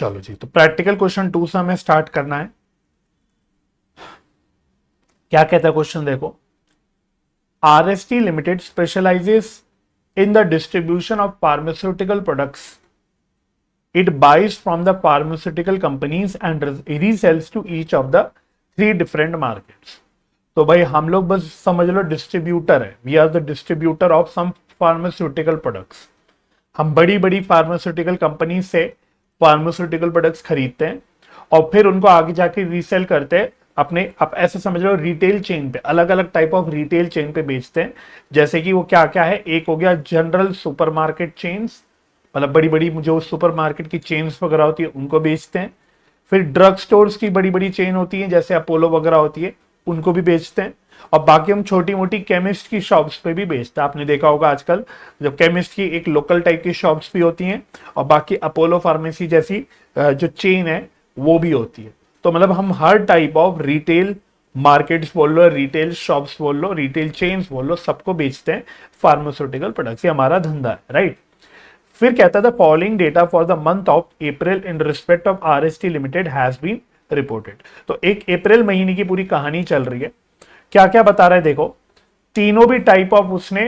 चलो जी, तो प्रैक्टिकल क्वेश्चन 2 से हमें स्टार्ट करना है। क्या कहता है क्वेश्चन, देखो। RST Limited specializes in the distribution of pharmaceutical products. It buys from the pharmaceutical companies and resells to each of the 3 different markets. तो भाई हम लोग बस समझ लो डिस्ट्रीब्यूटर है, we are the distributor of some pharmaceutical products. हम बड़ी बड़ी फार्मास्यूटिकल कंपनी से फार्मास्यूटिकल प्रोडक्ट्स खरीदते हैं और फिर उनको आगे जाके रीसेल करते हैं अपने, आप ऐसे समझ लो रिटेल चेन पे, अलग अलग टाइप ऑफ रिटेल चेन पे बेचते हैं। जैसे कि वो क्या क्या है, एक हो गया जनरल सुपरमार्केट चेन्स, मतलब बड़ी बड़ी जो सुपरमार्केट की चेन्स वगैरह होती है उनको बेचते हैं। फिर ड्रग स्टोर्स की बड़ी बड़ी चेन होती है जैसे अपोलो वगैरह होती है, उनको भी बेचते हैं। और बाकी हम छोटी मोटी केमिस्ट की शॉप्स पे भी बेचते हैं। आपने देखा होगा आजकल जब केमिस्ट की एक लोकल टाइप की शॉप्स भी होती हैं और बाकी अपोलो फार्मेसी जैसी जो चेन है वो भी होती है। तो मतलब हम हर टाइप ऑफ रिटेल मार्केट्स बोल लो, रिटेल शॉप्स बोल लो, रिटेल चेन्स बोल लो, सबको बेचते हैं फार्मास्यूटिकल प्रोडक्ट्स। ये हमारा धंधा है, राइट। फिर कहता था following data for the month of April in respect of RST limited has been reported. तो एक अप्रैल महीने की पूरी कहानी चल रही है। क्या क्या बता रहा है, देखो। तीनों भी टाइप ऑफ उसने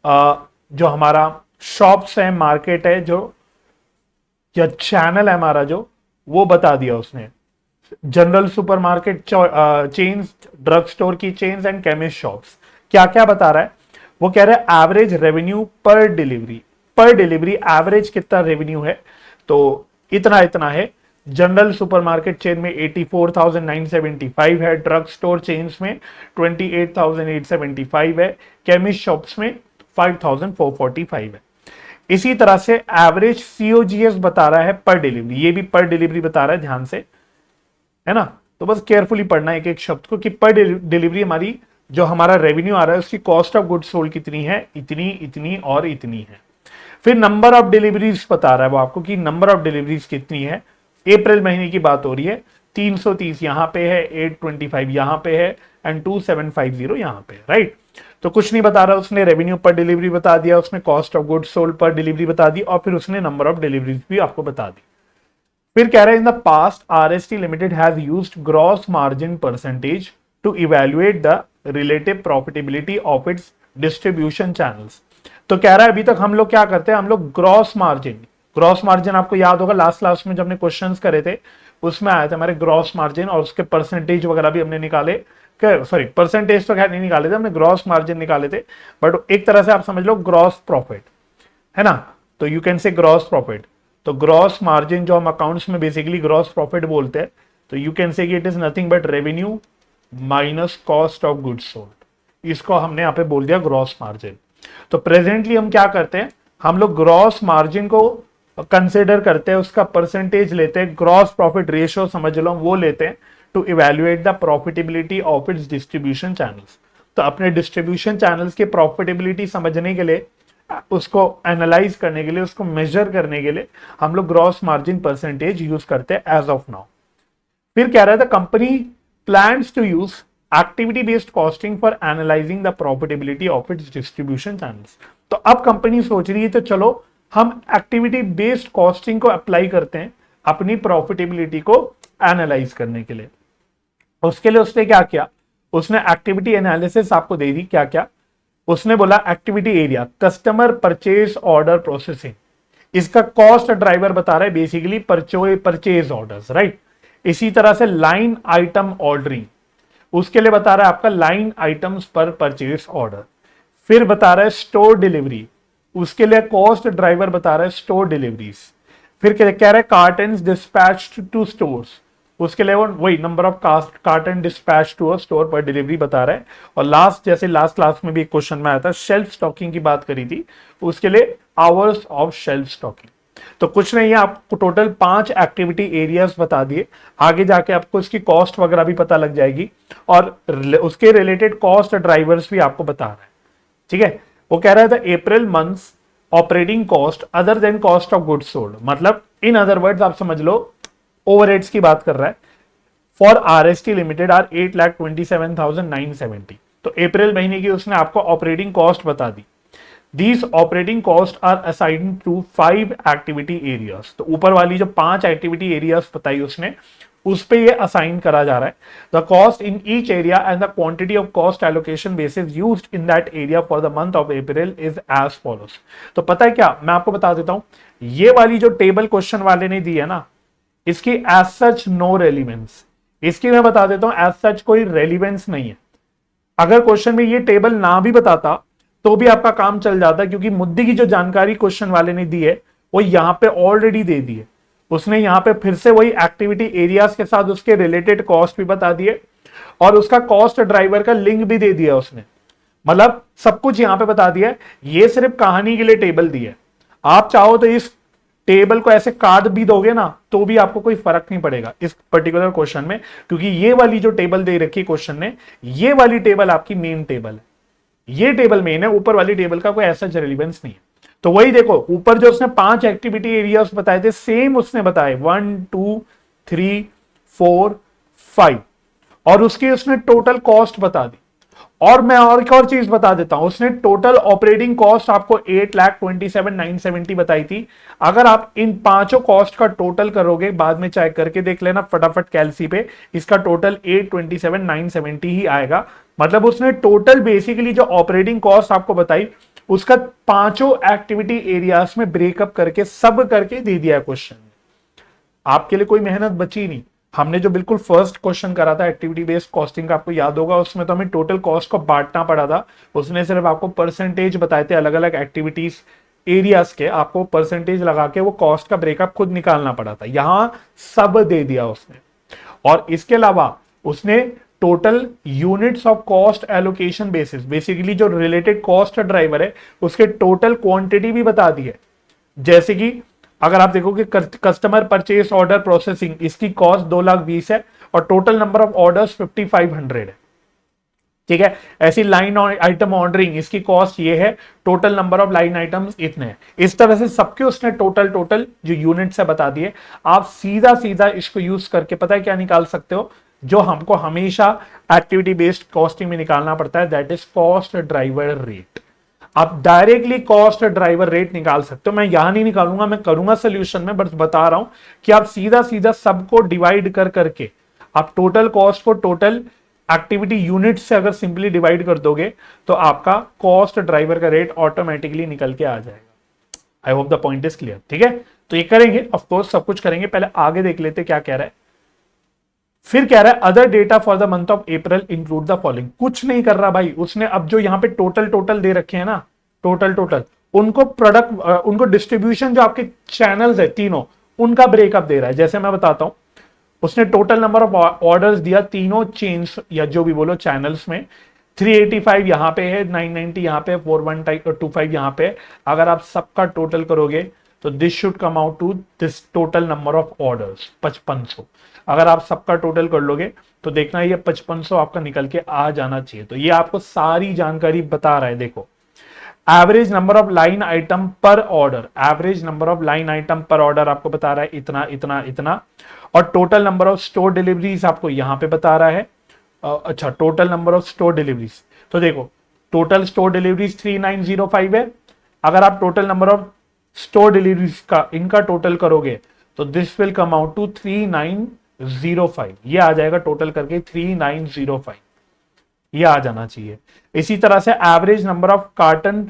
जो हमारा शॉप्स है, मार्केट है, जो या चैनल है हमारा, जो वो बता दिया उसने। General supermarket chains, drug store की चेन्स एंड केमिस्ट शॉप्स। क्या क्या बता रहा है, वो कह रहा है एवरेज रेवेन्यू पर डिलीवरी, पर डिलीवरी एवरेज कितना रेवेन्यू है, तो इतना इतना है। जनरल सुपरमार्केट चेन में 84,975 है, ड्रग स्टोर चेन्स में 28,875 है, केमिस्ट शॉप्स में 5,445 है। इसी तरह से एवरेज COGS बता रहा है पर डिलीवरी, ये भी पर डिलीवरी बता रहा है, ध्यान से, है ना। तो बस केयरफुली पढ़ना एक एक शब्द को कि पर डिलीवरी हमारी जो हमारा रेवेन्यू आ रहा है उसकी कॉस्ट ऑफ गुड्स सोल्ड कितनी है, इतनी इतनी और इतनी है। फिर नंबर ऑफ डिलीवरीज बता रहा है वो आपको कि नंबर ऑफ डिलीवरीज कितनी है। अप्रैल महीने की बात हो रही है, 330 यहां पे है, 825 यहां पे है एंड 2750 यहां पे, राइट। तो कुछ नहीं बता रहा उसने, रेवेन्यू पर डिलीवरी बता दिया उसने, कॉस्ट ऑफ गुड्स सोल्ड पर डिलीवरी बता दी और फिर उसने नंबर ऑफ डिलीवरीज भी आपको बता दी। फिर कह रहा है in the past RST limited has used gross margin percentage to evaluate the relative profitability of its distribution channels. तो कह रहा है अभी तक हम लोग क्या करते हैं, हम लोग ग्रॉस मार्जिन आपको याद होगा लास्ट क्लास में जब हमने क्वेश्चंस करे थे उसमें आए थे हमारे ग्रॉस मार्जिन और उसके परसेंटेज वगैरह भी हमने निकाले। सॉरी, परसेंटेज तो खैर नहीं निकाले थे हमने, ग्रॉस मार्जिन निकाले थे। बट एक तरह से आप समझ लो ग्रॉस प्रॉफिट, है ना। तो you can say gross profit. तो ग्रॉस मार्जिन जो हम अकाउंट्स में बेसिकली ग्रॉस प्रॉफिट बोलते हैं, तो you can say it is nothing but revenue minus cost of goods sold. इसको हमने यहाँ पे बोल दिया ग्रॉस मार्जिन। तो प्रेजेंटली हम क्या करते हैं, हम लोग ग्रॉस मार्जिन को कंसिडर करते हैं, उसका परसेंटेज लेते हैं, ग्रॉस प्रॉफिट रेशियो समझ लो वो लेते हैं to evaluate the profitability of its distribution channels. तो अपने डिस्ट्रीब्यूशन चैनल्स की प्रॉफिटेबिलिटी समझने के लिए, उसको एनालाइज करने के लिए, उसको मेजर करने के लिए हम लोग ग्रॉस मार्जिन परसेंटेज यूज करते हैं एज ऑफ नाउ। फिर कह रहा है the company plans to use activity based costing for analyzing the profitability of its distribution channels. तो अब कंपनी सोच रही है तो चलो हम एक्टिविटी बेस्ड कॉस्टिंग को अप्लाई करते हैं अपनी प्रॉफिटेबिलिटी को एनालाइज करने के लिए। उसके लिए उसने क्या किया, उसने एक्टिविटी एनालिसिस आपको दे दी। क्या क्या उसने बोला, activity area customer purchase order processing, इसका कॉस्ट ड्राइवर बता रहा है बेसिकली परचेज ऑर्डर्स, राइट। इसी तरह से लाइन आइटम ऑर्डरिंग, उसके लिए बता रहा है आपका लाइन आइटम्स पर परचेज ऑर्डर। फिर बता रहा है स्टोर डिलीवरी, उसके लिए कॉस्ट ड्राइवर बता रहा है स्टोर डिलीवरीज। फिर कह रहा है कार्टन्स डिस्पैच टू स्टोर्स, उसके लिए वही number of carton dispatch to a store per delivery बता रहा है। और लास्ट, जैसे लास्ट क्लास में भी एक क्वेश्चन में आया था, शेल्फ स्टॉकिंग की बात करी थी, उसके लिए आवर्स ऑफ शेल्फ स्टॉकिंग। तो कुछ नहीं है, आपको टोटल 5 एक्टिविटी एरियाज बता दिए। आगे जाके आपको इसकी कॉस्ट वगैरह भी पता लग जाएगी और उसके रिलेटेड कॉस्ट ड्राइवर्स भी आपको बता रहा है, ठीक है। वो कह रहा था April months operating cost other than cost of goods sold, मतलब इन अदर वर्ड्स आप समझ लो ओवरहेड्स की बात कर रहा है। For RST limited are 8,27,970। तो अप्रैल महीने की उसने आपको ऑपरेटिंग कॉस्ट बता दी। These operating costs are assigned to 5 activity areas। तो ऊपर वाली जो 5 एक्टिविटी एरियाज बताई उसने, उस पे ये असाइन करा जा रहा है। The cost in each area and the quantity of cost allocation basis used in that area for the month of April is as follows. तो पता है क्या, मैं आपको बता देता हूं, ये वाली जो टेबल क्वेश्चन वाले ने दी है ना, इसकी एज सच नो रेलिवेंस, इसकी मैं बता देता हूं एज सच कोई रेलिवेंस नहीं है। अगर क्वेश्चन में ये टेबल ना भी बताता तो भी आपका काम चल जाता, क्योंकि मुद्दे की जो जानकारी क्वेश्चन वाले ने दी है वो यहां पे ऑलरेडी दे दी है। उसने यहां पे फिर से वही एक्टिविटी एरियाज के साथ उसके रिलेटेड कॉस्ट भी बता दिए और उसका कॉस्ट ड्राइवर का लिंक भी दे दिया उसने, मतलब सब कुछ यहां पे बता दिया है। ये सिर्फ कहानी के लिए टेबल दी है। आप चाहो तो इस टेबल को ऐसे काट भी दोगे ना तो भी आपको कोई फर्क नहीं पड़ेगा इस पर्टिकुलर क्वेश्चन में, क्योंकि ये वाली जो टेबल दे रखी क्वेश्चन ने, ये वाली टेबल आपकी मेन टेबल है। ये टेबल मेन है, ऊपर वाली टेबल का कोई ऐसा रेलेवेंस नहीं है। तो वही देखो, ऊपर जो उसने 5 एक्टिविटी एरियाज बताए थे, सेम उसने बताए 1 2 3 4 5, और उसकी उसने टोटल कॉस्ट बता दी। और मैं और एक और चीज बता देता हूं, उसने टोटल ऑपरेटिंग कॉस्ट आपको 8,27,970 बताई थी। अगर आप इन पांचों कॉस्ट का टोटल करोगे, बाद में चेक करके देख लेना फटाफट कैलसी पे, इसका टोटल 8,27,970 ही आएगा। मतलब उसने टोटल बेसिकली जो ऑपरेटिंग कॉस्ट आपको बताई उसका पांचों एक्टिविटी एरियाज में ब्रेकअप करके सब करके दे दिया क्वेश्चन। आपके लिए कोई मेहनत बची नहीं। हमने जो बिल्कुल फर्स्ट क्वेश्चन करा था एक्टिविटी बेस्ड कॉस्टिंग का, आपको याद होगा, उसमें तो हमें टोटल कॉस्ट को बांटना पड़ा था। उसने सिर्फ आपको परसेंटेज बताए थे अलग अलग एक्टिविटीज एरियाज के, आपको परसेंटेज लगा के वो कॉस्ट का ब्रेकअप खुद निकालना पड़ा था। यहां सब दे दिया उसने। और इसके अलावा उसने total units of cost allocation basis, basically जो रिलेटेड कॉस्ट ड्राइवर है उसके टोटल क्वांटिटी भी बता दी है। जैसे कि अगर आप देखोगे कस्टमर परचेस ऑर्डर प्रोसेसिंग, इसकी कॉस्ट 2,20,000 है और टोटल नंबर ऑफ ऑर्डर्स 5,500 है। ठीक है, ऐसी लाइन आइटम ऑर्डरिंग, इसकी कॉस्ट ये है, total number of line items इतने हैं। इस तरह से सबके उसने टोटल जो यूनिट्स है बता दिए। आप सीधा सीधा इसको यूज करके पता है क्या निकाल सकते हो, जो हमको हमेशा एक्टिविटी बेस्ड कॉस्टिंग में निकालना पड़ता है, that is cost driver rate. आप डायरेक्टली कॉस्ट ड्राइवर रेट निकाल सकते हो। मैं यहां नहीं निकालूंगा, मैं करूंगा सोल्यूशन में, बस बता रहा हूं कि आप सीधा सीधा सबको डिवाइड कर करके आप टोटल कॉस्ट को टोटल एक्टिविटी यूनिट से अगर सिंपली डिवाइड कर दोगे तो आपका कॉस्ट ड्राइवर का रेट ऑटोमेटिकली निकल के आ जाएगा। I hope the point is clear. ठीक है, तो ये करेंगे, ऑफ कोर्स सब कुछ करेंगे। पहले आगे देख लेते क्या कह रहा है। फिर कह रहा है other data for the month of April include the following. कुछ नहीं कर रहा भाई उसने, अब जो यहां पे टोटल दे रखे हैं ना, टोटल उनको प्रोडक्ट, उनको डिस्ट्रीब्यूशन जो आपके चैनल्स है तीनों, उनका ब्रेकअप दे रहा है। जैसे मैं बताता हूं, उसने टोटल नंबर ऑफ ऑर्डर्स दिया तीनों चेन्स या जो भी बोलो चैनल्स में। 385 यहां पे है, 990 यहां पे, 4125 यहां पे। अगर आप सबका टोटल करोगे तो this should come out to this total number of orders 5500। अगर आप सबका टोटल कर लोगे तो देखना ये 5500 आपका निकल के आ जाना चाहिए। तो ये आपको सारी जानकारी बता रहा है। देखो, average number of line item per order, average number of line item per order आपको बता रहा है इतना इतना इतना, और total number of store deliveries आपको यहां पे बता रहा है। अच्छा, total number of store deliveries, तो देखो टोटल स्टोर डिलीवरीज 3905 है। अगर आप total number of store deliveries का इनका टोटल करोगे तो this will come out to 3905। ये आ जाएगा टोटल करके 3905, ये आ जाना चाहिए। इसी तरह से एवरेज नंबर ऑफ कार्टन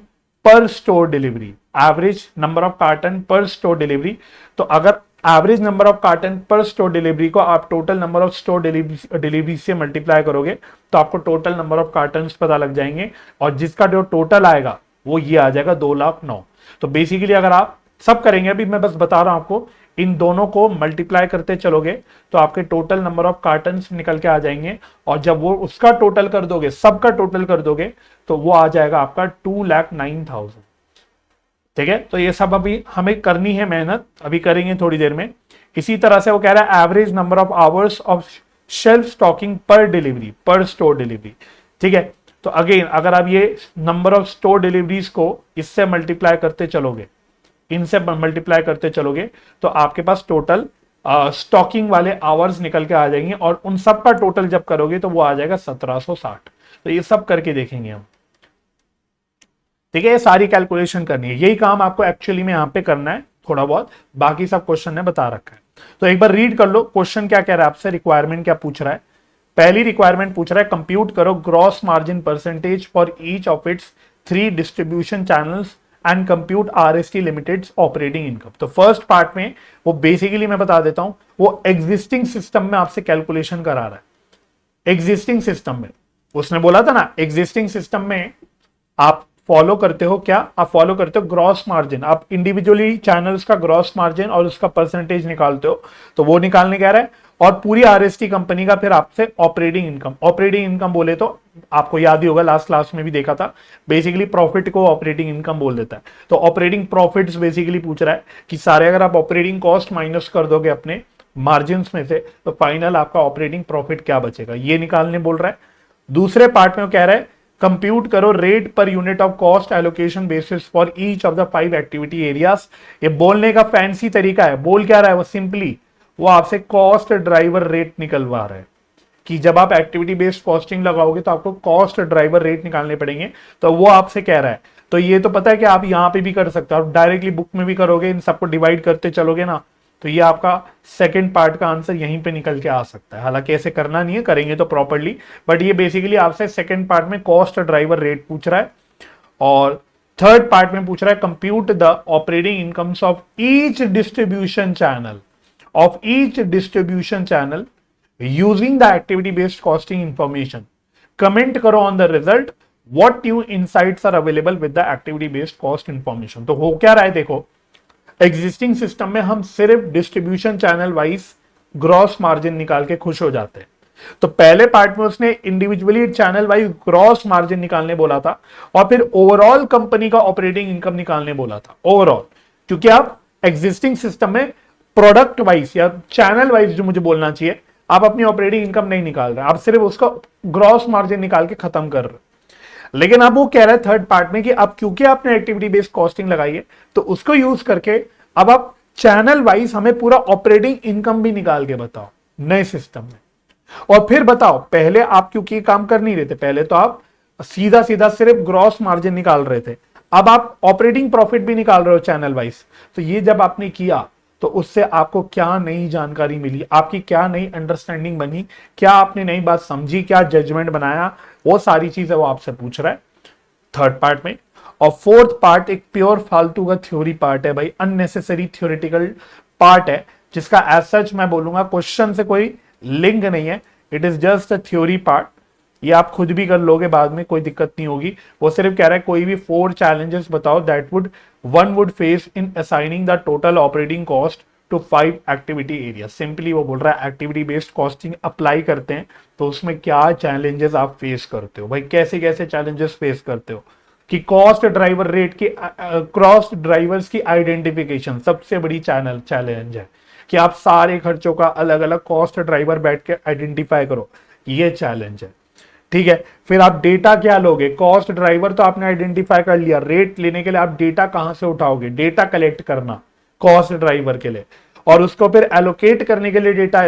पर store delivery, average number of carton पर स्टोर डिलीवरी। तो अगर एवरेज नंबर ऑफ कार्टन पर स्टोर डिलीवरी को आप total number of store delivery से मल्टीप्लाई करोगे तो आपको टोटल नंबर ऑफ कार्टन पता लग जाएंगे, और जिसका जो टोटल आएगा वो ये आ जाएगा 2,09,000। तो बेसिकली अगर आप सब करेंगे, अभी मैं बस बता रहा हूं आपको, इन दोनों को मल्टीप्लाई करते चलोगे तो आपके टोटल नंबर ऑफ कार्टन निकल के आ जाएंगे, और जब वो उसका टोटल कर दोगे, सबका टोटल कर दोगे, तो वो आ जाएगा आपका 2,09,000। ठीक है, तो ये सब अभी हमें करनी है मेहनत, अभी करेंगे थोड़ी देर में। इसी तरह से वो कह रहा है average number of hours of shelf stocking per delivery, per store delivery. ठीक है, तो अगेन अगर आप ये नंबर ऑफ स्टोर डिलीवरीज को इससे मल्टीप्लाई करते चलोगे, इनसे मल्टीप्लाई करते चलोगे, तो आपके पास टोटल स्टॉकिंग वाले आवर्स निकल के आ जाएंगे, और उन सब का टोटल जब करोगे तो वो आ जाएगा 1760। तो ये सब करके देखेंगे हम। ठीक है, ये सारी कैलकुलेशन करनी है, यही काम आपको एक्चुअली में यहां पे करना है थोड़ा बहुत, बाकी सब क्वेश्चन ने बता रखा है। तो एक बार रीड कर लो क्वेश्चन क्या कह रहा है आपसे, रिक्वायरमेंट क्या पूछ रहा है। पहली रिक्वायरमेंट पूछ रहा है कंप्यूट करो gross margin percentage for each of its 3 distribution channels and compute RST limited operating income. तो फर्स्ट पार्ट में वो बेसिकली मैं बता देता हूं, वो एग्जिस्टिंग सिस्टम में आपसे कैलकुलेशन करा रहा है। एग्जिस्टिंग सिस्टम में उसने बोला था ना, एग्जिस्टिंग सिस्टम में आप फॉलो करते हो क्या, आप फॉलो करते हो ग्रॉस मार्जिन, आप इंडिविजुअली चैनल्स का ग्रॉस मार्जिन और उसका परसेंटेज निकालते हो, तो वो निकालने कह रहा है। और पूरी आरएसटी कंपनी का फिर आपसे ऑपरेटिंग इनकम, ऑपरेटिंग इनकम बोले तो आपको याद ही होगा, लास्ट क्लास में भी देखा था, बेसिकली प्रॉफिट को ऑपरेटिंग इनकम बोल देता है। तो ऑपरेटिंग प्रॉफिट्स बेसिकली पूछ रहा है कि सारे अगर आप ऑपरेटिंग कॉस्ट माइनस कर दोगे अपने मार्जिन में से, तो फाइनल आपका ऑपरेटिंग प्रॉफिट क्या बचेगा, ये निकालने बोल रहा है। दूसरे पार्ट में वो कह रहा है कंप्यूट करो rate per unit of cost allocation basis for each of the 5 activity areas. ये बोलने का फैंसी तरीका है, बोल क्या रहा है वो, सिंपली वो आपसे कॉस्ट ड्राइवर रेट निकलवा रहा है कि जब आप एक्टिविटी बेस्ड कॉस्टिंग लगाओगे तो आपको कॉस्ट ड्राइवर रेट निकालने पड़ेंगे, तो वो आपसे कह रहा है। तो ये तो पता है कि आप यहां पे भी कर सकते हो, आप डायरेक्टली बुक में भी करोगे, इन सबको डिवाइड करते चलोगे ना, तो ये आपका सेकंड पार्ट का आंसर यहीं पे निकल के आ सकता है। हालांकि ऐसे करना नहीं है, करेंगे तो प्रॉपरली, बट ये बेसिकली आपसे सेकंड पार्ट में कॉस्ट ड्राइवर रेट पूछ रहा है। और थर्ड पार्ट में पूछ रहा है compute the operating incomes of each distribution channel, of each distribution channel using the activity based costing information. Comment करो on the result, what new insights are available with the activity based cost information. तो हो क्या रहा है देखो, existing system में हम सिर्फ distribution channel wise gross margin निकाल के खुश हो जाते हैं। तो पहले पार्ट में उसने individually channel wise gross margin निकालने बोला था, और फिर ओवरऑल कंपनी का ऑपरेटिंग इनकम निकालने बोला था ओवरऑल, क्योंकि आप एग्जिस्टिंग सिस्टम में प्रोडक्ट वाइज या चैनल वाइज जो मुझे बोलना चाहिए, आप अपनी ऑपरेटिंग इनकम नहीं निकाल रहे, आप सिर्फ उसका ग्रॉस मार्जिन निकाल के खत्म कर रहे। लेकिन अब वो कह रहा है थर्ड पार्ट में कि अब क्योंकि आपने एक्टिविटी बेस्ड कॉस्टिंग लगाई है, तो उसको यूज करके अब आप चैनल वाइज हमें पूरा ऑपरेटिंग इनकम भी निकाल के बताओ नए सिस्टम में। और फिर बताओ, पहले आप क्योंकि काम कर नहीं रहे थे, पहले तो आप सीधा सीधा सिर्फ ग्रॉस मार्जिन निकाल रहे थे, अब आप ऑपरेटिंग प्रॉफिट भी निकाल रहे हो चैनल वाइज। तो ये जब आपने किया तो उससे आपको क्या नई जानकारी मिली, आपकी क्या नई अंडरस्टैंडिंग बनी, क्या आपने नई बात समझी, क्या जजमेंट बनाया, वो सारी चीजें वो आपसे पूछ रहा है थर्ड पार्ट में। और फोर्थ पार्ट एक प्योर फालतू का थ्योरी पार्ट है भाई, अननेसेसरी थ्योरेटिकल पार्ट है, जिसका एज सच मैं बोलूंगा क्वेश्चन से कोई लिंक नहीं है, it is just a theory part. ये आप खुद भी कर लोगे बाद में, कोई दिक्कत नहीं होगी। वो सिर्फ कह रहा है कोई भी 4 चैलेंजेस बताओ that would one would face in assigning the total operating cost to 5 activity area. Simply वो बोल रहा है एक्टिविटी बेस्ड कॉस्टिंग अप्लाई करते हैं तो उसमें क्या चैलेंजेस आप फेस करते हो भाई, कैसे कैसे चैलेंजेस फेस करते हो। कि कॉस्ट ड्राइवर रेट की क्रॉस ड्राइवर्स की आइडेंटिफिकेशन सबसे बड़ी चैलेंज है, कि आप सारे खर्चों का अलग अलग कॉस्ट ड्राइवर बैठ के आइडेंटिफाई करो, ये चैलेंज है। ठीक है, फिर आप डेटा क्या लोगे, कॉस्ट ड्राइवर तो आपने आइडेंटिफाई कर लिया, रेट लेने के लिए आप डेटा कहां से उठाओगे, डेटा कलेक्ट करना कॉस्ट ड्राइवर के लिए, और उसको फिर एलोकेट करने के लिए डेटा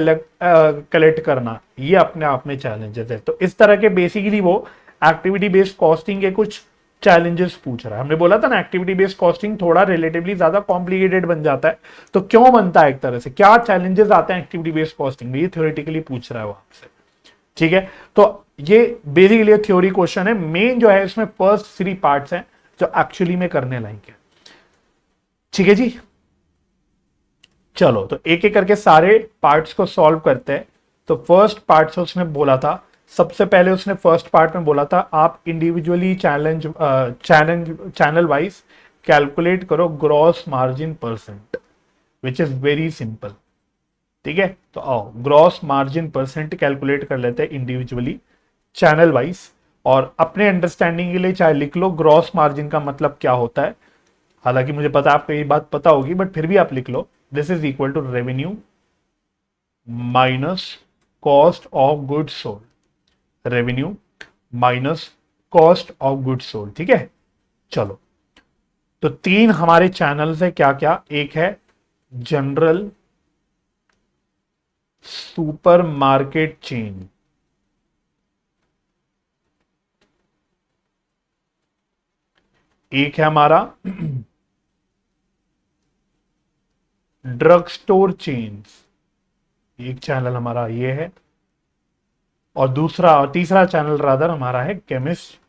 कलेक्ट करना, ये अपने आप में चैलेंजेस है। तो इस तरह के बेसिकली वो एक्टिविटी बेस्ड कॉस्टिंग के कुछ चैलेंजेस पूछ रहा है। हमने बोला था ना एक्टिविटी बेस्ड कॉस्टिंग थोड़ा रिलेटिवली ज्यादा कॉम्प्लिकेटेड बन जाता है, तो क्यों बनता है एक तरह से, क्या चैलेंजेस आते हैं एक्टिविटी बेस्ड कॉस्टिंग में, ये थ्योरेटिकली पूछ रहा है वो आपसे। ठीक है, तो ये बेसिकली थ्योरी क्वेश्चन है, मेन जो है इसमें फर्स्ट 3 पार्ट्स हैं जो एक्चुअली में करने लायक है। ठीक है जी, चलो तो एक एक करके सारे पार्ट्स को सॉल्व करते हैं। तो फर्स्ट पार्ट से उसने बोला था, सबसे पहले उसने फर्स्ट पार्ट में बोला था आप इंडिविजुअली चैनल वाइज कैलकुलेट करो gross margin percent, which is very simple. ठीक है, तो आओ ग्रॉस मार्जिन परसेंट कैलकुलेट कर लेते हैं इंडिविजुअली चैनल वाइज, और अपने अंडरस्टैंडिंग के लिए चाहे लिख लो ग्रॉस मार्जिन का मतलब क्या होता है। हालांकि मुझे पता आपको ये बात पता होगी, बट फिर भी आप लिख लो, this is equal to revenue minus cost of goods sold, revenue minus cost of goods sold. ठीक है, चलो तो 3 हमारे चैनल्स है, क्या क्या, एक है जनरल सुपरमार्केट चेन, एक है हमारा ड्रग स्टोर चेन्स, एक चैनल हमारा ये है, और दूसरा और तीसरा चैनल रादर हमारा है केमिस्ट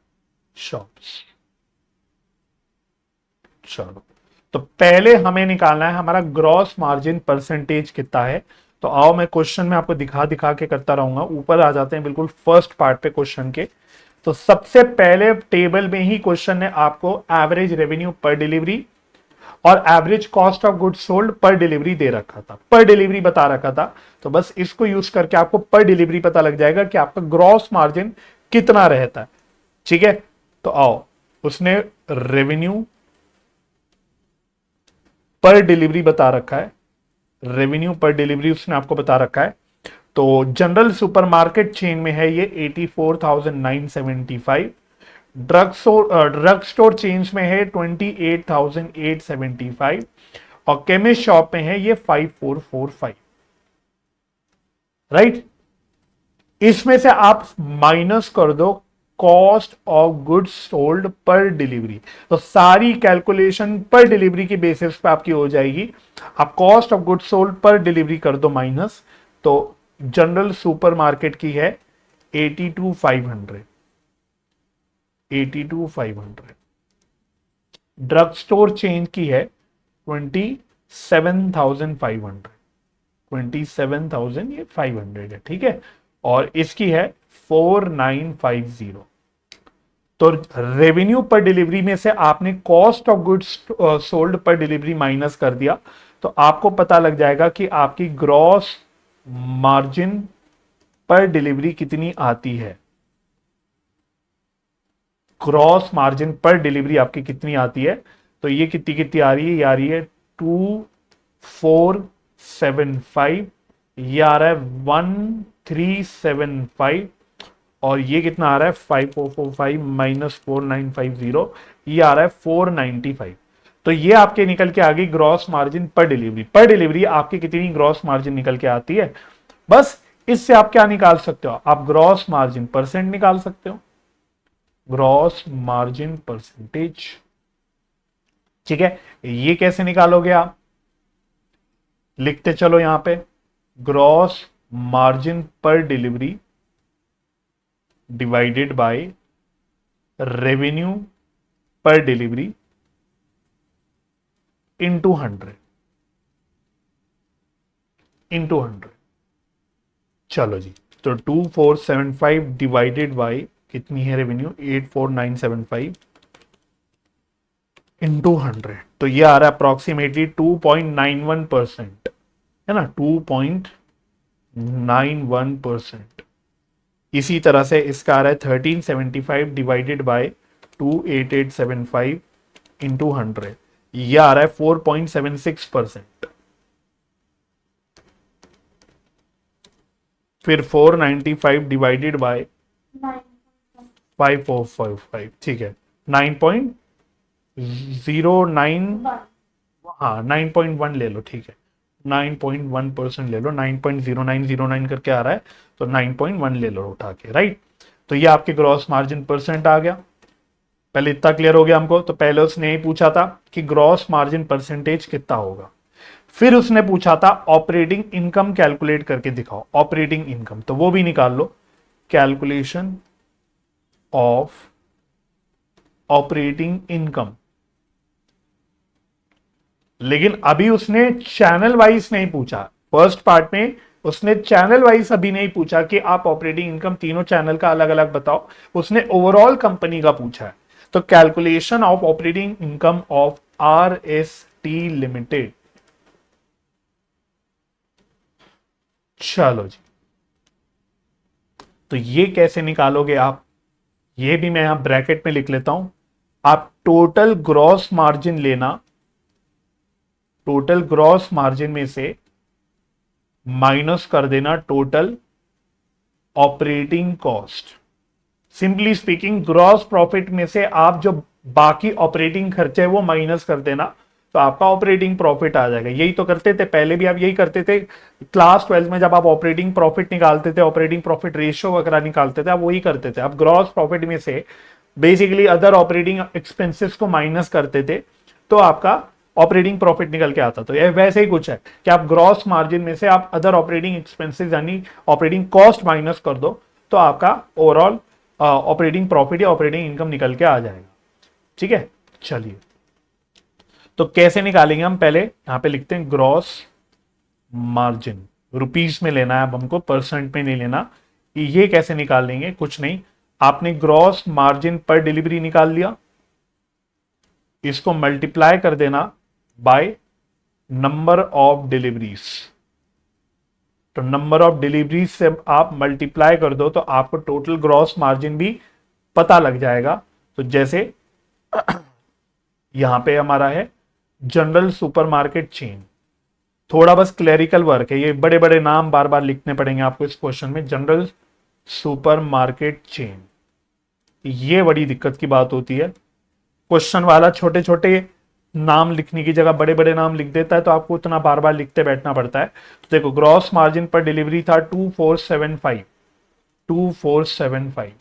शॉप्स। चलो, तो पहले हमें निकालना है हमारा ग्रॉस मार्जिन परसेंटेज कितना है। तो आओ मैं क्वेश्चन में आपको दिखा दिखा के करता रहूंगा। ऊपर आ जाते हैं बिल्कुल फर्स्ट पार्ट पे क्वेश्चन के। तो सबसे पहले टेबल में ही क्वेश्चन ने आपको एवरेज रेवेन्यू पर डिलीवरी और average cost of goods sold पर डिलीवरी दे रखा था, पर डिलीवरी बता रखा था। तो बस इसको यूज करके आपको पर डिलीवरी पता लग जाएगा कि आपका ग्रॉस मार्जिन कितना रहता है। ठीक है, तो आओ, उसने रेवेन्यू पर डिलीवरी बता रखा है, रेवेन्यू पर डिलीवरी उसने आपको बता रखा है। तो जनरल सुपरमार्केट चेन में है ये 84,975, ड्रग स्टोर चेन्स में है 28,875 और केमिस्ट शॉप में है ये 5445। राइट, इसमें से आप माइनस कर दो कॉस्ट ऑफ गुड्स सोल्ड पर डिलीवरी। तो सारी कैलकुलेशन पर डिलीवरी के बेसिस पे आपकी हो जाएगी। आप कॉस्ट ऑफ गुड्स सोल्ड पर डिलीवरी कर दो माइनस, तो जनरल सुपरमार्केट की है 82,500, 82,500। ड्रग स्टोर चेन की है 27,500, 27,000 ये 500 है। ठीक है, और इसकी है 4950। तो रेवेन्यू पर डिलीवरी में से आपने कॉस्ट ऑफ गुड्स सोल्ड पर डिलीवरी माइनस कर दिया, तो आपको पता लग जाएगा कि आपकी ग्रॉस मार्जिन पर डिलीवरी कितनी आती है। ग्रॉस मार्जिन पर डिलीवरी आपकी कितनी आती है, तो ये कितनी कितनी आ रही है, ये आ रही है 2475, ये आ रहा है 1375, और ये कितना आ रहा है 5445 माइनस 4950, ये आ रहा है 495। तो ये आपके निकल के आ गई ग्रॉस मार्जिन पर डिलीवरी। पर डिलीवरी आपकी कितनी ग्रॉस मार्जिन निकल के आती है। बस इससे आप क्या निकाल सकते हो, आप ग्रॉस मार्जिन परसेंट निकाल सकते हो, ग्रॉस मार्जिन परसेंटेज। ठीक है, ये कैसे निकालोगे आप, लिखते चलो यहां पे, ग्रॉस मार्जिन पर डिलीवरी डिवाइडेड बाय रेवेन्यू पर डिलीवरी इंटू 100, इंटू 100। चलो जी, तो 2475 डिवाइडेड बाय कितनी है रेवेन्यू 84,975 इंटू 100, तो ये आ रहा है अप्रोक्सीमेटली 2.91%, है ना, 2.91%। इसी तरह से इसका आ रहा है 1375 डिवाइडेड बाय 28875 इंटू 100, ये आ रहा है 4.76%। फिर 495 डिवाइडेड बाय 5455, ठीक है, 9.09, हाँ 9.1 ले लो, ठीक है, 9.1% ले लो, 9.0909 करके आ रहा है, तो 9.1 ले लो उठा के, राइट। तो ये आपके ग्रॉस मार्जिन परसेंट आ गया। पहले इतना क्लियर हो गया हमको। तो पहले उसने ही पूछा था कि ग्रॉस मार्जिन परसेंटेज कितना होगा, फिर उसने पूछा था ऑपरेटिंग इनकम कैलकुलेट करके दिखाओ, ऑपरेटिंग इनकम, तो वो भी निकाल लो, कैलकुलेशन ऑफ ऑपरेटिंग इनकम। लेकिन अभी उसने चैनल वाइज नहीं पूछा, फर्स्ट पार्ट में उसने चैनल वाइज अभी नहीं पूछा कि आप ऑपरेटिंग इनकम तीनों चैनल का अलग अलग बताओ, उसने ओवरऑल कंपनी का पूछा है। तो calculation of operating income of RST limited. चलो जी, तो ये कैसे निकालोगे आप, ये भी मैं यहां ब्रैकेट में लिख लेता हूं। आप टोटल ग्रॉस मार्जिन लेना, टोटल ग्रॉस मार्जिन में से माइनस कर देना total operating cost. Simply speaking, gross profit में से आप जो बाकी ऑपरेटिंग खर्चे है वो माइनस कर देना, तो आपका ऑपरेटिंग प्रॉफिट आ जाएगा। यही तो करते थे पहले भी, आप यही करते थे क्लास 12 में, जब आप ऑपरेटिंग प्रॉफिट निकालते थे, ऑपरेटिंग प्रॉफिट रेशियो वगैरह निकालते थे, आप वही करते थे। आप ग्रॉस प्रॉफिट में से बेसिकली अदर ऑपरेटिंग एक्सपेंसेस को माइनस करते थे तो आपका ऑपरेटिंग प्रॉफिट निकल के आता। तो ये वैसे ही कुछ है कि आप ग्रॉस मार्जिन में से आप अदर ऑपरेटिंग एक्सपेंसेस यानी ऑपरेटिंग कॉस्ट माइनस कर दो तो आपका ओवरऑल ऑपरेटिंग प्रॉफिट या ऑपरेटिंग इनकम निकल के आ जाएगा। ठीक है, चलिए तो कैसे निकालेंगे हम, पहले यहां पे लिखते हैं ग्रॉस मार्जिन, रुपीस में लेना है अब हमको, परसेंट में नहीं लेना। ये कैसे निकालेंगे, कुछ नहीं, आपने ग्रॉस मार्जिन पर डिलीवरी निकाल लिया, इसको मल्टीप्लाई कर देना बाय नंबर ऑफ डिलीवरीज। तो नंबर ऑफ डिलीवरीज से आप मल्टीप्लाई कर दो तो आपको टोटल ग्रॉस मार्जिन भी पता लग जाएगा। तो जैसे यहां पे हमारा है जनरल सुपरमार्केट चेन, थोड़ा बस क्लरिकल वर्क है, ये बड़े बड़े नाम बार बार लिखने पड़ेंगे आपको इस क्वेश्चन में, जनरल सुपरमार्केट चेन, ये बड़ी दिक्कत की बात होती है। क्वेश्चन वाला छोटे छोटे नाम लिखने की जगह बड़े बड़े नाम लिख देता है तो आपको उतना बार बार लिखते बैठना पड़ता है। तो देखो ग्रॉस मार्जिन पर डिलीवरी था 2475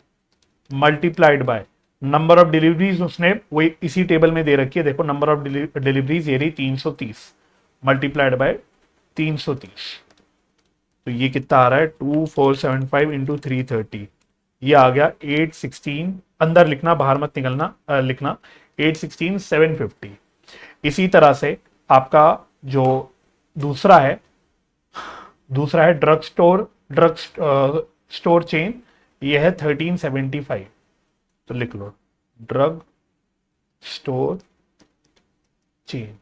multiplied by number of deliveries, उसने वही इसी टेबल में दे रखी है, देखो नंबर ऑफ डिलीवरीज ये रही 330 मल्टीप्लाइड बाय 330। तो ये कितना आ रहा है 2475 इंटू 330, ये आ गया 816, अंदर लिखना बाहर मत निकलना लिखना 816,750। इसी तरह से आपका जो दूसरा है ड्रग स्टोर चेन, ये है 1375। तो लिख लो ड्रग स्टोर चेन,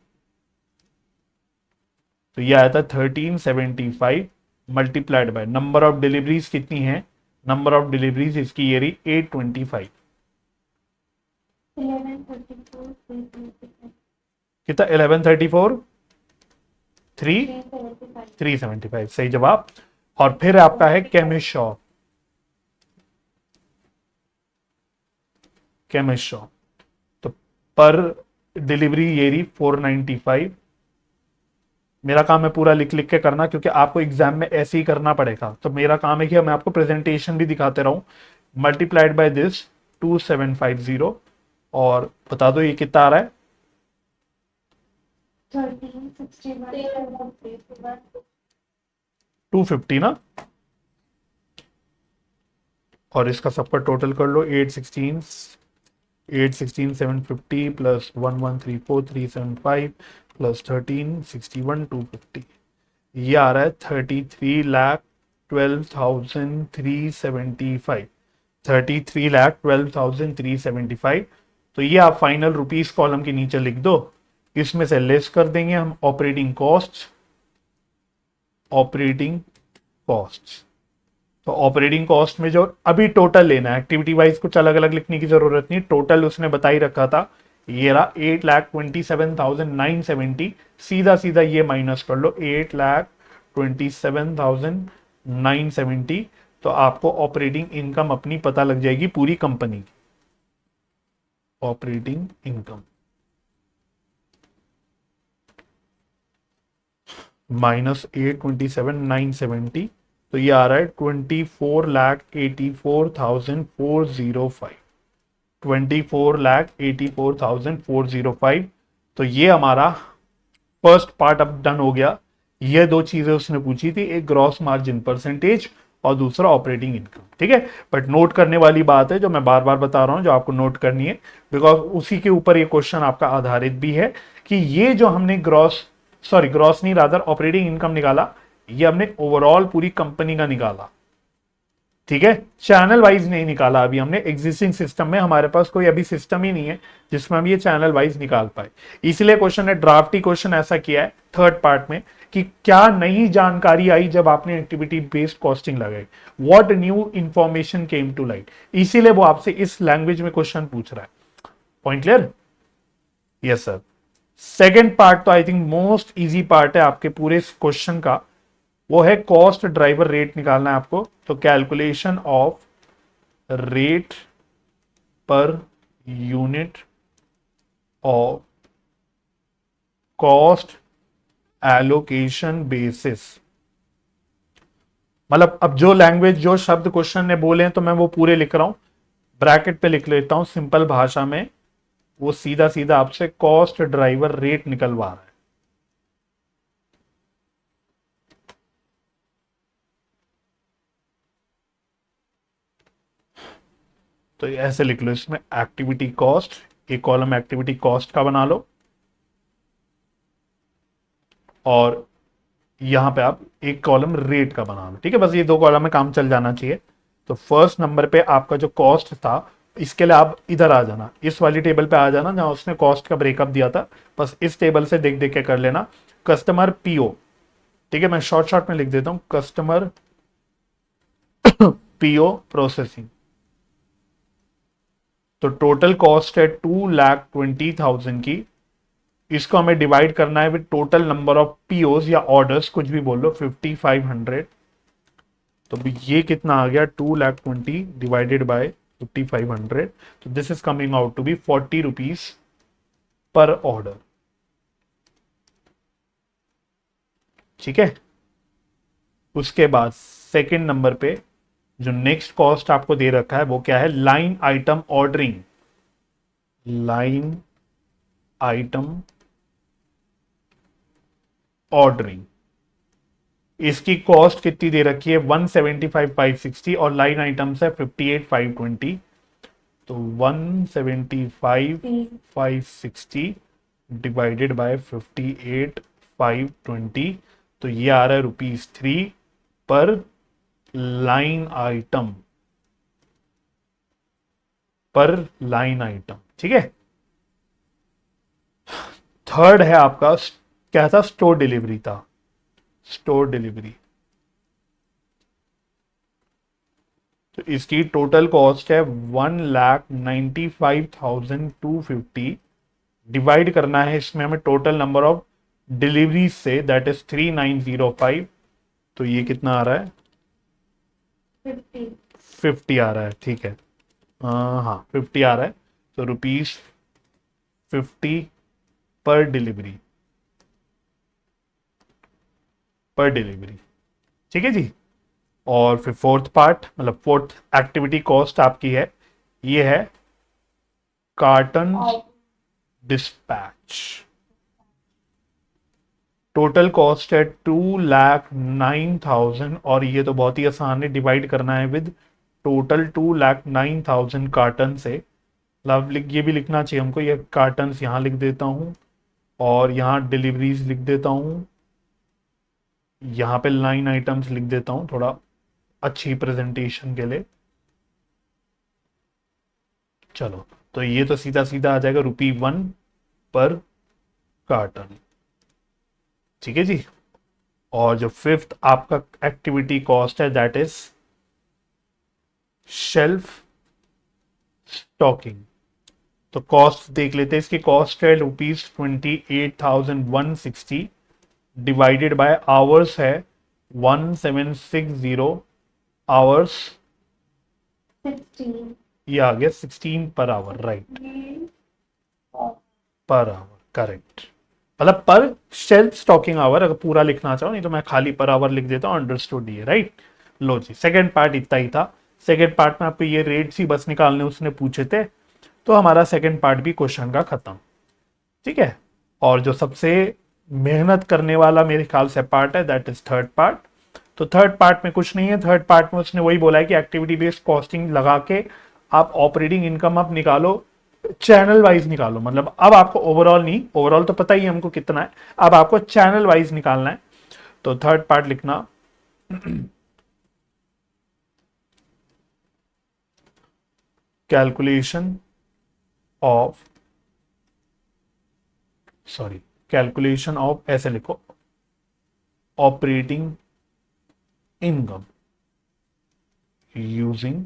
तो ये आया था 1375 multiplied by number of deliveries कितनी है, नंबर ऑफ डिलीवरीज इसकी ये रही 825, कितना 1134 375 सही जवाब। और फिर आपका है केमिस्ट शॉप, तो पर डिलीवरी ये रही 495। मेरा काम है पूरा लिख लिख के करना क्योंकि आपको एग्जाम में ऐसे ही करना पड़ेगा, तो मेरा काम है कि मैं आपको प्रेजेंटेशन भी दिखाते रहूं। मल्टीप्लाइड बाय दिस 2750, और बता दो ये कितना आ रहा है 250 ना, और इसका सबका टोटल कर लो 816,750 प्लस 1134,375 प्लस 1361,250, ये आ रहा है 33,12,375, 33,12,375। तो ये आप फाइनल रुपीस कॉलम के नीचे लिख दो, इसमें से लेस कर देंगे हम ऑपरेटिंग कॉस्ट। तो ऑपरेटिंग कॉस्ट में जो अभी टोटल लेना है, एक्टिविटी वाइज कुछ अलग अलग लिखने की जरूरत नहीं, टोटल उसने बता ही रखा था, ये रहा 8,27,970, सीधा सीधा ये माइनस कर लो 8,27,970, तो आपको ऑपरेटिंग इनकम अपनी पता लग जाएगी पूरी कंपनी की। ऑपरेटिंग इनकम माइनस 8,27,970, तो ये आ रहा है 24,84,405, 24,84,405। तो ये हमारा फर्स्ट पार्ट अब डन हो गया। ये दो चीजें उसने पूछी थी, एक ग्रॉस मार्जिन परसेंटेज और दूसरा ऑपरेटिंग इनकम। ठीक है, बट नोट करने वाली बात है जो मैं बार बार बता रहा हूं, जो आपको नोट करनी है, बिकॉज उसी के ऊपर ये क्वेश्चन आपका आधारित भी है कि ये जो हमने ग्रॉस नहीं रादर ऑपरेटिंग इनकम निकाला, ये हमने ओवरऑल पूरी कंपनी का निकाला। ठीक है, चैनल वाइज नहीं निकाला अभी हमने, एग्जिस्टिंग सिस्टम में हमारे पास कोई अभी सिस्टम ही नहीं है जिसमें हम ये चैनल वाइज निकाल पाए, इसलिए क्वेश्चन ने ड्राफ्टी क्वेश्चन ऐसा किया है थर्ड पार्ट में कि क्या नई जानकारी आई जब आपने एक्टिविटी बेस्ड कॉस्टिंग लगाई, what new information came to light, इसीलिए वो आपसे इस लैंग्वेज में क्वेश्चन पूछ रहा है। Point clear? Yes sir. Second part तो I think most easy part है आपके पूरे क्वेश्चन का, वो है कॉस्ट ड्राइवर रेट निकालना है आपको। तो calculation of rate per unit of cost allocation basis, मतलब अब जो लैंग्वेज जो शब्द क्वेश्चन ने बोले हैं तो मैं वो पूरे लिख रहा हूं। ब्रैकेट पे लिख लेता हूं सिंपल भाषा में, वो सीधा सीधा आपसे कॉस्ट ड्राइवर रेट निकलवा रहा है। तो ऐसे लिख लो इसमें एक्टिविटी कॉस्ट, एक कॉलम एक्टिविटी कॉस्ट का बना लो और यहां पे आप एक कॉलम रेट का बना लो। ठीक है, बस ये दो कॉलम में काम चल जाना चाहिए। तो फर्स्ट नंबर पे आपका जो कॉस्ट था, इसके लिए आप इधर आ जाना, इस वाली टेबल पे आ जाना जहां उसने कॉस्ट का ब्रेकअप दिया था। बस इस टेबल से देख देख के कर लेना। कस्टमर पीओ, ठीक है, मैं शॉर्ट शॉर्ट में लिख देता हूं, कस्टमर पीओ प्रोसेसिंग। तो टोटल कॉस्ट है 2,20,000 की। इसको हमें डिवाइड करना है with total number of POs या ऑर्डर्स, कुछ भी बोल लो, 5500। तो ये कितना आ गया, 2,20,000 डिवाइडेड बाय 5500। तो this is coming out to be 40 rupees per order. ठीक है, उसके बाद सेकेंड नंबर पे जो नेक्स्ट कॉस्ट आपको दे रखा है वो क्या है, line item ordering. Line item ordering, इसकी कॉस्ट कितनी दे रखी है, 175,560 और लाइन आइटम्स है 58,520। तो 175,560 डिवाइडेड बाय 58,520, तो ये आ रहा है ₹3 पर लाइन आइटम, पर लाइन आइटम। ठीक है, थर्ड है आपका क्या था, स्टोर डिलीवरी था। स्टोर डिलीवरी, तो इसकी टोटल कॉस्ट है 1,95,250। डिवाइड करना है इसमें हमें टोटल नंबर ऑफ डिलीवरी से, दैट इज 3905। तो ये कितना आ रहा है, 50 आ रहा है। ठीक है, हाँ 50 आ रहा है। तो ₹50 पर डिलीवरी, पर डिलीवरी। ठीक है जी। और फिर फोर्थ पार्ट, मतलब फोर्थ एक्टिविटी कॉस्ट आपकी है, ये है कार्टन डिस्पैच। टोटल कॉस्ट है 2,09,000 और ये तो बहुत ही आसान है, डिवाइड करना है विद टोटल 2,09,000 कार्टन से। मतलब ये भी लिखना चाहिए हमको, ये कार्टन यहां लिख देता हूं और यहां डिलीवरीज लिख देता हूं, यहां पे लाइन आइटम्स लिख देता हूं थोड़ा अच्छी प्रेजेंटेशन के लिए। चलो, तो ये तो सीधा सीधा आ जाएगा ₹1 पर कार्टन। ठीक है जी। और जो फिफ्थ आपका एक्टिविटी कॉस्ट है दैट इज शेल्फ स्टॉकिंग। तो कॉस्ट देख लेते हैं, इसकी कॉस्ट है ₹28,160 डिवाइडेड बाय आवर्स है 1760 आवर्स, ये आ गया 16 per hour, right, per hour, correct. मतलब पर शेल्फ स्टॉकिंग आवर अगर पूरा लिखना चाहो, नहीं तो मैं खाली पर आवर लिख देता हूं, अंडरस्टूड ये, राइट। लो जी, सेकंड पार्ट इतना ही था। सेकंड पार्ट में आपको ये रेट्स ही बस निकालने उसने पूछे थे, तो हमारा सेकंड पार्ट भी क्वेश्चन का खत्म। ठीक है, और जो सबसे मेहनत करने वाला मेरे ख्याल से पार्ट है दैट इज थर्ड पार्ट। तो थर्ड पार्ट में कुछ नहीं है, थर्ड पार्ट में उसने वही बोला है कि एक्टिविटी बेस्ड कॉस्टिंग लगा के आप ऑपरेटिंग इनकम आप निकालो, चैनल वाइज निकालो। मतलब अब आपको ओवरऑल नहीं, ओवरऑल तो पता ही है हमको कितना है, अब आपको चैनल वाइज निकालना है। तो थर्ड पार्ट लिखना calculation of, sorry, calculation of, ऐसे लिखो, ऑपरेटिंग इनकम यूजिंग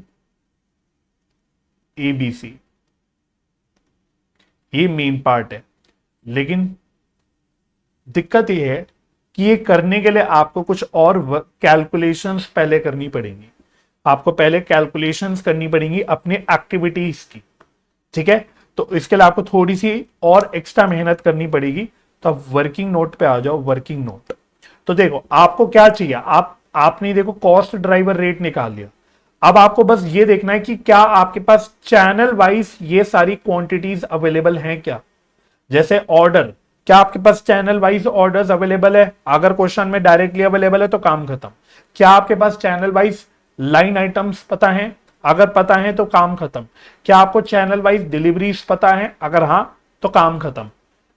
ABC। ये मेन पार्ट है, लेकिन दिक्कत ये है कि ये करने के लिए आपको कुछ और कैलकुलेशंस पहले करनी पड़ेंगी। आपको पहले कैलकुलेशंस करनी पड़ेंगी अपनी एक्टिविटीज की। ठीक है, तो इसके लिए आपको थोड़ी सी और एक्स्ट्रा मेहनत करनी पड़ेगी। तो आप वर्किंग नोट पे आ जाओ, वर्किंग नोट। तो देखो आपको क्या चाहिए, आपने देखो कॉस्ट ड्राइवर रेट निकाल लिया, अब आपको बस ये देखना है कि क्या आपके पास चैनल वाइज ये सारी क्वांटिटीज अवेलेबल हैं क्या। जैसे ऑर्डर, क्या आपके पास चैनल वाइज ऑर्डर्स अवेलेबल है? अगर क्वेश्चन में डायरेक्टली अवेलेबल है तो काम खत्म। क्या आपके पास चैनल वाइज लाइन आइटम्स पता है? अगर पता है तो काम खत्म। क्या आपको चैनल वाइज डिलीवरीज पता है? अगर हां तो काम खत्म।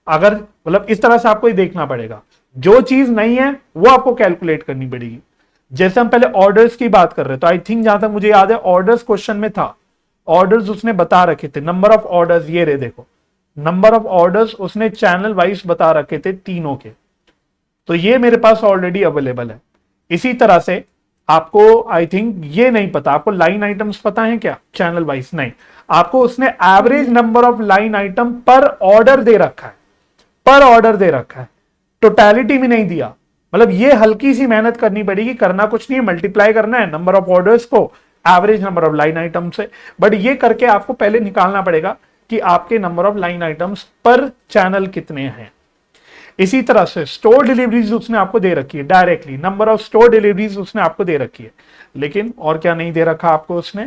अगर मतलब इस तरह से आपको ये देखना पड़ेगा। जो चीज नहीं है वो आपको कैलकुलेट करनी पड़ेगी। जैसे हम पहले ऑर्डर्स की बात कर रहे थे, तो आई थिंक जहां तक मुझे याद है ऑर्डर्स क्वेश्चन में था, ऑर्डर्स उसने बता रखे थे, नंबर ऑफ ऑर्डर्स ये रहे देखो, नंबर ऑफ ऑर्डर्स उसने चैनल वाइज बता रखे थे तीनों के। तो ये मेरे पास ऑलरेडी अवेलेबल है। इसी तरह से आपको आई थिंक ये नहीं पता, आपको लाइन आइटम्स पता है क्या चैनल वाइज? नहीं। आपको उसने average number of line item per order दे रखा है, पर ऑर्डर दे रखा है, टोटलिटी में नहीं दिया। मतलब ये हल्की सी मेहनत करनी पड़ेगी, करना कुछ नहीं है, मल्टीप्लाई करना है नंबर ऑफ ऑर्डर्स को average number of line item से। बट ये करके आपको पहले निकालना पड़ेगा कि आपके नंबर ऑफ लाइन आइटम्स पर चैनल कितने हैं। इसी तरह से स्टोर डिलीवरीज उसने आपको दे रखी है directly, number of store deliveries उसने आपको दे रखी है। लेकिन और क्या नहीं दे रखा आपको उसने?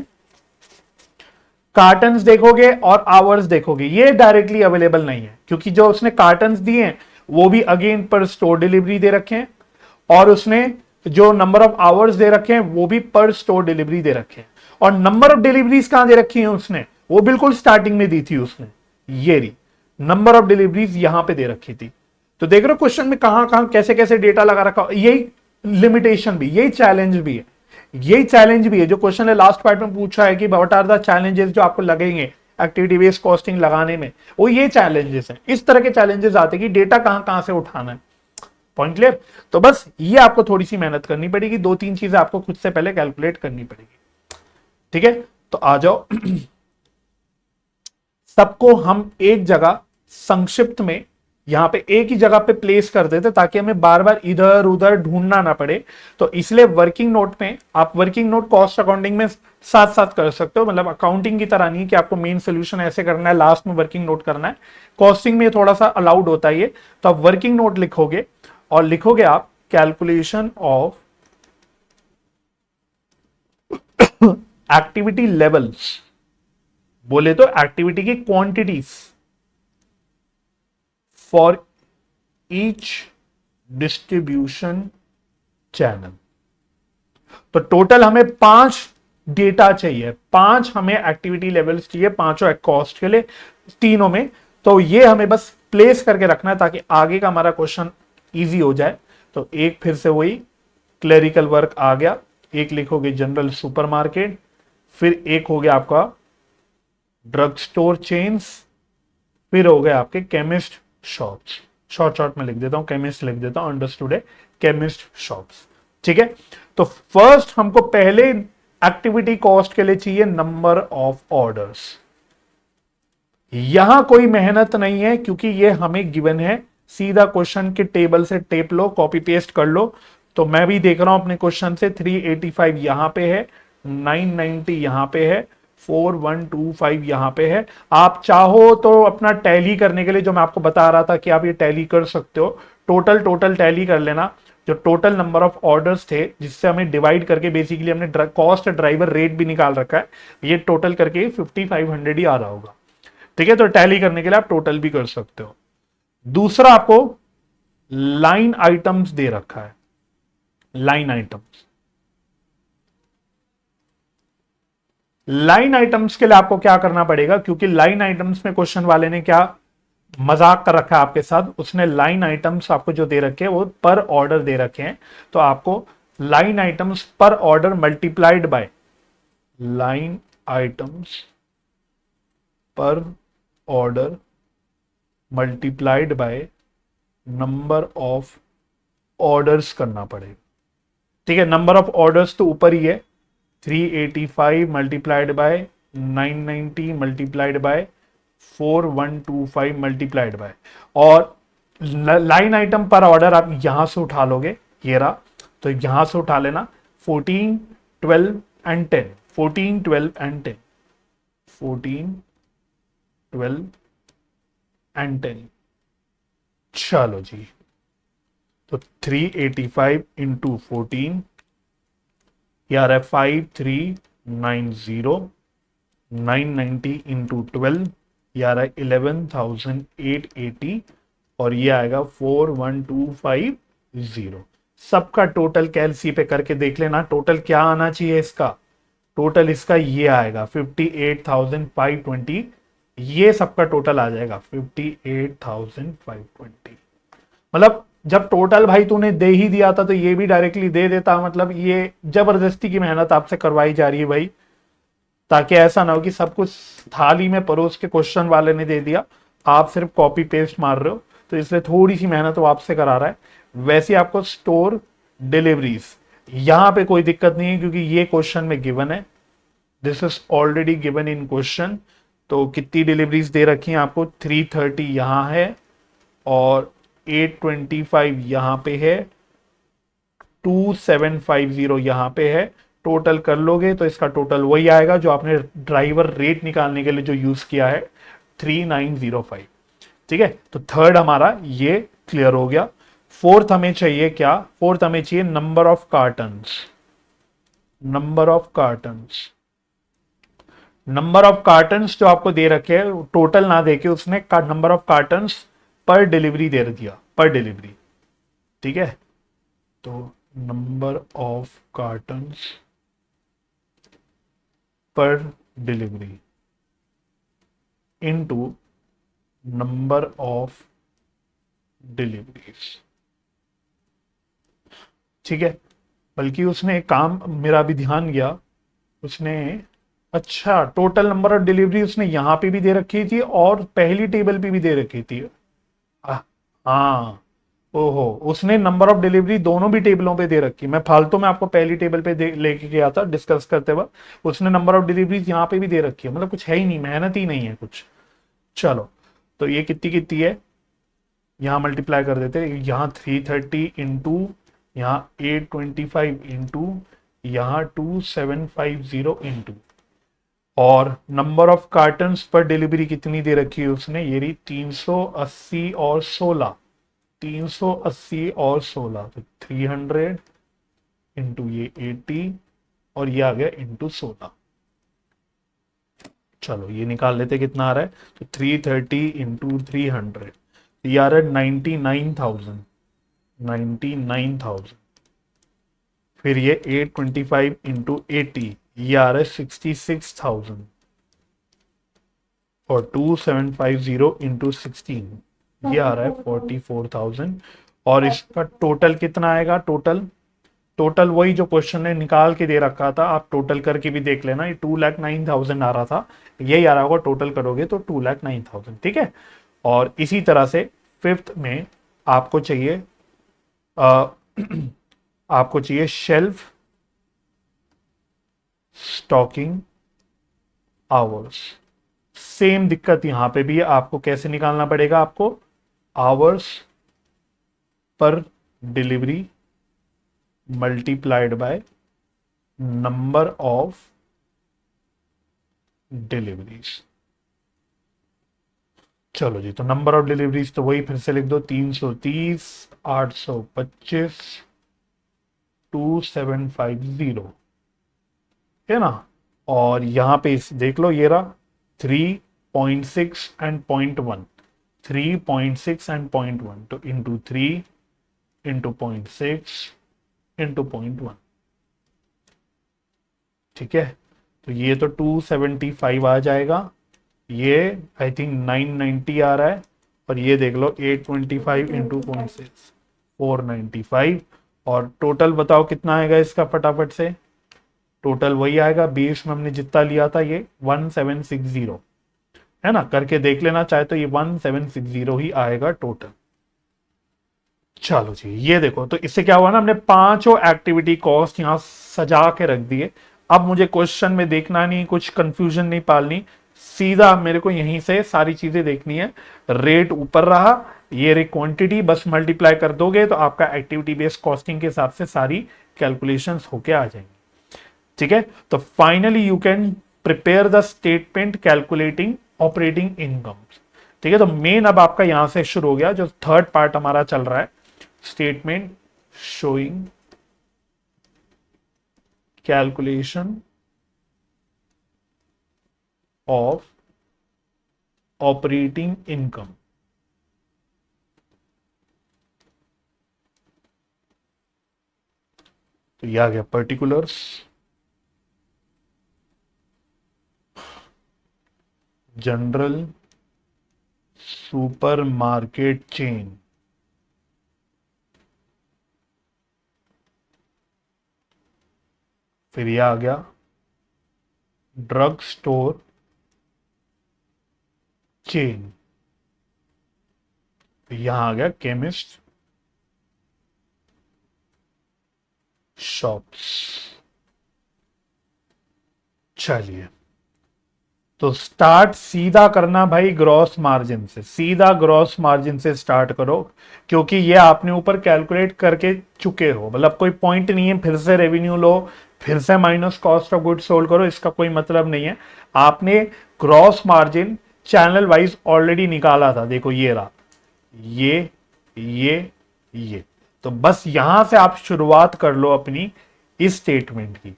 कार्टन्स देखोगे और आवर्स देखोगे, ये डायरेक्टली अवेलेबल नहीं है, क्योंकि जो उसने कार्टन्स दिए हैं वो भी अगेन पर स्टोर डिलीवरी दे रखे हैं, और उसने जो नंबर ऑफ आवर्स दे रखे हैं वो भी पर स्टोर डिलीवरी दे रखे हैं। और नंबर ऑफ डिलीवरीज कहां दे रखी है उसने? वो बिल्कुल स्टार्टिंग में दी थी उसने, ये रही नंबर ऑफ डिलीवरीज यहां पे दे रखी थी। तो देख रहे हो क्वेश्चन में कहां कहां कैसे कैसे डेटा लगा रखा। यही लिमिटेशन भी, यही चैलेंज भी है, यही चैलेंज भी है जो क्वेश्चन ने लास्ट पार्ट में पूछा है कि व्हाट आर द चैलेंजेस जो आपको लगेंगे एक्टिविटी बेस्ड कॉस्टिंग लगाने में, वो ये चैलेंजेस हैं। इस तरह के चैलेंजेस आते हैं कि डेटा कहां कहां से उठाना है। Point clear? तो बस ये आपको थोड़ी सी मेहनत करनी पड़ेगी, दो तीन चीजें आपको खुद से पहले कैलकुलेट करनी पड़ेगी। ठीक है, तो आ जाओ सबको हम एक जगह संक्षिप्त में यहां पे एक ही जगह पे प्लेस कर देते ताकि हमें बार बार इधर उधर ढूंढना ना पड़े। तो इसलिए वर्किंग नोट में आप वर्किंग नोट कॉस्ट अकाउंटिंग में साथ साथ कर सकते हो, मतलब अकाउंटिंग की तरह नहीं कि आपको मेन सोल्यूशन ऐसे करना है लास्ट में वर्किंग नोट करना है। कॉस्टिंग में थोड़ा सा अलाउड होता है ये। तो आप वर्किंग नोट लिखोगे और लिखोगे आप कैलकुलेशन ऑफ एक्टिविटी लेवल्स, बोले तो एक्टिविटी की quantities for each distribution channel. तो टोटल हमें 5 डेटा चाहिए, 5 हमें एक्टिविटी लेवल्स चाहिए, पांचों कॉस्ट के लिए, तीनों में। तो ये हमें बस प्लेस करके रखना है ताकि आगे का हमारा क्वेश्चन इजी हो जाए। तो एक फिर से वही क्लेरिकल वर्क आ गया, एक लिखोगे जनरल सुपरमार्केट, फिर एक हो गया आपका ड्रग स्टोर चेन्स, फिर हो गए आपके केमिस्ट शॉप्स। शॉर्ट शॉर्ट में लिख देता हूं, केमिस्ट लिख देता हूं, अंडरस्टूड है, केमिस्ट शॉप्स। ठीक है, तो फर्स्ट हमको पहले एक्टिविटी कॉस्ट के लिए चाहिए नंबर ऑफ ऑर्डर्स। यहां कोई मेहनत नहीं है क्योंकि ये हमें गिवन है, सीधा क्वेश्चन के टेबल से टेप लो, कॉपी पेस्ट कर लो। तो मैं भी देख रहा हूं अपने क्वेश्चन से 385 यहां पे है, 990 यहां पे है, 4125 यहां पे है। आप चाहो तो अपना टैली करने के लिए जो मैं आपको बता रहा था कि आप ये टैली कर सकते हो, टोटल टैली कर लेना। जो टोटल नंबर ऑफ ऑर्डर्स थे जिससे हमें डिवाइड करके बेसिकली हमने कॉस्ट ड्राइवर रेट भी निकाल रखा है, ये टोटल करके 5500 ही आ रहा होगा। ठीक है, तो टैली करने के लिए आप टोटल भी कर सकते हो। दूसरा आपको लाइन आइटम्स दे रखा है, लाइन आइटम्स। लाइन आइटम्स के लिए आपको क्या करना पड़ेगा, क्योंकि लाइन आइटम्स में क्वेश्चन वाले ने क्या मजाक कर रखा है आपके साथ, उसने लाइन आइटम्स आपको जो दे रखे हैं वो पर ऑर्डर दे रखे हैं। तो आपको line items per order multiplied by line items per order multiplied by number of orders करना पड़ेगा। ठीक है, नंबर ऑफ ऑर्डर्स तो ऊपर ही है, 385 multiplied by 990 multiplied by 4125 multiplied by, और लाइन आइटम पर ऑर्डर आप यहां से उठा लोगे, ये रहा, तो यहां से उठा लेना 14, 12 एंड 10, 14, 12 एंड 10, 14, 12 एंड 10। चलो जी, तो 385 इंटू 14 यार है 53 90, 990 इंटू 12, ये आ रहा है 11,880 और ये आएगा 41,250। सबका टोटल कैलसी पे करके देख लेना, टोटल क्या आना चाहिए इसका, टोटल इसका ये आएगा 58,520, ये सबका टोटल आ जाएगा 58,520। मतलब जब टोटल भाई तूने दे ही दिया था तो ये भी डायरेक्टली दे देता, मतलब ये जबरदस्ती की मेहनत आपसे करवाई जा रही है भाई, ताकि ऐसा ना हो कि सब कुछ थाली में परोस के क्वेश्चन वाले ने दे दिया, आप सिर्फ कॉपी पेस्ट मार रहे हो, तो इसलिए थोड़ी सी मेहनत वो आपसे करा रहा है। वैसे आपको स्टोर डिलीवरीज यहां पे कोई दिक्कत नहीं है क्योंकि ये क्वेश्चन में गिवन है, this is already given in question. तो कितनी डिलीवरीज दे रखी हैं आपको, 330 यहां है और 825 यहां पे है, 2750 यहां पे है। टोटल कर लोगे तो इसका टोटल वही आएगा जो आपने ड्राइवर रेट निकालने के लिए जो यूज किया है, 3905। ठीक है, तो थर्ड हमारा ये क्लियर हो गया। फोर्थ हमें चाहिए क्या, फोर्थ हमें चाहिए number of cottons. Number of cottons, number of cottons जो आपको दे रखे हैं टोटल ना देके उसने नंबर ऑफ कार्टन्स पर डिलीवरी दे दिया, पर डिलीवरी। ठीक है, तो नंबर ऑफ कार्टन्स पर delivery into number of deliveries. ठीक है, बल्कि उसने एक काम मेरा भी ध्यान गया, उसने अच्छा टोटल नंबर ऑफ डिलीवरी उसने यहां पे भी दे रखी थी और पहली टेबल पे भी दे रखी थी। आ, हाँ, ओहो, उसने नंबर ऑफ डिलीवरी दोनों भी टेबलों पे दे रखी, मैं फालतू में आपको पहली टेबल पे लेके गया था डिस्कस करते वक्त, उसने नंबर ऑफ डिलीवरीज यहाँ पे भी दे रखी है, मतलब कुछ है ही नहीं, मेहनत ही नहीं है कुछ। चलो, तो ये कितनी कितनी है, यहाँ मल्टीप्लाई कर देते, यहाँ 330 इंटू, यहाँ 825 इंटू, यहाँ 2750 इंटू, और नंबर ऑफ कार्टन्स पर डिलीवरी कितनी दे रखी है उसने, ये रही 380 और 16, 380 और 16, तो 300 इंटू ये 80 और ये आ गया इंटू 16। चलो ये निकाल लेते कितना आ रहा है, तो 330 इंटू 300, ये आ रहा है 99,000, 99,000। फिर ये 825 इंटू 80, ये आ रहा है 66,000 और 2750 इंटू 16 ये आ रहा है 44,000। और इसका टोटल कितना आएगा, टोटल, टोटल वही जो क्वेश्चन ने निकाल के दे रखा था, आप टोटल करके भी देख लेना, ये 2,09,000 आ रहा था, यही आ रहा होगा, टोटल करोगे तो 2,09,000। ठीक है, और इसी तरह से फिफ्थ में आपको चाहिए आ, आपको चाहिए शेल्फ स्टॉकिंग आवर्स। सेम दिक्कत यहां पे भी है, आपको कैसे निकालना पड़ेगा, आपको hours per delivery multiplied by number of deliveries. चलो जी, तो नंबर ऑफ डिलीवरीज तो वही फिर से लिख दो, 330, 825, 2750, है ना। और यहां पे इस देख लो, ये रहा 3.6 एंड 0.1, 3.6 एंड 0.1, तो इंटू 3 इंटू 0.6 इंटू 0.1। ठीक है, तो ये तो 275 आ जाएगा, ये आई थिंक 990 आ रहा है, और ये देख लो 825 इंटू 0.6, 495। और टोटल बताओ कितना आएगा इसका फटाफट से, टोटल वही आएगा, बेस में हमने जितना लिया था ये 1760, है ना, करके देख लेना चाहे तो ये 1760 ही आएगा टोटल। चलो जी, ये देखो, तो इससे क्या हुआ ना, हमने पांचों एक्टिविटी कॉस्ट यहां सजा के रख दिए। अब मुझे क्वेश्चन में देखना नहीं, कुछ कंफ्यूजन नहीं पालनी, सीधा मेरे को यहीं से सारी चीजें देखनी है। रेट ऊपर रहा, ये रे क्वांटिटी, बस मल्टीप्लाई कर दोगे तो आपका एक्टिविटी बेस्ड कॉस्टिंग के हिसाब से सारी कैलकुलेशंस होके आ जाएंगी। ठीक है, तो finally you can prepare the statement calculating operating income. ठीक है, तो मेन अब आपका यहां से शुरू हो गया, जो थर्ड पार्ट हमारा चल रहा है, statement showing calculation of operating income. तो ये आ गया particulars. General super market chain, फिर ये आ गया ड्रग स्टोर चेन, यहां आ गया केमिस्ट शॉप्स। चलिए, तो स्टार्ट सीधा करना भाई ग्रॉस मार्जिन से, सीधा ग्रॉस मार्जिन से स्टार्ट करो, क्योंकि ये आपने ऊपर कैलकुलेट करके चुके हो, मतलब कोई पॉइंट नहीं है फिर से रेवेन्यू लो, फिर से minus cost of goods sold करो, इसका कोई मतलब नहीं है। आपने gross margin channel wise already निकाला था, देखो ये रहा, ये ये तो बस यहां से आप शुरुआत कर लो अपनी इस स्टेटमेंट की।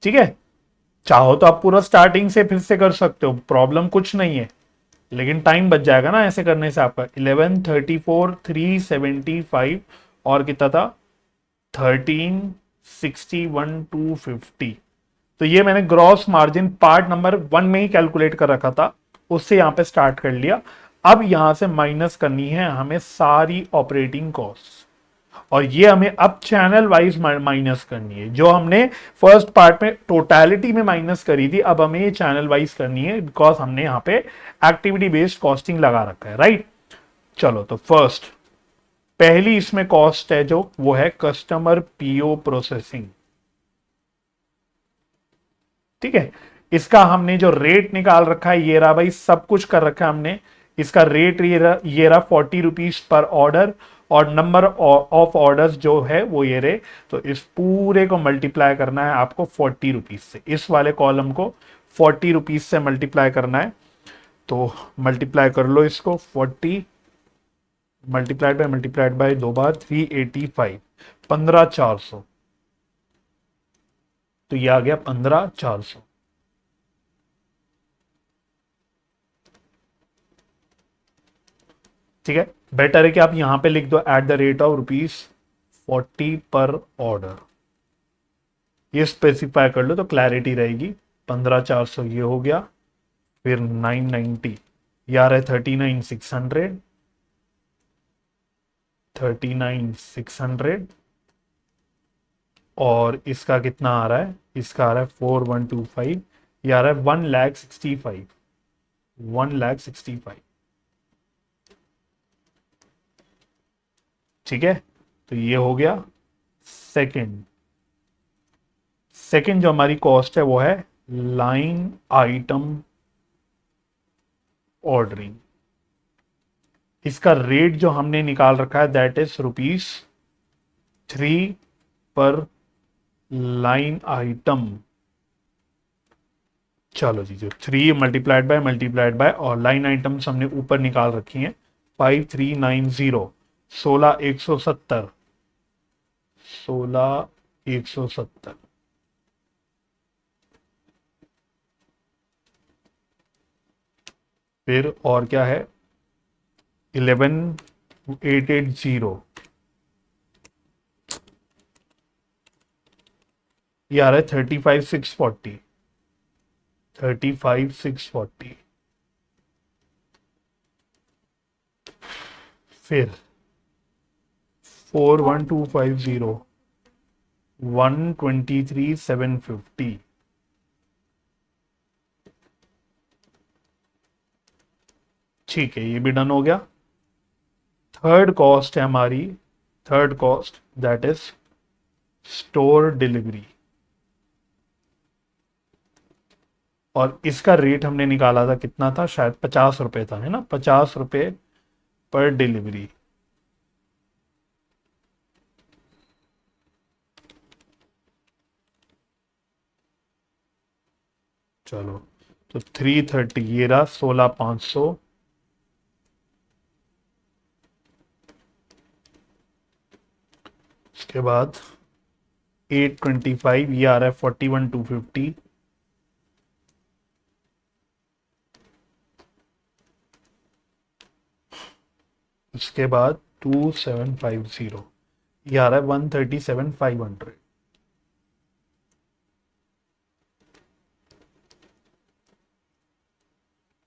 ठीक है, चाहो तो आप पूरा स्टार्टिंग से फिर से कर सकते हो, प्रॉब्लम कुछ नहीं है, लेकिन टाइम बच जाएगा ना ऐसे करने से आपका। 1134 375 और कितना था 1361 250। तो ये मैंने ग्रॉस मार्जिन पार्ट नंबर 1 में ही कैलकुलेट कर रखा था, उससे यहां पे स्टार्ट कर लिया। अब यहां से माइनस करनी है हमें सारी ऑपरेटिंग कॉस्ट, और ये हमें अब चैनल वाइज माइनस करनी है। जो हमने फर्स्ट पार्ट में टोटलिटी में माइनस करी थी, अब हमें ये चैनल वाइज करनी है, बिकॉज हमने यहां पे एक्टिविटी बेस्ड कॉस्टिंग लगा रखा है, राइट। चलो, तो फर्स्ट पहली इसमें कॉस्ट है जो, वो है कस्टमर पीओ प्रोसेसिंग। ठीक है, इसका हमने जो रेट निकाल रखा है ये रहा भाई, सब कुछ कर रखा है हमने। इसका रेट ये रहा 40 रुपीज पर ऑर्डर, और नंबर ऑफ ऑर्डर्स जो है वो ये रहे। तो इस पूरे को मल्टीप्लाई करना है आपको 40 रुपीज से, इस वाले कॉलम को 40 रुपीज से मल्टीप्लाई करना है। तो मल्टीप्लाई कर लो इसको, 40 मल्टीप्लाइड बाय 2 बार 385, 15,400। तो ये आ गया 15,400। ठीक है, बेटर है कि आप यहां पे लिख दो एट द रेट ऑफ ₹40 पर ऑर्डर, ये स्पेसिफाई कर लो तो क्लैरिटी रहेगी। 15,400 ये हो गया, फिर 990 यार है 39,600, 39,600, और इसका कितना आ रहा है, इसका आ रहा है 4125, ये आ रहा है 1,65,000, 1,65,000। ठीक है, तो ये हो गया सेकंड। सेकंड जो हमारी कॉस्ट है वो है लाइन आइटम ऑर्डरिंग। इसका रेट जो हमने निकाल रखा है दैट इज ₹3 पर लाइन आइटम। चलो जी, जो 3 मल्टीप्लाइड बाय और लाइन आइटम्स हमने ऊपर निकाल रखी हैं, 5390, 16,170, 16,170। फिर और क्या है, 11,880, ये आ रहा है 35,640, 35,640। फिर 41,250, 123,750। ठीक है, ये भी डन हो गया। थर्ड कॉस्ट है हमारी, third cost that is store delivery, और इसका रेट हमने निकाला था, कितना था, शायद 50 रुपए था, है ना, 50 रुपए पर डिलीवरी। चलो, तो 330 ये रहा, 16,500, उसके बाद 825 ये आ रहा है 41,250, उसके बाद 2750, ये आ रहा है 137,500।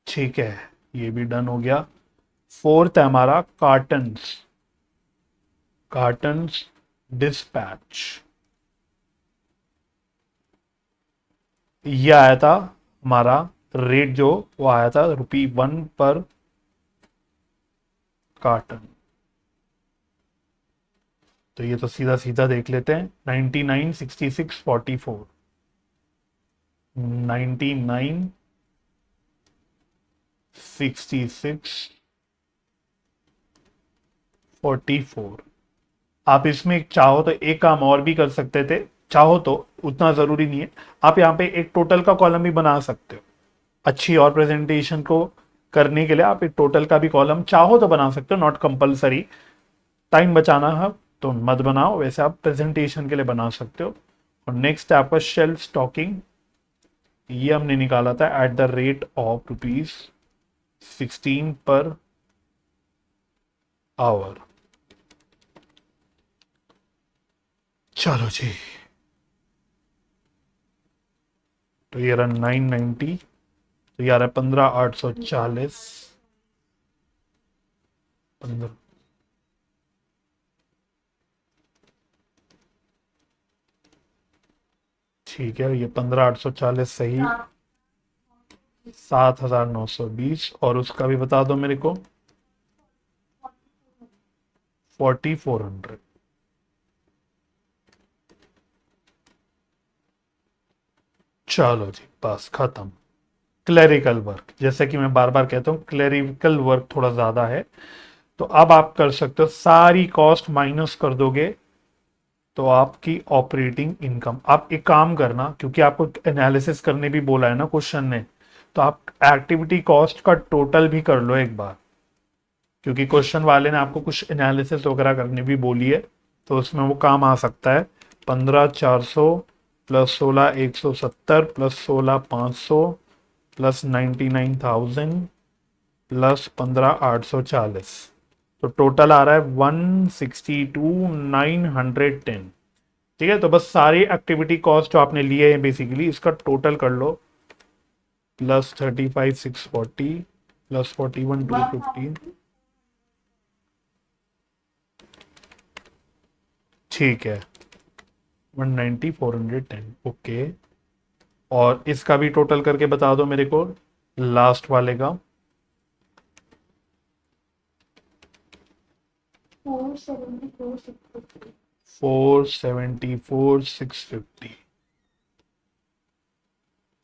ठीक है, ये भी डन हो गया। फोर्थ है हमारा कार्टन्स, कार्टन्स डिस्पैच। ये आया था हमारा रेट जो, वो आया था ₹1 पर कार्टन। तो ये तो सीधा सीधा देख लेते हैं, 99, 66, 44, 99, 66, 44। आप इसमें चाहो तो एक काम और भी कर सकते थे, चाहो तो, उतना जरूरी नहीं है। आप यहाँ पे एक टोटल का कॉलम भी बना सकते हो, अच्छी और प्रेजेंटेशन को करने के लिए आप एक टोटल का भी कॉलम चाहो तो बना सकते हो, नॉट कंपलसरी। टाइम बचाना है तो मत बनाओ, वैसे आप प्रेजेंटेशन के लिए बना सकते हो। और नेक्स्ट है आपका शेल्फ स्टॉकिंग, ये हमने निकाला था at the rate of ₹16 per hour. चलो जी, तो ये रहा 990, तो ये आ रहा है 15,840। 15, ठीक है, ये 15,840 सही। 7,920, और उसका भी बता दो मेरे को, 4,400। चलो जी, बस खत्म। क्लरिकल वर्क, जैसे कि मैं बार बार कहता हूँ, क्लरिकल वर्क थोड़ा ज्यादा है। तो अब आप कर सकते हो, सारी कॉस्ट माइनस कर दोगे तो आपकी ऑपरेटिंग इनकम। आप एक काम करना, क्योंकि आपको एनालिसिस करने भी बोला है ना क्वेश्चन ने, तो आप एक्टिविटी कॉस्ट का टोटल भी कर लो एक बार, क्योंकि क्वेश्चन वाले ने आपको कुछ एनालिसिस वगैरह करने भी बोली है, तो उसमें वो काम आ सकता है। 15,400 प्लस 16,170 प्लस 16,500 प्लस 99,000 प्लस 15,840, तो टोटल आ रहा है 162,910। ठीक है, तो बस सारी एक्टिविटी कॉस्ट जो आपने लिए हैं बेसिकली, इसका टोटल कर लो, प्लस 35,640 प्लस 41,215। ठीक है, 190,410, ओके। और इसका भी टोटल करके बता दो मेरे को, लास्ट वाले का। 474,650।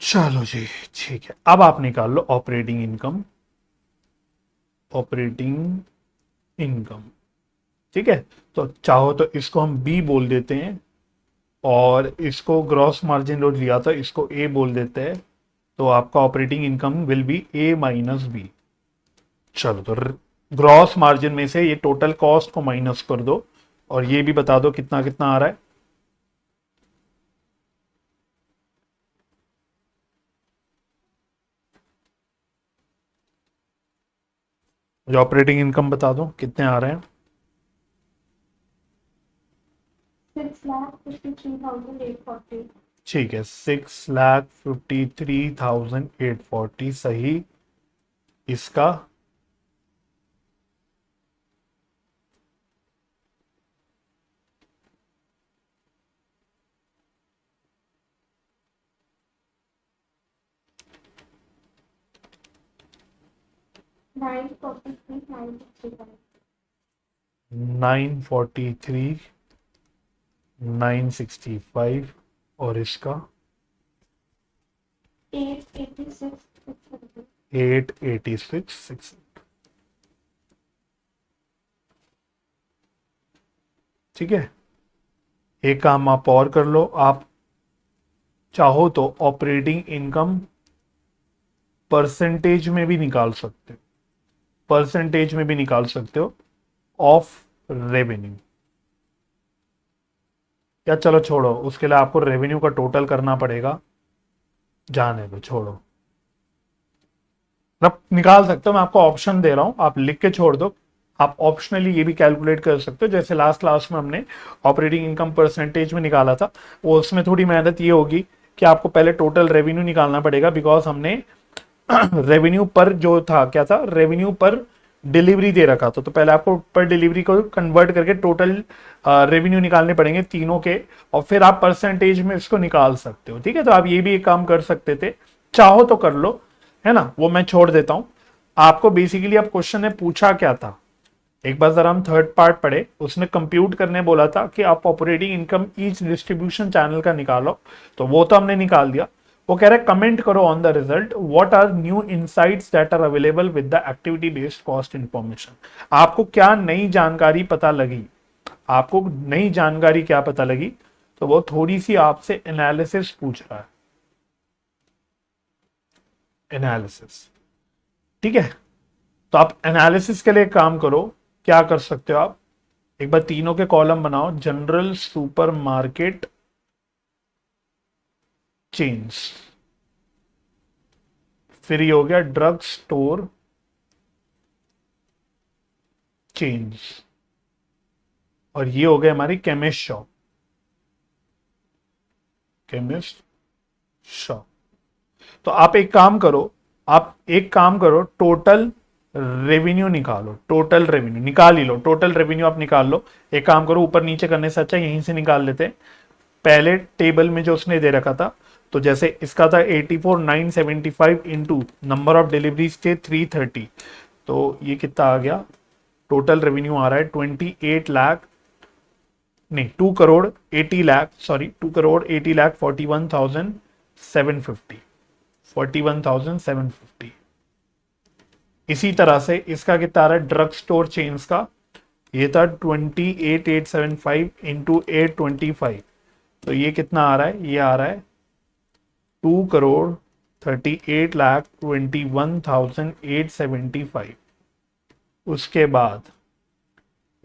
चलो जी, ठीक है, अब आप निकाल लो ऑपरेटिंग इनकम, ऑपरेटिंग इनकम। ठीक है, तो चाहो तो इसको हम बी बोल देते हैं, और इसको ग्रॉस मार्जिन जो लिया था इसको ए बोल देते हैं। तो आपका operating income will be A minus B. चलो, तो ग्रॉस मार्जिन में से ये टोटल कॉस्ट को माइनस कर दो, और ये भी बता दो कितना कितना आ रहा है। जो ऑपरेटिंग इनकम बता दो कितने आ रहे हैं। 6,53,840। ठीक है, 6,53,840 सही। इसका 943,965। 943,965, और इसका 886,600। 886,600। ठीक है, एक काम आप और कर लो, आप चाहो तो ऑपरेटिंग इनकम परसेंटेज में भी निकाल सकते हो, परसेंटेज में भी निकाल सकते हो ऑफ रेवेन्यू। या चलो छोड़ो, उसके लिए आपको रेवेन्यू का टोटल करना पड़ेगा, जाने दो, छोड़ो। मतलब निकाल सकते हो, मैं आपको ऑप्शन दे रहा हूं, आप लिख के छोड़ दो। आप ऑप्शनली ये भी कैलकुलेट कर सकते हो, जैसे लास्ट क्लास में हमने ऑपरेटिंग इनकम परसेंटेज में निकाला था, वो उसमें थोड़ी मेहनत ये होगी कि आपको पहले टोटल रेवेन्यू निकालना पड़ेगा, बिकॉज हमने रेवेन्यू पर जो था क्या था, रेवेन्यू पर डिलीवरी दे रखा था, तो पहले आपको पर डिलीवरी को कन्वर्ट करके टोटल रेवेन्यू निकालने पड़ेंगे तीनों के, और फिर आप परसेंटेज में इसको निकाल सकते हो। ठीक है, तो आप ये भी एक काम कर सकते थे, चाहो तो कर लो, है ना, वो मैं छोड़ देता हूं आपको। बेसिकली अब क्वेश्चन ने पूछा क्या था, एक बार जरा हम थर्ड पार्ट पढ़े, उसने कंप्यूट करने बोला था कि आप operating income each distribution channel का निकालो, तो वो तो हमने निकाल दिया। वो कह रहा है कमेंट करो on the result, what are new insights that are available with the activity based cost information. आपको क्या नई जानकारी पता लगी, आपको नई जानकारी क्या पता लगी, तो वो थोड़ी सी आपसे एनालिसिस पूछ रहा है, एनालिसिस। ठीक है, तो आप एनालिसिस के लिए काम करो, क्या कर सकते हो आप, एक बार तीनों के कॉलम बनाओ, जनरल सुपर मार्केट चेन्स, फिर ये हो गया ड्रग स्टोर चेन्स, और ये हो गया हमारी केमिस्ट शॉप, केमिस्ट शॉप। तो आप एक काम करो, आप एक काम करो, टोटल रेवेन्यू निकालो, टोटल रेवेन्यू निकाल ही लो, टोटल रेवेन्यू आप निकाल लो। एक काम करो, ऊपर नीचे करने से अच्छा यहीं से निकाल लेते हैं, पहले टेबल में जो उसने दे रखा था, तो जैसे इसका था 84,975 इंटू नंबर ऑफ डिलीवरीज थे 330, तो ये कितना आ गया, टोटल रेवेन्यू आ रहा है 28 लाख, नहीं 2 करोड़ 80 लाख, सॉरी 2 करोड़ 80 लाख 41,750, 41,750। इसी तरह से इसका कितना आ रहा है ड्रग स्टोर चेन्स का, ये था 28,875 इंटू 825, तो ये कितना आ रहा है, ये आ रहा है 2 करोड़ 38 लाख 21,875। उसके बाद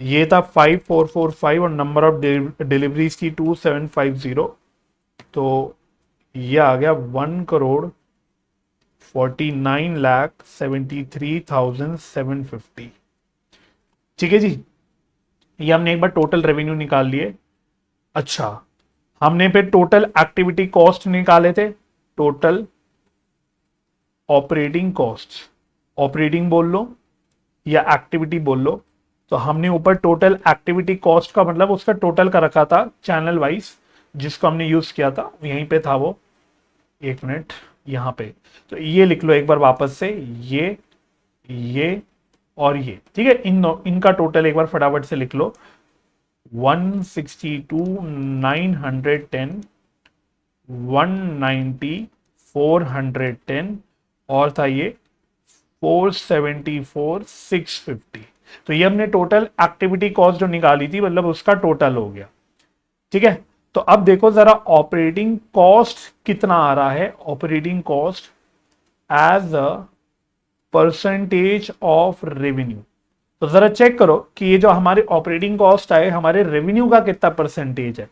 ये था 5445 और नंबर ऑफ डिलीवरीज की 2750, तो ये आ गया 1 करोड़ 49 लाख 73,750। ठीक है जी, ये हमने एक बार टोटल रेवेन्यू निकाल लिए। अच्छा, हमने फिर टोटल एक्टिविटी कॉस्ट निकाले थे, टोटल ऑपरेटिंग कॉस्ट, ऑपरेटिंग बोल लो या एक्टिविटी बोल लो, तो हमने ऊपर टोटल एक्टिविटी कॉस्ट का मतलब उसका टोटल का रखा था चैनल वाइज, जिसको हमने यूज किया था, यहीं पे था वो, एक मिनट यहां पे, तो ये लिख लो एक बार वापस से, ये और ये। ठीक है, इनका टोटल एक बार फटाफट से लिख लो, 162,910, 190,410, और था ये 474,650। तो ये हमने टोटल एक्टिविटी कॉस्ट जो निकाली थी, मतलब उसका टोटल हो गया। ठीक है, तो अब देखो जरा ऑपरेटिंग कॉस्ट कितना आ रहा है, operating cost as a percentage of revenue. तो जरा चेक करो कि ये जो हमारे ऑपरेटिंग कॉस्ट आए, हमारे रेवेन्यू का कितना परसेंटेज है।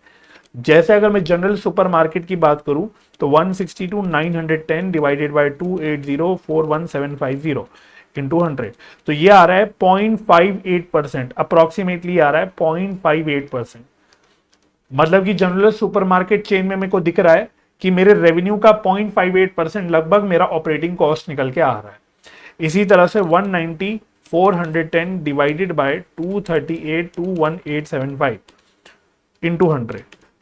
जैसे अगर मैं जनरल सुपरमार्केट की बात करूं, तो 162,910 डिवाइडेड बाय 280,41,750 इंटू 100, तो ये आ रहा है 0.58%, अप्रोक्सीमेटली आ रहा है 0.58%। मतलब कि जनरल सुपरमार्केट चेन में मेरे को दिख रहा है कि मेरे रेवेन्यू का 0.58% लगभग मेरा ऑपरेटिंग कॉस्ट निकल के आ रहा है। इसी तरह से 190,410 डिवाइडेड बाय 238,21875 इंटू 100,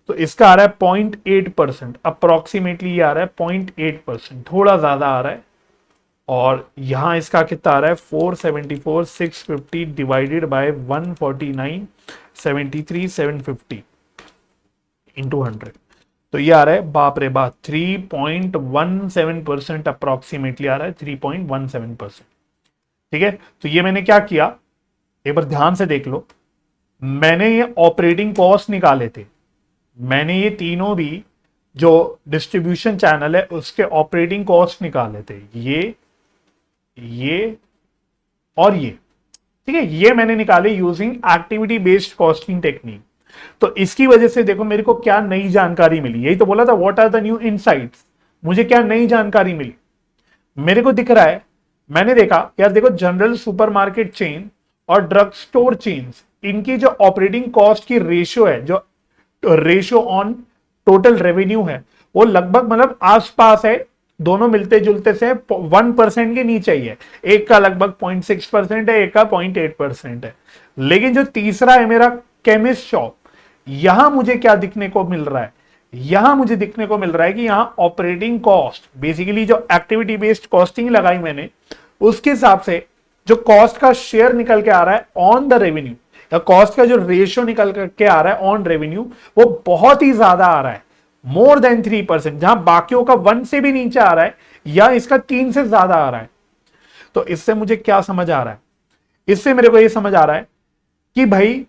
तो इसका आ रहा है 0.8%, अप्रोक्सीमेटली आ रहा है 0.8%, थोड़ा ज्यादा आ रहा है। और यहां इसका कितना आ रहा है 474,650 डिवाइडेड बाय 149,73,750 इंटू 100, तो ये आ रहा है बाप रे बाप 3.17% अप्रोक्सीमेटली आ रहा है, 3.17%। ठीक है, तो ये मैंने क्या किया, एक बार ध्यान से देख लो, मैंने ये ऑपरेटिंग कॉस्ट निकाले थे, मैंने ये तीनों भी जो डिस्ट्रीब्यूशन चैनल है उसके ऑपरेटिंग कॉस्ट निकाले थे, ये और ये। ठीक है, ये मैंने निकाले using activity based costing technique. तो इसकी वजह से देखो मेरे को क्या नई जानकारी मिली, यही तो बोला था what are the new insights, मुझे क्या नई जानकारी मिली, मेरे को दिख रहा है, मैंने देखा यार देखो जनरल सुपरमार्केट चेन और ड्रग स्टोर चेन्स, इनकी जो ऑपरेटिंग कॉस्ट की रेशियो है, जो रेशियो ऑन टोटल रेवेन्यू है, वो लगभग मतलब आसपास है, दोनों मिलते जुलते से 1% के नीचे ही है। एक का लगभग 0.6% है, एक का 0.8% है। लेकिन जो तीसरा है मेरा केमिस्ट शॉप, यहां मुझे क्या दिखने को मिल रहा है, यहां मुझे दिखने को मिल रहा है कि यहां ऑपरेटिंग कॉस्ट, बेसिकली जो एक्टिविटी बेस्ड कॉस्टिंग लगाई मैंने, उसके हिसाब से जो कॉस्ट का शेयर निकल के आ रहा है ऑन द रेवेन्यू, या कॉस्ट का जो रेशियो निकल के आ रहा है ऑन रेवेन्यू, वो बहुत ही ज्यादा आ रहा है, मोर देन 3%, जहां बाकियों का 1 से भी नीचे आ रहा है, या इसका 3 से ज्यादा आ रहा है। तो इससे मुझे क्या समझ आ रहा है, इससे मेरे को यह समझ आ रहा है कि भाई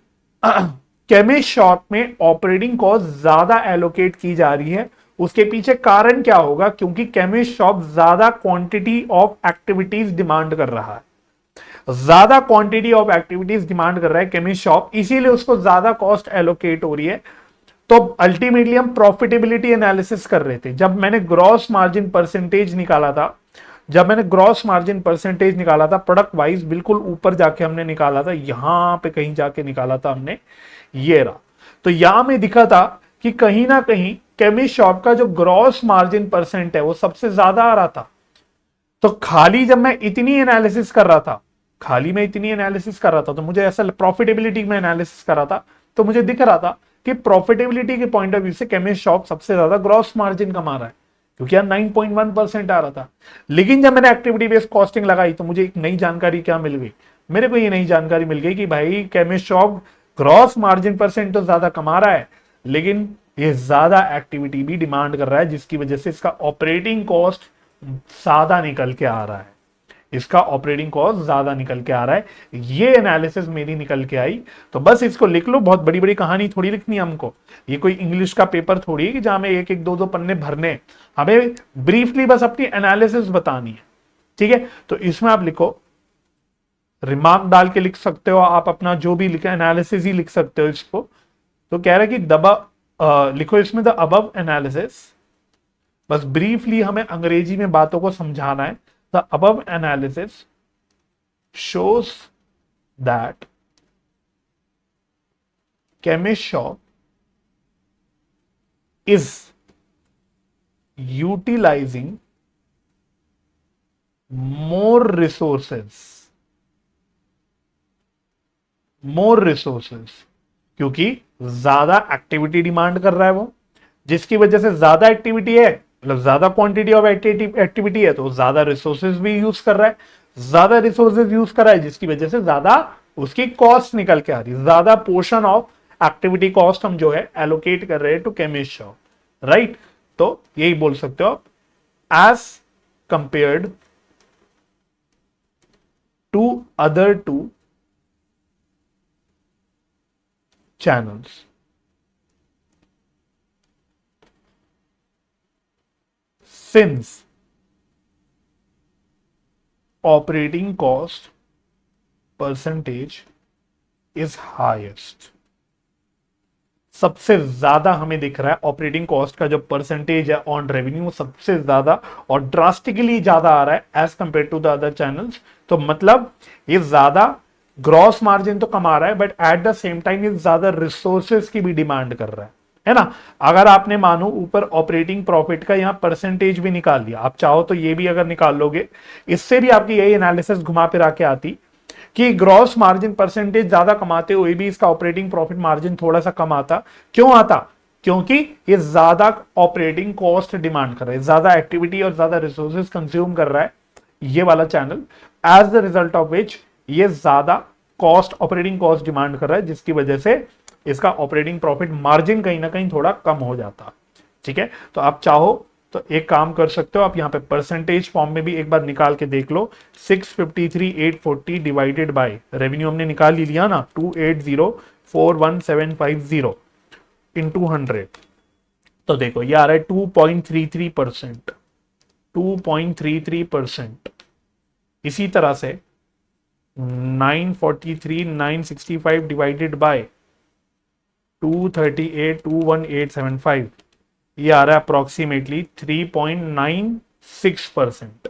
केमिस्ट शॉप में ऑपरेटिंग कॉस्ट ज्यादा एलोकेट की जा रही है। उसके पीछे कारण क्या होगा, क्योंकि केमिस्ट शॉप ज्यादा क्वांटिटी ऑफ एक्टिविटीज डिमांड कर रहा है, ज्यादा क्वांटिटी ऑफ एक्टिविटीज डिमांड कर रहा है केमिस्ट शॉप, इसीलिए उसको ज्यादा कॉस्ट एलोकेट हो रही है। तो अल्टीमेटली हम प्रॉफिटेबिलिटी एनालिसिस कर रहे थे। जब मैंने ग्रॉस मार्जिन परसेंटेज निकाला था, जब मैंने ग्रॉस मार्जिन परसेंटेज निकाला था प्रोडक्ट वाइज, बिल्कुल ऊपर जाके हमने निकाला था, यहां पे कहीं जाके निकाला था हमने, ये रहा। तो यहां में दिखा था कि कहीं ना कहीं केमिस्ट शॉप का जो ग्रॉस मार्जिन परसेंट है वो सबसे ज्यादा आ रहा था। तो खाली जब मैं इतनी एनालिसिस कर रहा था, खाली मैं इतनी एनालिसिस कर रहा था, तो मुझे ऐसा प्रॉफिटेबिलिटी में एनालिसिस कर रहा था, तो मुझे दिख रहा था कि प्रॉफिटेबिलिटी के पॉइंट ऑफ व्यू से केमिस्ट शॉप सबसे ज्यादा ग्रॉस मार्जिन कमा रहा है, क्योंकि यार 9.1% आ रहा था। लेकिन जब मैंने एक्टिविटी बेस्ड कॉस्टिंग लगाई तो मुझे एक नई जानकारी क्या मिल गई, मेरे को ये नई जानकारी मिल गई कि भाई chemist shop gross margin percent तो ज्यादा कमा रहा है, लेकिन ये ज्यादा एक्टिविटी भी डिमांड कर रहा है, जिसकी वजह से इसका ऑपरेटिंग कॉस्ट ज्यादा निकल के आ रहा है, इसका ऑपरेटिंग कॉस्ट ज्यादा निकल के आ रहा है। ये एनालिसिस मेरी निकल के आई। तो बस इसको लिख लो, बहुत बड़ी बड़ी कहानी थोड़ी लिखनी है हमको, ये कोई इंग्लिश का पेपर थोड़ी है कि जहां में एक एक दो दो पन्ने भरने, हमें ब्रीफली बस अपनी एनालिसिस बतानी है, ठीक है। तो इसमें आप लिखो, रिमार्क डाल के लिख सकते हो आप, अपना जो भी लिखा एनालिसिस ही लिख सकते हो इसको। तो कह रहा है कि लिखो इसमें द अबव एनालिसिस, बस ब्रीफली हमें अंग्रेजी में बातों को समझाना है। The above analysis shows that chemist shop is utilising more resources, क्योंकि ज्यादा एक्टिविटी डिमांड कर रहा है वो, जिसकी वजह से ज्यादा एक्टिविटी है, मतलब ज्यादा क्वांटिटी ऑफ एक्टिविटी है, तो ज्यादा रिसोर्सेज भी यूज कर रहा है, ज्यादा रिसोर्सेज यूज कर रहा है, जिसकी वजह से ज्यादा उसकी कॉस्ट निकल के आ रही है, ज्यादा पोर्शन ऑफ एक्टिविटी कॉस्ट हम जो है एलोकेट कर रहे हैं टू केमिस्ट शॉप, राइट। तो यही बोल सकते हो आप, as compared to other two channels. Since operating cost percentage is highest, सबसे ज्यादा हमें दिख रहा है ऑपरेटिंग कॉस्ट का जो परसेंटेज है ऑन रेवेन्यू सबसे ज्यादा और ड्रास्टिकली ज्यादा आ रहा है as compare to the other channels. तो मतलब ये ज्यादा ग्रॉस मार्जिन तो कमा रहा है, but at the same time ये ज्यादा रिसोर्सेज की भी डिमांड कर रहा है ना। अगर आपने मानो ऊपर ऑपरेटिंग प्रॉफिट का यहां परसेंटेज भी निकाल लिया, आप चाहो तो ये भी अगर निकाल लोगे, इससे भी आपकी यही एनालिसिस घुमा फिरा के आती कि ग्रॉस मार्जिन परसेंटेज ज्यादा कमाते हुए भी इसका ऑपरेटिंग प्रॉफिट मार्जिन थोड़ा सा कम आता। क्यों आता? क्योंकि ये ज्यादा ऑपरेटिंग कॉस्ट डिमांड कर रहा है, ज्यादा एक्टिविटी और ज्यादा रिसोर्सेज कंज्यूम कर रहा है ये वाला channel, as the result of which ये ज्यादा कॉस्ट, ऑपरेटिंग कॉस्ट डिमांड कर रहा है, जिसकी वजह से इसका ऑपरेटिंग प्रॉफिट मार्जिन कहीं ना कहीं थोड़ा कम हो जाता। ठीक है, तो आप चाहो तो एक काम कर सकते हो, आप यहां पे परसेंटेज फॉर्म में भी एक बार निकाल के देख लो। 653,840 डिवाइडेड बाय रेवेन्यू हमने निकाल ही लिया ना, 280,41750 इंटू 100, तो देखो ये आ रहा है 2.33%, 2.33%। इसी तरह से 943,965 डिवाइडेड बाय 238,21875, ये आ रहा है अप्रोक्सीमेटली 3.96%,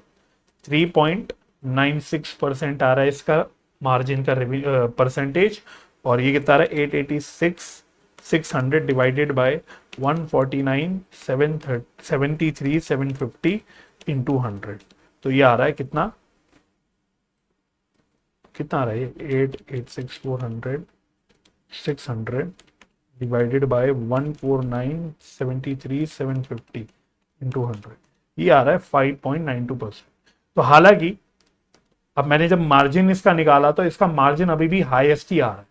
3.96% आ रहा है इसका मार्जिन का परसेंटेज, और ये कितना रहा है 886 600 डिवाइडेड बाय 149 773 750 इंटू 100, तो ये आ रहा है कितना कितना आ रहा है ये 886 400 600 डिवाइडेड बाय 149 73 750 इंटू 100, ये आ रहा है 5.92%। तो हालांकि अब मैंने जब मार्जिन इसका निकाला तो इसका मार्जिन अभी भी हाईएस्ट ही आ रहा है,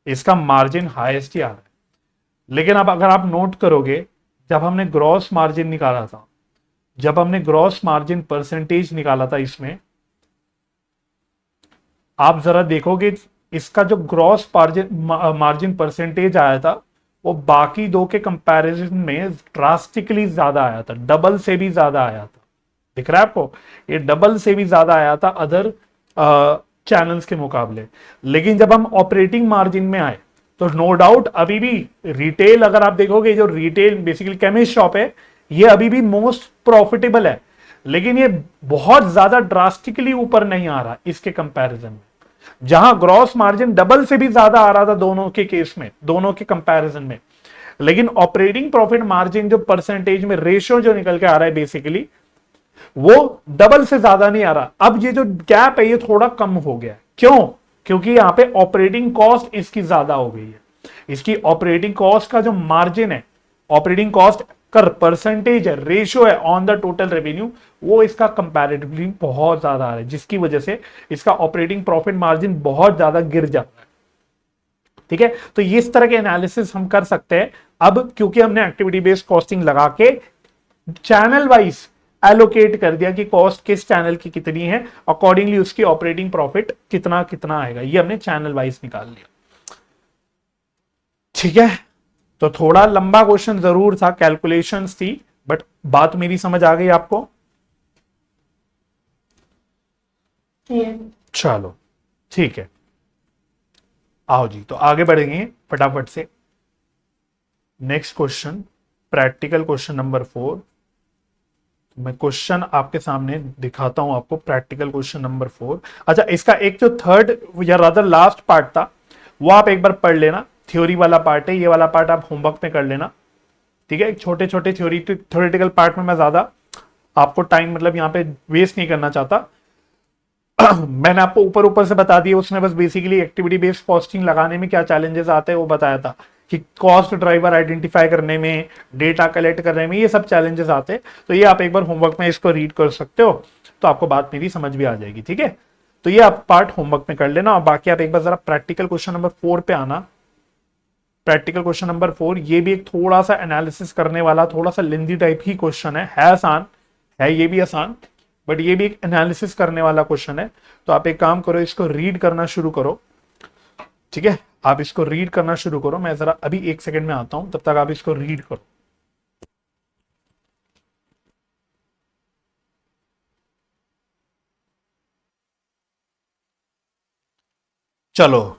इसका मार्जिन हाईएस्ट ही आ रहा है। लेकिन अब अगर आप नोट करोगे, जब हमने ग्रॉस मार्जिन निकाला था, जब हमने ग्रॉस मार्जिन परसेंटेज निकाला था इसमें, आप जरा देखोगे इसका जो ग्रॉस मार्जिन परसेंटेज आया था वो बाकी दो के कंपैरिजन में ड्रास्टिकली ज्यादा आया था, डबल से भी ज्यादा आया था। दिख रहा है आपको, ये डबल से भी ज्यादा आया था अदर चैनल्स के मुकाबले। लेकिन जब हम ऑपरेटिंग मार्जिन में आए तो नो डाउट अभी भी रिटेल, अगर आप देखोगे जो रिटेल बेसिकली केमिस्ट शॉप है, ये अभी भी मोस्ट प्रॉफिटेबल है, लेकिन ये बहुत ज्यादा ड्रास्टिकली ऊपर नहीं आ रहा इसके कंपैरिजन में। जहां ग्रॉस मार्जिन डबल से भी ज्यादा आ रहा था दोनों के केस में, दोनों के कंपैरिजन में, लेकिन ऑपरेटिंग प्रॉफिट मार्जिन जो परसेंटेज में रेशियो जो निकल के आ रहा है बेसिकली, वो डबल से ज्यादा नहीं आ रहा। अब ये जो गैप है ये थोड़ा कम हो गया। क्यों? क्योंकि यहां पे ऑपरेटिंग कॉस्ट इसकी ज्यादा हो गई है। इसकी ऑपरेटिंग कॉस्ट का जो मार्जिन है, ऑपरेटिंग कॉस्ट का परसेंटेज है, रेशियो है ऑन द टोटल रेवेन्यू, वो इसका कंपैरेटिवली बहुत ज्यादा आ रहा है, जिसकी वजह से इसका ऑपरेटिंग प्रॉफिट मार्जिन बहुत ज्यादा गिर जाता है। ठीक है, तो इस तरह के एनालिसिस हम कर सकते हैं। अब क्योंकि हमने एक्टिविटी बेस्ड कॉस्टिंग लगा के चैनल वाइज एलोकेट कर दिया कि कॉस्ट किस चैनल की कितनी है, अकॉर्डिंगली उसकी ऑपरेटिंग प्रॉफिट कितना कितना आएगा, ये हमने चैनल वाइज निकाल लिया। ठीक है, तो थोड़ा लंबा क्वेश्चन जरूर था, कैलकुलेशंस थी, बट बात मेरी समझ आ गई आपको? चलो ठीक है, आओ जी, तो आगे बढ़ेंगे फटाफट से। Next question, practical question number 4। मैं क्वेश्चन आपके सामने दिखाता हूं आपको, प्रैक्टिकल क्वेश्चन नंबर 4। अच्छा, इसका एक जो थर्ड या रादर लास्ट पार्ट था वो आप एक बार पढ़ लेना, थ्योरी वाला पार्ट है, ये वाला पार्ट आप होमवर्क में कर लेना। ठीक है, छोटे छोटे थ्योरेटिकल पार्ट में मैं ज्यादा आपको टाइम मतलब यहाँ पे वेस्ट नहीं करना चाहता। मैंने आपको ऊपर ऊपर से बता दिया, उसने बस बेसिकली एक्टिविटी बेस्ड कॉस्टिंग लगाने में क्या चैलेंजेस आते हैं वो बताया था, कि कॉस्ट ड्राइवर आइडेंटिफाई करने में, डेटा कलेक्ट करने में, ये सब चैलेंजेस आते हैं। तो ये आप एक बार होमवर्क में इसको रीड कर सकते हो, तो आपको बात मेरी समझ भी आ जाएगी। ठीक है, तो ये आप पार्ट होमवर्क में कर लेना, और बाकी आप एक बार जरा प्रैक्टिकल क्वेश्चन नंबर 4 पे आना। प्रैक्टिकल क्वेश्चन नंबर 4 ये भी एक थोड़ा सा एनालिसिस करने वाला, थोड़ा सा लेंदी टाइप ही क्वेश्चन है आसान है, ये भी आसान, बट ये भी एक एनालिसिस करने वाला क्वेश्चन है। तो आप एक काम करो, इसको रीड करना शुरू करो। ठीक है, आप इसको रीड करना शुरू करो, मैं जरा अभी 1 सेकंड में आता हूं, तब तक आप इसको रीड करो। चलो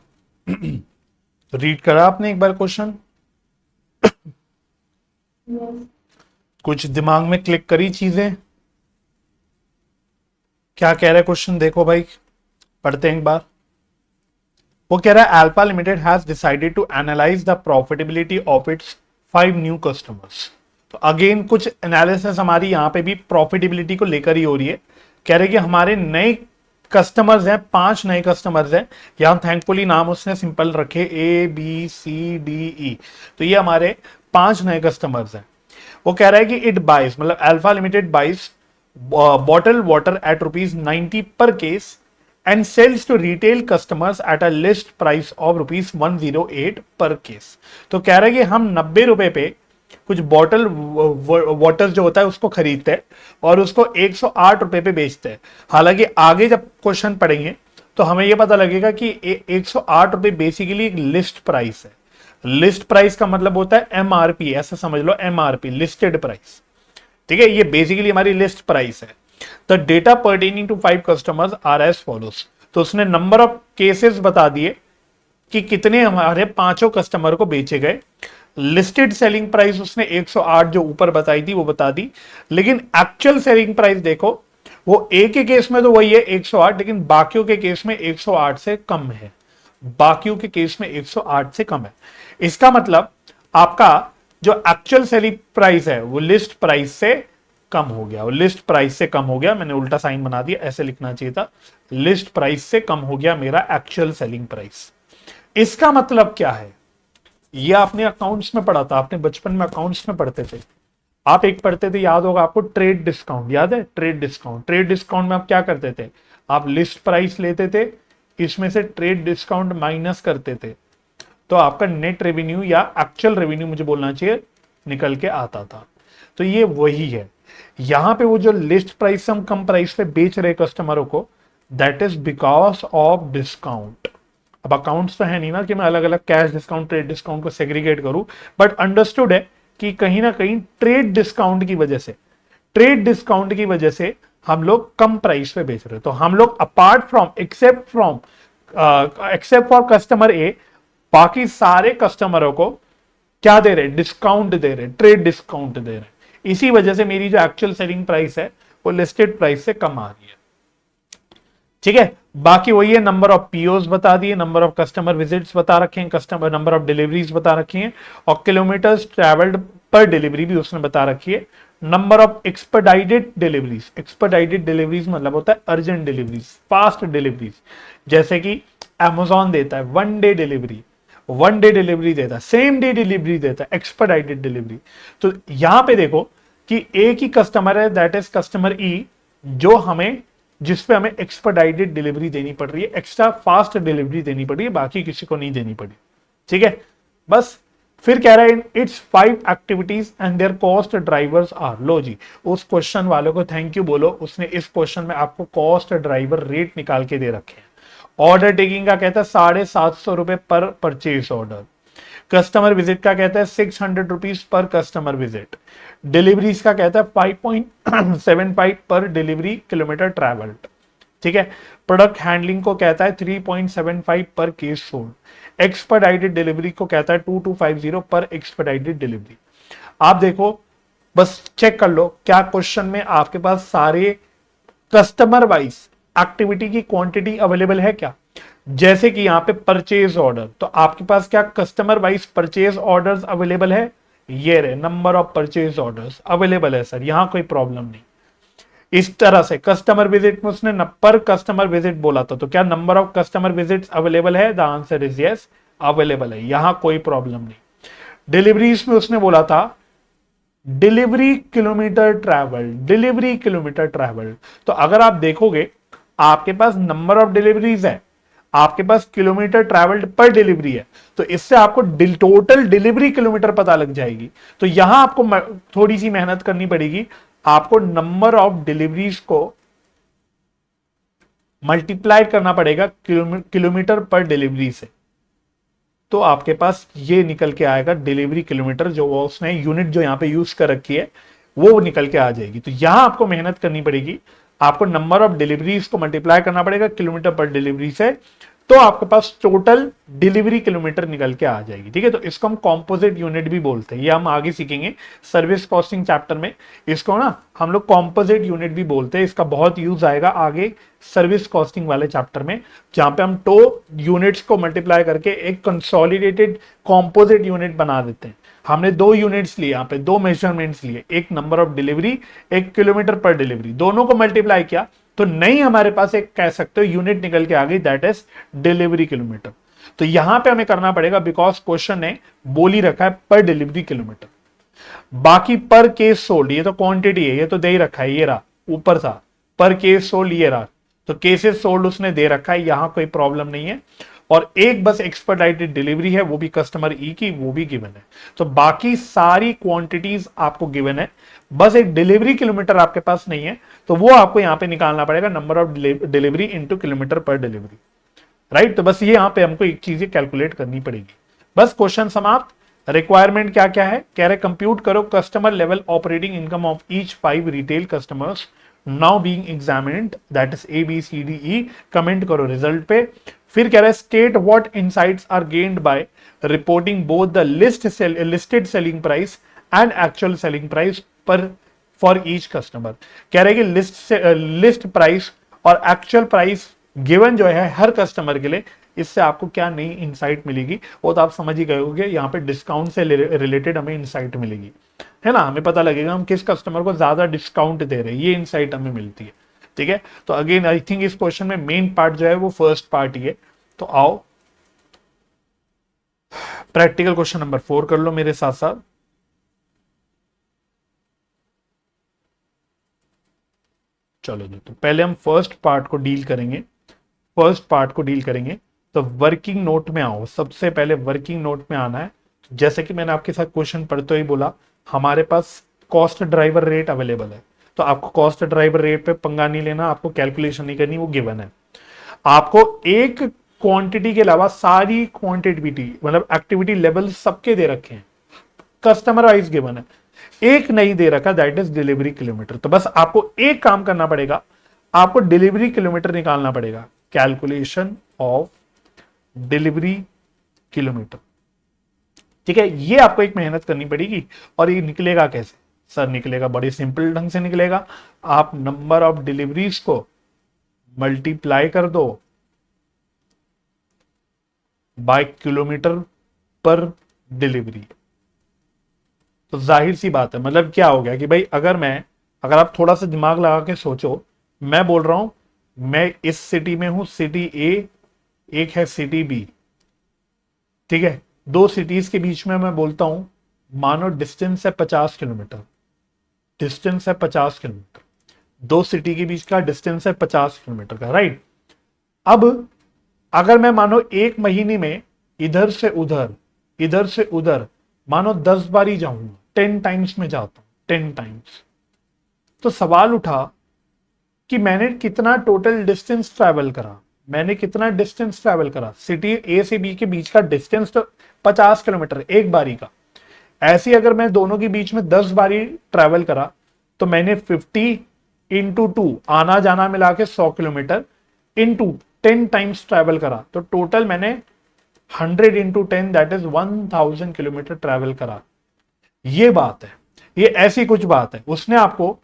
रीड करा आपने एक बार क्वेश्चन? कुछ दिमाग में क्लिक करी चीजें? क्या कह रहा है क्वेश्चन, देखो भाई, पढ़ते हैं एक बार। वो कह रहा है Alpha Limited has decided to analyse the profitability of its 5 new customers. तो अगेन कुछ एनालिसिस हमारी यहाँ पे भी प्रॉफिटेबिलिटी को लेकर ही हो रही है। कह रहे कि हमारे नए कस्टमर्स हैं, 5 नए कस्टमर्स हैं, यहाँ थैंकफुली नाम उसने सिंपल रखे ABCDE, तो ये हमारे 5 नए कस्टमर्स हैं। वो कह रहा है कि इट बाइज, मतलब Alpha Limited buys bottle water at ₹90 per case and sells to retail customers at a list price of ₹108 पर केस। तो कह रहा है कि हम 90 रुपए पे कुछ बॉटल वाटर जो होता है उसको खरीदते हैं और उसको 108 रुपए पे बेचते हैं। हालांकि आगे जब क्वेश्चन पढ़ेंगे तो हमें यह पता लगेगा कि 108 रुपए बेसिकली एक लिस्ट प्राइस है। लिस्ट प्राइस का मतलब होता है MRP, ऐसा समझ लो, MRP लिस्टेड प्राइस। ठीक है, ये बेसिकली हमारी लिस्ट प्राइस है। The data pertaining to 5 customers are as follows. तो उसने नंबर ऑफ केसेस बता दिए कि कितने हमारे 5 कस्टमर को बेचे गए। लिस्टेड सेलिंग प्राइस उसने 108 जो ऊपर बताई थी वो बता दी, लेकिन एक्चुअल सेलिंग प्राइस देखो वो ए के केस में तो वही है 108, लेकिन बाकियों के केस में 108 से कम है। बाकियों के केस में 108 से कम है। इसका मतलब आपका जो एक्चुअल सेलिंग प्राइस है वो लिस्ट प्राइस से कम हो गया, वो लिस्ट प्राइस से कम हो गया। मैंने उल्टा साइन बना दिया, ऐसे लिखना चाहिए था, लिस्ट प्राइस से कम हो गया मेरा एक्चुअल सेलिंग प्राइस। इसका मतलब क्या है, ये आपने अकाउंट्स में पढ़ा था, आपने बचपन में अकाउंट्स में पढ़ते थे। आप एक पढ़ते थे, याद होगा आपको, ट्रेड डिस्काउंट, याद है ट्रेड डिस्काउंट। ट्रेड डिस्काउंट में आप क्या करते थे, आप लिस्ट प्राइस लेते थे, इसमें से ट्रेड डिस्काउंट माइनस करते थे, तो आपका नेट रेवेन्यू या एक्चुअल रेवेन्यू मुझे बोलना चाहिए निकल के आता था। तो ये वही है, यहां पे वो जो लिस्ट प्राइस से हम कम प्राइस पे बेच रहे कस्टमरों को, that is because of discount. अब अकाउंट्स तो है नहीं ना कि मैं अलग अलग कैश डिस्काउंट ट्रेड डिस्काउंट को सेग्रीगेट करूं, बट अंडरस्टूड है कि कहीं ना कहीं ट्रेड डिस्काउंट की वजह से, ट्रेड डिस्काउंट की वजह से हम लोग कम प्राइस पे बेच रहे हैं। तो हम लोग apart from except for customer A, बाकी सारे कस्टमरों को क्या दे रहे, डिस्काउंट दे रहे, ट्रेड डिस्काउंट दे रहे। इसी वजह से मेरी जो एक्चुअल सेलिंग प्राइस है वो लिस्टेड प्राइस से कम आ रही है। ठीक है, बाकी वही है, नंबर ऑफ पीओस बता दिए, नंबर ऑफ कस्टमर विजिट्स बता रखे हैं, कस्टमर नंबर ऑफ डिलीवरीज बता रखी हैं, और किलोमीटर्स ट्रेवल्ड पर डिलीवरी भी उसने बता रखी है। Number of expedited deliveries, expedited deliveries मतलब होता है अर्जेंट डिलीवरीज, फास्ट डिलीवरीज, जैसे कि अमेजॉन देता है 1 डे डिलीवरी, 1 डे डिलीवरी देता है, सेम डे डिलीवरी देता है, एक्सपेडाइटेड डिलीवरी। तो यहां पे देखो कि एक ही कस्टमर है, दैट इज कस्टमर ई, जो हमें, जिसपे हमें एक्सपेडाइटेड डिलीवरी देनी पड़ रही है, एक्स्ट्रा फास्ट डिलीवरी देनी पड़ रही है, बाकी किसी को नहीं देनी पड़ी। ठीक है, बस फिर कह रहा है it's 5 activities and their cost drivers are. लो जी, उस क्वेश्चन वालों को थैंक यू बोलो, उसने इस क्वेश्चन में आपको कॉस्ट ड्राइवर रेट निकाल के दे रखे हैं। ऑर्डर टेकिंग का कहता है 750 रुपए पर परचेज ऑर्डर, कस्टमर विजिट का कहता है 600 rupees per customer visit, deliveries का कहता है 5.75 पर डिलीवरी किलोमीटर ट्रैवल्ड। ठीक है, प्रोडक्ट हैंडलिंग को कहता है 3.75 पर केस सोल्ड, एक्सपेडाइटेड डिलीवरी को कहता है 2250 पर एक्सपेडाइटेड डिलीवरी। आप देखो, बस चेक कर लो क्या क्वेश्चन में आपके पास सारे कस्टमर वाइज एक्टिविटी की क्वांटिटी अवेलेबल है क्या। जैसे कि यहां पे परचेज ऑर्डर, तो आपके पास क्या customer wise purchase orders available है, ये रहे number of purchase orders available है सर, यहां कोई प्रॉब्लम नहीं। इस तरह से कस्टमर विजिट में उसने पर कस्टमर विजिट बोला था, तो क्या number of customer visits available है, the answer is yes, available है, यहां कोई प्रॉब्लम नहीं। डिलीवरीज में उसने बोला था delivery kilometre travel, delivery kilometre travel, तो अगर आप देखोगे आपके पास नंबर ऑफ डिलीवरीज है, आपके पास किलोमीटर ट्रैवल्ड पर डिलीवरी है, तो इससे आपको टोटल डिलीवरी किलोमीटर पता लग जाएगी। तो यहां आपको थोड़ी सी मेहनत करनी पड़ेगी, आपको नंबर ऑफ डिलीवरीज को मल्टीप्लाई करना पड़ेगा किलोमीटर पर डिलीवरी से, तो आपके पास ये निकल के आएगा डिलीवरी किलोमीटर, जो उसने यूनिट जो यहां पे यूज कर रखी है वो निकल के आ जाएगी। तो यहां आपको मेहनत करनी पड़ेगी, आपको नंबर ऑफ डिलीवरीज को मल्टीप्लाई करना पड़ेगा किलोमीटर पर डिलीवरी से, तो आपके पास टोटल डिलीवरी किलोमीटर निकल के आ जाएगी। ठीक है, तो इसको हम कॉम्पोजिट यूनिट भी बोलते हैं, ये हम आगे सीखेंगे सर्विस कॉस्टिंग चैप्टर में, इसको ना हम लोग कॉम्पोजिट यूनिट भी बोलते हैं। इसका बहुत यूज आएगा आगे सर्विस कॉस्टिंग वाले चैप्टर में, जहां पे हम 2 यूनिट्स को मल्टीप्लाई करके एक कंसोलिडेटेड कॉम्पोजिट यूनिट बना देते हैं। हमने 2 यूनिट्स लिए, यहाँ पे 2 मेजरमेंट्स लिए, एक नंबर ऑफ डिलीवरी, एक किलोमीटर पर डिलीवरी, दोनों को मल्टीप्लाई किया तो नहीं हमारे पास एक कह सकते हो यूनिट निकल के आ गई, दैट इज डिलीवरी किलोमीटर। तो यहां पे हमें करना पड़ेगा, बिकॉज क्वेश्चन ने बोल ही रखा है पर डिलीवरी किलोमीटर। बाकी पर केस सोल्ड, ये तो क्वांटिटी है, ये तो दे ही रखा है, ये रहा ऊपर था पर केस सोल्ड, ये रहा, तो केसेस सोल्ड उसने दे रखा है, यहां कोई प्रॉब्लम नहीं है। और एक बस एक्सपेडाइटेड डिलीवरी है, वो भी कस्टमर ई की, वो भी गिवन है। तो बाकी सारी क्वांटिटीज आपको गिवन है, बस एक डिलीवरी किलोमीटर आपके पास नहीं है, तो वो आपको यहां पे निकालना पड़ेगा, number of delivery into kilometre पर डिलीवरी। राइट, तो बस ये यहां पे हमको एक चीज कैलकुलेट करनी पड़ेगी। बस क्वेश्चन समाप्त। रिक्वायरमेंट क्या क्या है, कह रहे कंप्यूट करो customer level operating income of each 5 retail customers now being examined, that is A B C D E, comment करो रिजल्ट पे। फिर कह रहा है state what insights are gained by reporting both the listed selling price and actual selling price पर for each customer. कह रहे हैं कि लिस्ट प्राइस और एक्चुअल प्राइस गिवन जो है हर कस्टमर के लिए, इससे आपको क्या नई इनसाइट मिलेगी वो तो आप समझ ही गए होंगे। यहाँ पे डिस्काउंट से रिलेटेड हमें इनसाइट मिलेगी, है ना, हमें पता लगेगा हम किस कस्टमर को ज्यादा डिस्काउंट दे रहे हैं, ये इनसाइट हमें मिलती है। ठीक है, तो अगेन आई थिंक इस क्वेश्चन में मेन पार्ट जो है वो फर्स्ट पार्ट ही है। तो आओ प्रैक्टिकल क्वेश्चन नंबर 4 कर लो मेरे साथ साथ। चलो जी, तो पहले हम फर्स्ट पार्ट को डील करेंगे। फर्स्ट पार्ट को डील करेंगे तो वर्किंग नोट में आओ, सबसे पहले वर्किंग नोट में आना है। जैसे कि मैंने आपके साथ क्वेश्चन पढ़ते ही बोला, हमारे पास कॉस्ट ड्राइवर रेट अवेलेबल है, तो आपको कॉस्ट ड्राइवर रेट पे पंगा नहीं लेना, आपको कैलकुलेशन नहीं करनी, वो गिवन है। आपको एक क्वांटिटी के अलावा सारी क्वांटिटी मतलब एक्टिविटी लेवल सबके दे रखे हैं, कस्टमर वाइज गिवन है, एक नहीं दे रखा, दैट इज डिलीवरी किलोमीटर। तो बस आपको एक काम करना पड़ेगा, आपको डिलीवरी किलोमीटर निकालना पड़ेगा, कैलकुलेशन ऑफ डिलीवरी किलोमीटर। ठीक है, ये आपको एक मेहनत करनी पड़ेगी। और ये निकलेगा कैसे सर? निकलेगा बड़ी सिंपल ढंग से निकलेगा। आप नंबर ऑफ डिलीवरीज को मल्टीप्लाई कर दो बाय किलोमीटर पर डिलीवरी। तो जाहिर सी बात है, मतलब क्या हो गया कि भाई अगर आप थोड़ा सा दिमाग लगा के सोचो, मैं बोल रहा हूं मैं इस सिटी में हूं, सिटी ए, एक है सिटी बी, ठीक है, दो सिटीज के बीच में मैं बोलता हूं, मानो डिस्टेंस है 50 किलोमीटर, डिस्टेंस है 50 किलोमीटर, दो सिटी के बीच का डिस्टेंस है 50 किलोमीटर का, राइट। अब अगर मैं मानो एक महीने में इधर से उधर मानो 10 बार ही जाऊंगा, 10 टाइम्स में जाता हूं, 10 टाइम्स, तो सवाल उठा कि मैंने कितना टोटल डिस्टेंस ट्रैवल करा, सिटी ए से बी के बीच का डिस्टेंस तो 50 किलोमीटर एक बारी का। ऐसे अगर मैं दोनों के बीच में 10 बारी ट्रैवल करा तो मैंने 50 इंटू 2 आना जाना मिला के 100 किलोमीटर इंटू 10 टाइम्स ट्रैवल करा, तो टोटल मैंने 100 into 10 that is 1000 kilometre travel करा। ये बात है, ये ऐसी कुछ बात है। उसने आपको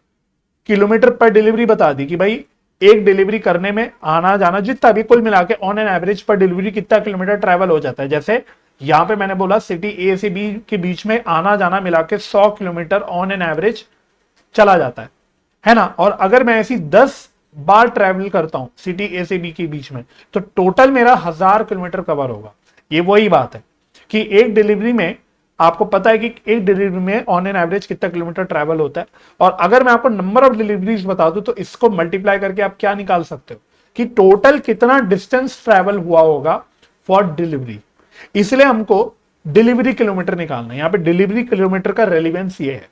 किलोमीटर पर डिलीवरी बता दी कि भाई एक डिलीवरी करने में आना जाना जितना भी कुल मिला के ऑन एन एवरेज पर डिलीवरी कितना किलोमीटर ट्रैवल हो जाता है। जैसे यहां पे मैंने बोला सिटी ए से बी के बीच में आना जाना मिला के 100 किलोमीटर ऑन एन एवरेज चला जाता है ना। और अगर मैं ऐसी 10 बार ट्रैवल करता हूं सिटी ए से बी के बीच में, तो टोटल मेरा 1000 किलोमीटर कवर होगा। ये वही बात है कि एक डिलीवरी में आपको पता है कि एक डिलीवरी में ऑन एन एवरेज कितना किलोमीटर ट्रैवल होता है। और अगर मैं आपको नंबर ऑफ डिलीवरीज बता दूं तो इसको मल्टीप्लाई करके आप क्या निकाल सकते हो कि टोटल कितना डिस्टेंस ट्रैवल हुआ होगा फॉर डिलीवरी। इसलिए हमको डिलीवरी किलोमीटर निकालना है। यहां पे डिलीवरी किलोमीटर का रेलिवेंस ये है।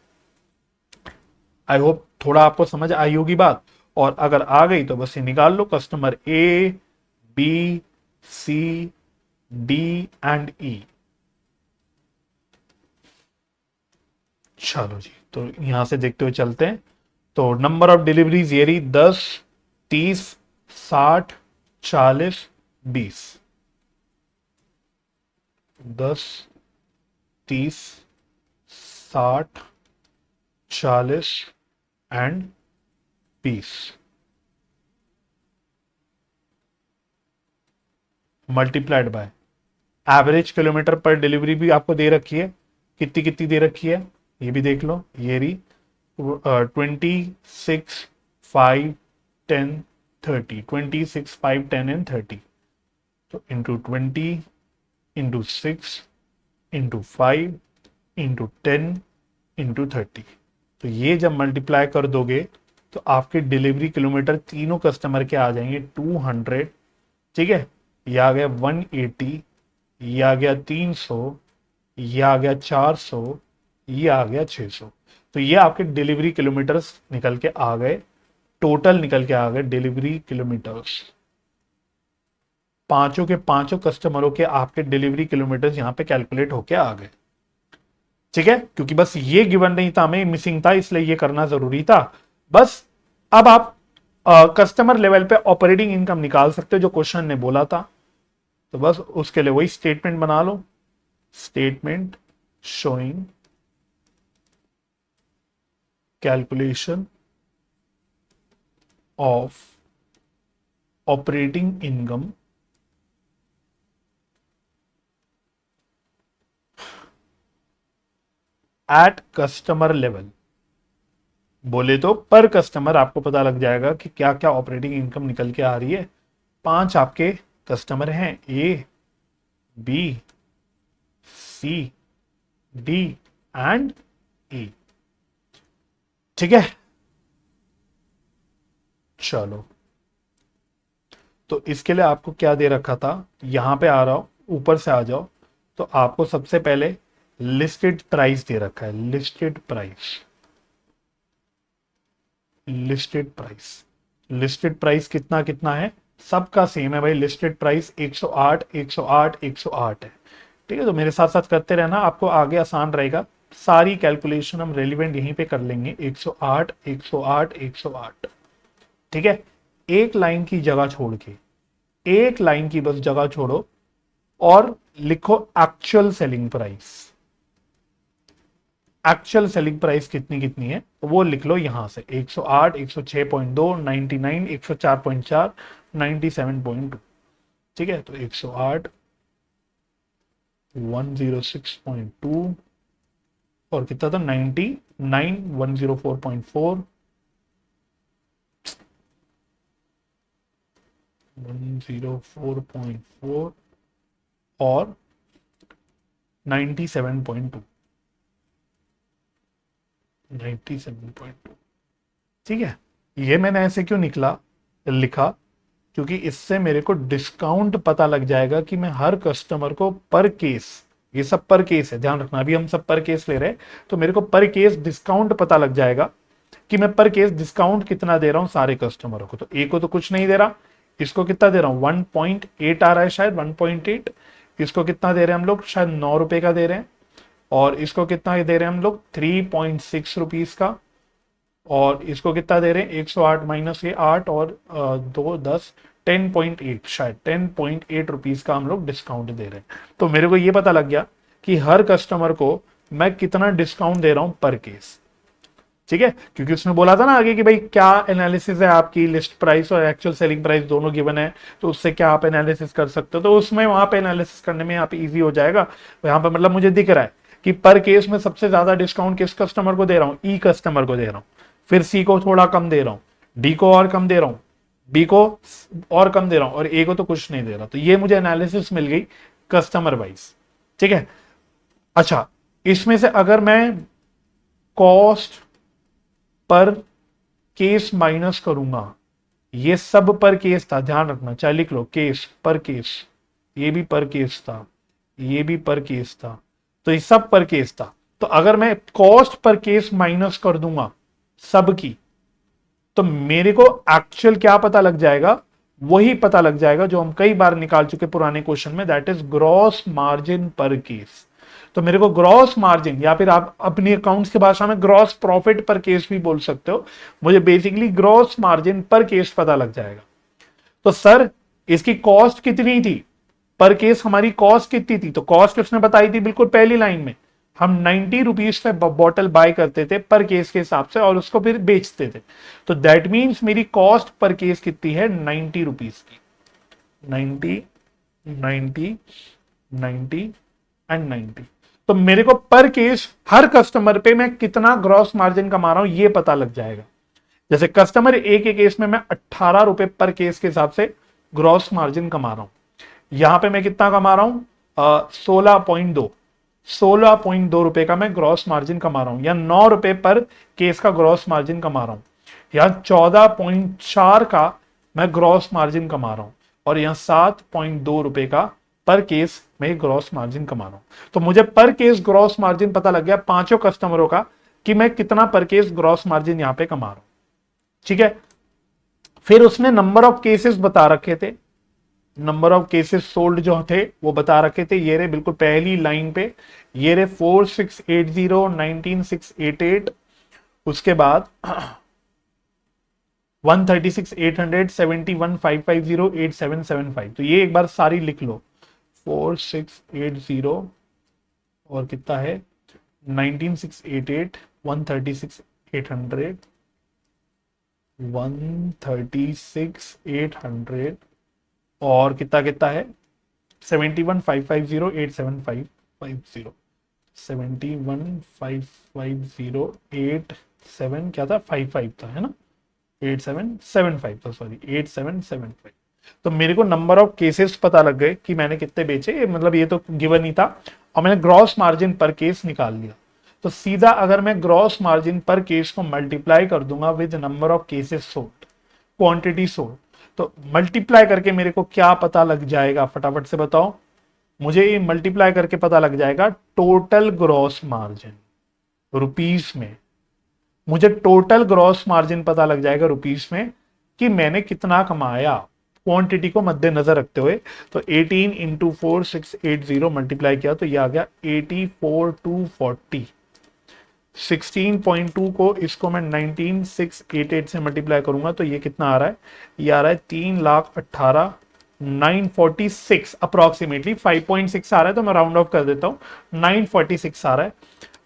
आई होप थोड़ा आपको समझ आई होगी बात, और अगर आ गई तो बस ये निकाल लो, customer A, B, C, D and E. चलो जी, तो यहां से देखते हुए चलते हैं। तो नंबर ऑफ डिलीवरीज ये रही 10, 30, 60, 40, 20। 10, 30, 60, 40 and 20 multiplied by average kilometre पर डिलीवरी भी आपको दे रखी है। कितनी कितनी दे रखी है ये भी देख लो, ये रही 26, 5, 10, 30, 26, 5, 10 एंड 30। तो into 20 into 6 into 5 into 10 into 30। तो ये जब मल्टीप्लाई कर दोगे तो आपके डिलीवरी किलोमीटर तीनों कस्टमर के आ जाएंगे 200। ठीक है, ये आ गया 180, ये आ गया 300, ये आ गया 400, ये आ गया 600। तो ये आपके डिलीवरी किलोमीटर्स निकल के आ गए, टोटल निकल के आ गए डिलीवरी किलोमीटर्स। पांचों के पांचों कस्टमरों के आपके डिलीवरी किलोमीटर्स यहां पे कैलकुलेट होके आ गए। ठीक है, क्योंकि बस ये गिवन नहीं था, हमें मिसिंग था, इसलिए ये करना जरूरी था। बस अब आप कस्टमर लेवल पे ऑपरेटिंग इनकम निकाल सकते हो जो क्वेश्चन ने बोला था। तो बस उसके लिए वही स्टेटमेंट बना लो, statement showing calculation of operating income at customer level. बोले तो पर कस्टमर आपको पता लग जाएगा कि क्या क्या ऑपरेटिंग इनकम निकल के आ रही है। 5 आपके कस्टमर हैं, ए, बी, सी, डी एंड ई। ठीक है, चलो। तो इसके लिए आपको क्या दे रखा था, यहां पे आ रहा हो, ऊपर से आ जाओ। तो आपको सबसे पहले लिस्टेड प्राइस दे रखा है, listed price, listed price. Listed price कितना कितना है, सबका सेम है भाई। लिस्टेड प्राइस 108 108 108 है। ठीक है, तो मेरे साथ साथ करते रहना, आपको आगे आसान रहेगा। सारी कैलकुलेशन हम रेलिवेंट यहीं पे कर लेंगे। 108 108 108। ठीक है, एक लाइन की जगह छोड़ के, एक लाइन की बस जगह छोड़ो और लिखो actual selling price. Actual selling price कितनी कितनी है तो वो लिख लो यहां से। 108 106.2 99 104.4 97.2। ठीक है, तो 108 106.2 और कितना था 99 104.4 104.4 और 97.2 97.2। ठीक है, ये मैंने ऐसे क्यों लिखा, क्योंकि इससे मेरे को डिस्काउंट पता लग जाएगा कि मैं हर कस्टमर को पर केस, ये सब पर केस है, ध्यान रखना, अभी हम सब पर केस ले रहे हैं, तो मेरे को पर केस डिस्काउंट पता लग जाएगा कि मैं पर केस डिस्काउंट कितना दे रहा हूं सारे कस्टमरों को। तो ए को तो कुछ नहीं दे रहा, इसको कितना दे रहा हूं 1.8 आ रहा है शायद, 1.8। इसको कितना दे रहे हैं हम लोग, शायद 9 रुपए का दे रहे हैं। और इसको कितना दे रहे हैं हम लोग 3.6 रुपीज का। और इसको कितना दे रहे हैं 108 माइनस ये 8 और 2 10 10.8, शायद 10.8 रुपीज का हम लोग डिस्काउंट दे रहे हैं। तो मेरे को ये पता लग गया कि हर कस्टमर को मैं कितना डिस्काउंट दे रहा हूं पर केस। ठीक है, क्योंकि उसने बोला था ना आगे कि भाई क्या एनालिसिस है आपकी, लिस्ट प्राइस और एक्चुअल सेलिंग प्राइस दोनों गिवन है, तो उससे क्या आप एनालिसिस कर सकते हो। तो उसमें वहां पे एनालिसिस करने में यहाँ पे इजी हो जाएगा। यहाँ पे मतलब मुझे दिख रहा है कि पर केस में सबसे ज्यादा डिस्काउंट किस कस्टमर को दे रहा हूँ, ई कस्टमर को दे रहा हूँ। फिर सी को थोड़ा कम दे रहा हूँ, डी को और कम दे रहा हूँ, बी को और कम दे रहा हूँ और ए को तो कुछ नहीं दे रहा। तो ये मुझे एनालिसिस मिल गई कस्टमर वाइज। ठीक है, अच्छा, इसमें से अगर मैं कॉस्ट पर केस माइनस करूंगा, ये सब पर केस था, ध्यान रखना, चाहे लिख लो केस पर केस, ये भी पर केस था, ये भी पर केस था, तो ये सब पर केस था। तो अगर मैं कॉस्ट पर केस माइनस कर दूंगा सब की, तो मेरे को एक्चुअल क्या पता लग जाएगा, वही पता लग जाएगा जो हम कई बार निकाल चुके पुराने क्वेश्चन में, दैट इज ग्रॉस मार्जिन पर केस। तो मेरे को ग्रॉस मार्जिन, या फिर आप अपनी अकाउंट्स की भाषा में ग्रॉस प्रॉफिट पर केस भी बोल सकते हो, मुझे बेसिकली ग्रॉस मार्जिन पर केस पता लग जाएगा। तो सर इसकी कॉस्ट कितनी थी, पर केस हमारी कॉस्ट कितनी थी, तो कॉस्ट उसने बताई थी बिल्कुल पहली लाइन में, हम 90 रुपीज पे बॉटल बाय करते थे पर केस के हिसाब से और उसको फिर बेचते थे। तो दैट मीन्स मेरी कॉस्ट पर केस कितनी है 90 रुपीज की। 90 90 90 एंड 90। तो मेरे को पर केस हर कस्टमर पे मैं कितना ग्रॉस मार्जिन कमा रहा हूं ये पता लग जाएगा। जैसे कस्टमर ए के केस में मैं 18 रुपए पर केस के हिसाब से ग्रॉस मार्जिन कमा रहा हूं। यहां पे मैं कितना कमा रहा हूं 16.2 रुपए का मैं ग्रॉस मार्जिन कमा रहा हूं, या 9 रुपए पर केस का ग्रॉस मार्जिन कमा रहा हूं, या 14.4 का मैं ग्रॉस मार्जिन कमा रहा हूं, और यहां 7.2 रुपए का पर केस में ग्रॉस मार्जिन कमा रहा हूं। तो मुझे पर केस ग्रॉस मार्जिन पता लग गया पांचों कस्टमरों का कि मैं कितना पर केस ग्रॉस मार्जिन यहां पे कमा रहा हूं। ठीक है, फिर उसने नंबर ऑफ केसेस बता रखे थे, नंबर ऑफ केसेस सोल्ड जो थे वो बता रखे थे, ये रे बिल्कुल पहली लाइन पे, ये रे 4680 19688, उसके बाद 136 800 71 550 8775। तो ये एक बार सारी लिख लो, 4680 और कितना है 19688 136 800, 136 800, और कितना कितना है 71 550 87550, 71 550 क्या था 55 था, है ना, 8775 था, सॉरी 8775। तो मेरे को नंबर ऑफ केसेस पता लग गए कि मैंने कितने बेचे, मतलब ये तो गिवन ही था, और मैंने ग्रॉस मार्जिन पर केस निकाल लिया। तो सीधा अगर मैं ग्रॉस मार्जिन पर केस को मल्टीप्लाई कर दूंगा with number of cases sold, quantity sold, तो मल्टीप्लाई करके मेरे को क्या पता लग जाएगा, फटाफट से बताओ मुझे। ये मल्टीप्लाई करके पता लग जाएगा टोटल ग्रॉस मार्जिन रुपीस में। मुझे टोटल ग्रॉस मार्जिन पता लग जाएगा रुपीस में कि मैंने कितना कमाया क्वांटिटी को मद्देनजर रखते हुए। तो 18 इंटू 4680 मल्टीप्लाई किया तो ये आ गया 84,240। 16.2 को इसको मैं 19,688 से मल्टीप्लाई करूंगा तो ये कितना आ रहा है, ये आ रहा है 3,18,946 अप्रोक्सीमेटली, 5.6 आ रहा है तो मैं राउंड ऑफ कर देता हूं, 946 आ रहा है।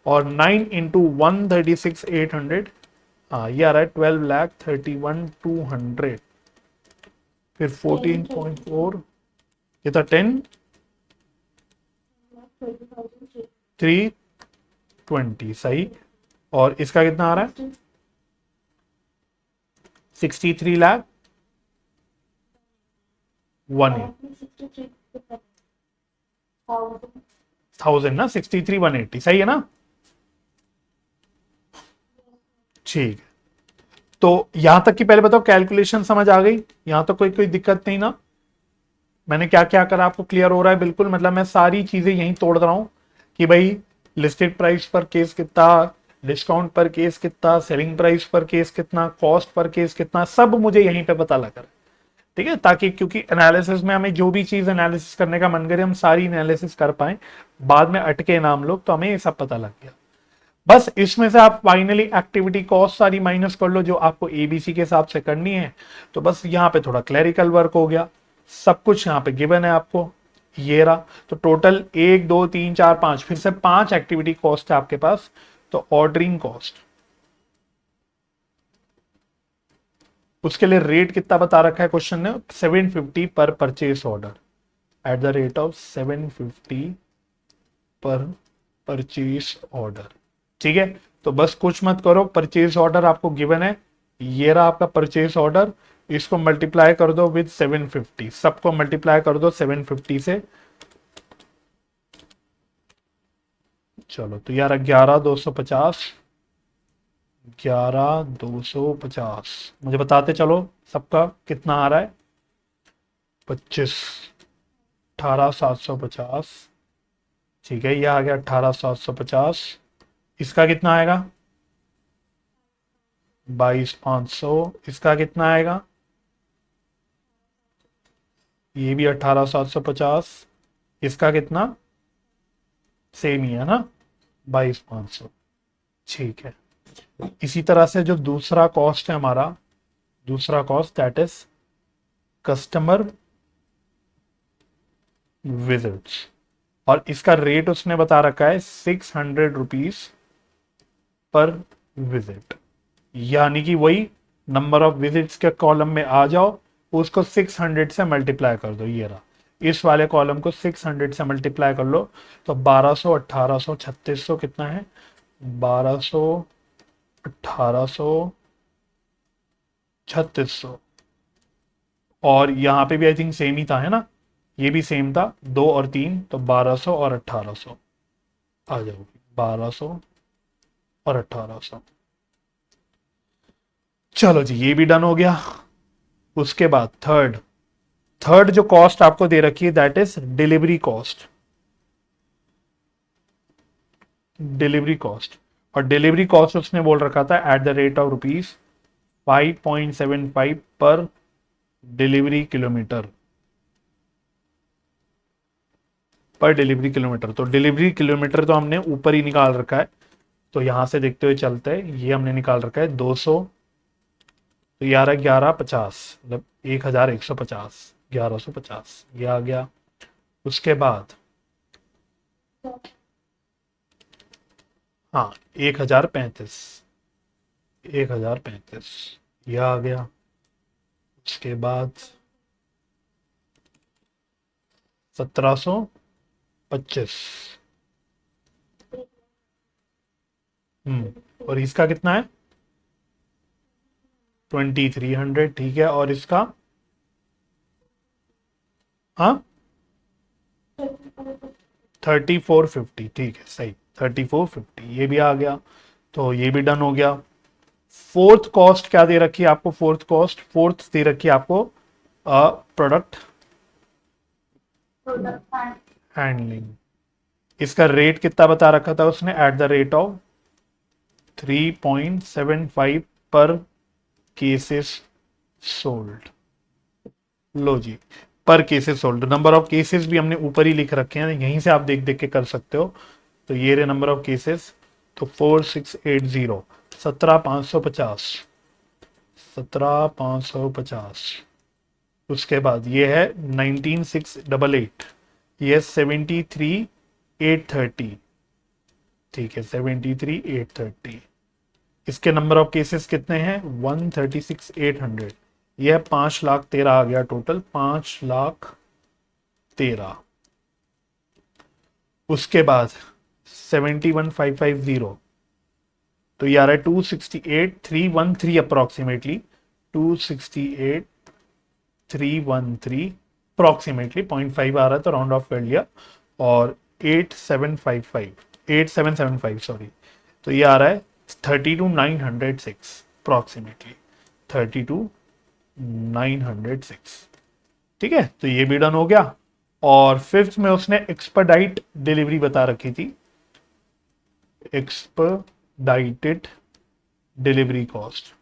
और 9 इंटू 136,800, हाँ ये आ रहा है 12,31,200। फिर 14.4, ये था 10 20,000 320 सही। और इसका कितना आ रहा है 63 लाख 1,000 ना, 63,180 सही है ना। ठीक है, तो यहां तक की पहले बताओ कैलकुलेशन समझ आ गई, यहां तक कोई कोई दिक्कत नहीं ना। मैंने क्या क्या करा आपको क्लियर हो रहा है बिल्कुल, मतलब मैं सारी चीजें यहीं तोड़ रहा हूं कि भाई लिस्टेड प्राइस पर केस कितना, डिस्काउंट पर केस कितना, सेलिंग प्राइस पर केस कितना, कॉस्ट पर केस कितना, सब मुझे यहीं पे पता लगा। ठीक है, ताकि क्योंकि एनालिसिस में हमें जो भी चीज एनालिसिस करने का मन करे हम सारी एनालिसिस कर पाए, बाद में अटके नाम लोग, तो हमें ये सब पता लग गया। बस इसमें से आप फाइनली एक्टिविटी कॉस्ट सारी माइनस कर लो जो आपको एबीसी के हिसाब से करनी है। तो बस यहाँ पे थोड़ा क्लैरिकल वर्क हो गया, सब कुछ यहाँ पे गिवन है आपको, ये रहा। तो टोटल 1 2 3 4 5, फिर से 5 एक्टिविटी कॉस्ट है आपके पास। तो ऑर्डरिंग कॉस्ट, उसके लिए रेट कितना बता रखा है क्वेश्चन ने, 750 पर purchase order, at the rate of 750 पर परचेज ऑर्डर। ठीक है, तो बस कुछ मत करो, परचेज ऑर्डर आपको गिवन है, ये रहा आपका परचेज ऑर्डर, इसको मल्टीप्लाई कर दो विद 750, सबको मल्टीप्लाई कर दो 750 से। चलो तो यार 11,250, 11,250 मुझे बताते चलो सबका कितना आ रहा है, 25, 18,750। ठीक है, ये आ गया 18,750। इसका कितना आएगा 22,500। इसका कितना आएगा, ये भी 18,750। इसका कितना, सेम ही है ना, 22,500। ठीक है, इसी तरह से जो दूसरा कॉस्ट है हमारा, दूसरा cost that is customer visits, और इसका रेट उसने बता रखा है 600 रुपीज पर विजिट, यानी कि वही नंबर ऑफ विजिट्स के कॉलम में आ जाओ, उसको 600 से मल्टीप्लाई कर दो, ये रहा, इस वाले कॉलम को 600 से मल्टीप्लाई कर लो। तो 1200 1800 3600 कितना है, 1200 1800 3600। और यहाँ पे भी आई थिंक सेम ही था, है ना, ये भी सेम था, 2 और 3, तो 1200 और 1800 आ जाओगी, 1200 और 1800। चलो जी, ये भी डन हो गया। उसके बाद थर्ड, थर्ड जो कॉस्ट आपको दे रखी है that is delivery cost, delivery cost. और डिलीवरी कॉस्ट उसने बोल रखा था एट द रेट ऑफ ₹5.75 पर डिलीवरी किलोमीटर, पर डिलीवरी किलोमीटर। तो डिलीवरी किलोमीटर तो हमने ऊपर ही निकाल रखा है, तो यहां से देखते हुए चलते हैं, ये हमने निकाल रखा है 200, तो ये आ रहा है 1150, मतलब 1150, 1150 ये आ गया। उसके बाद हाँ 1035, 1035 ये आ गया। उसके बाद 1725। और इसका कितना है? 2300, ठीक है। और इसका, हाँ, 3450, ठीक है, सही, 3450 ये भी आ गया। तो ये भी डन हो गया। फोर्थ कॉस्ट क्या दे रखी है आपको? फोर्थ दे रखी है आपको प्रोडक्ट प्रोडक्ट एंड हैंडलिंग। इसका रेट कितना बता रखा था उसने? एट द रेट ऑफ 3.75 पर केसेस सोल्ड। लो जी, पर cases sold. Number of cases भी हमने ऊपर ही लिख रखे हैं, यहीं से आप देख देख के कर सकते हो। तो ये रहे नंबर ऑफ केसेस। तो 4680, 17550, 17550। उसके बाद ये है 19688, ये 73830, ठीक है, 73830। इसके नंबर ऑफ केसेस कितने हैं? 136,800। यह 5,13,000 आ गया टोटल, 5,13,000। उसके बाद 71,550, तो ये आ रहा है 268,313 अप्रोक्सीमेटली, 268,313 अप्रोक्सीमेटली, 0.5 आ रहा है तो राउंड ऑफ कर लिया। और 8775, सॉरी, तो ये आ रहा है 32,906 अप्रोक्सीमेटली, 32,906। ठीक है, तो ये भी डन हो गया। और फिफ्थ में उसने एक्सपर्डाइट डिलीवरी बता रखी थी, एक्सपर्डाइटेड डिलीवरी कॉस्ट।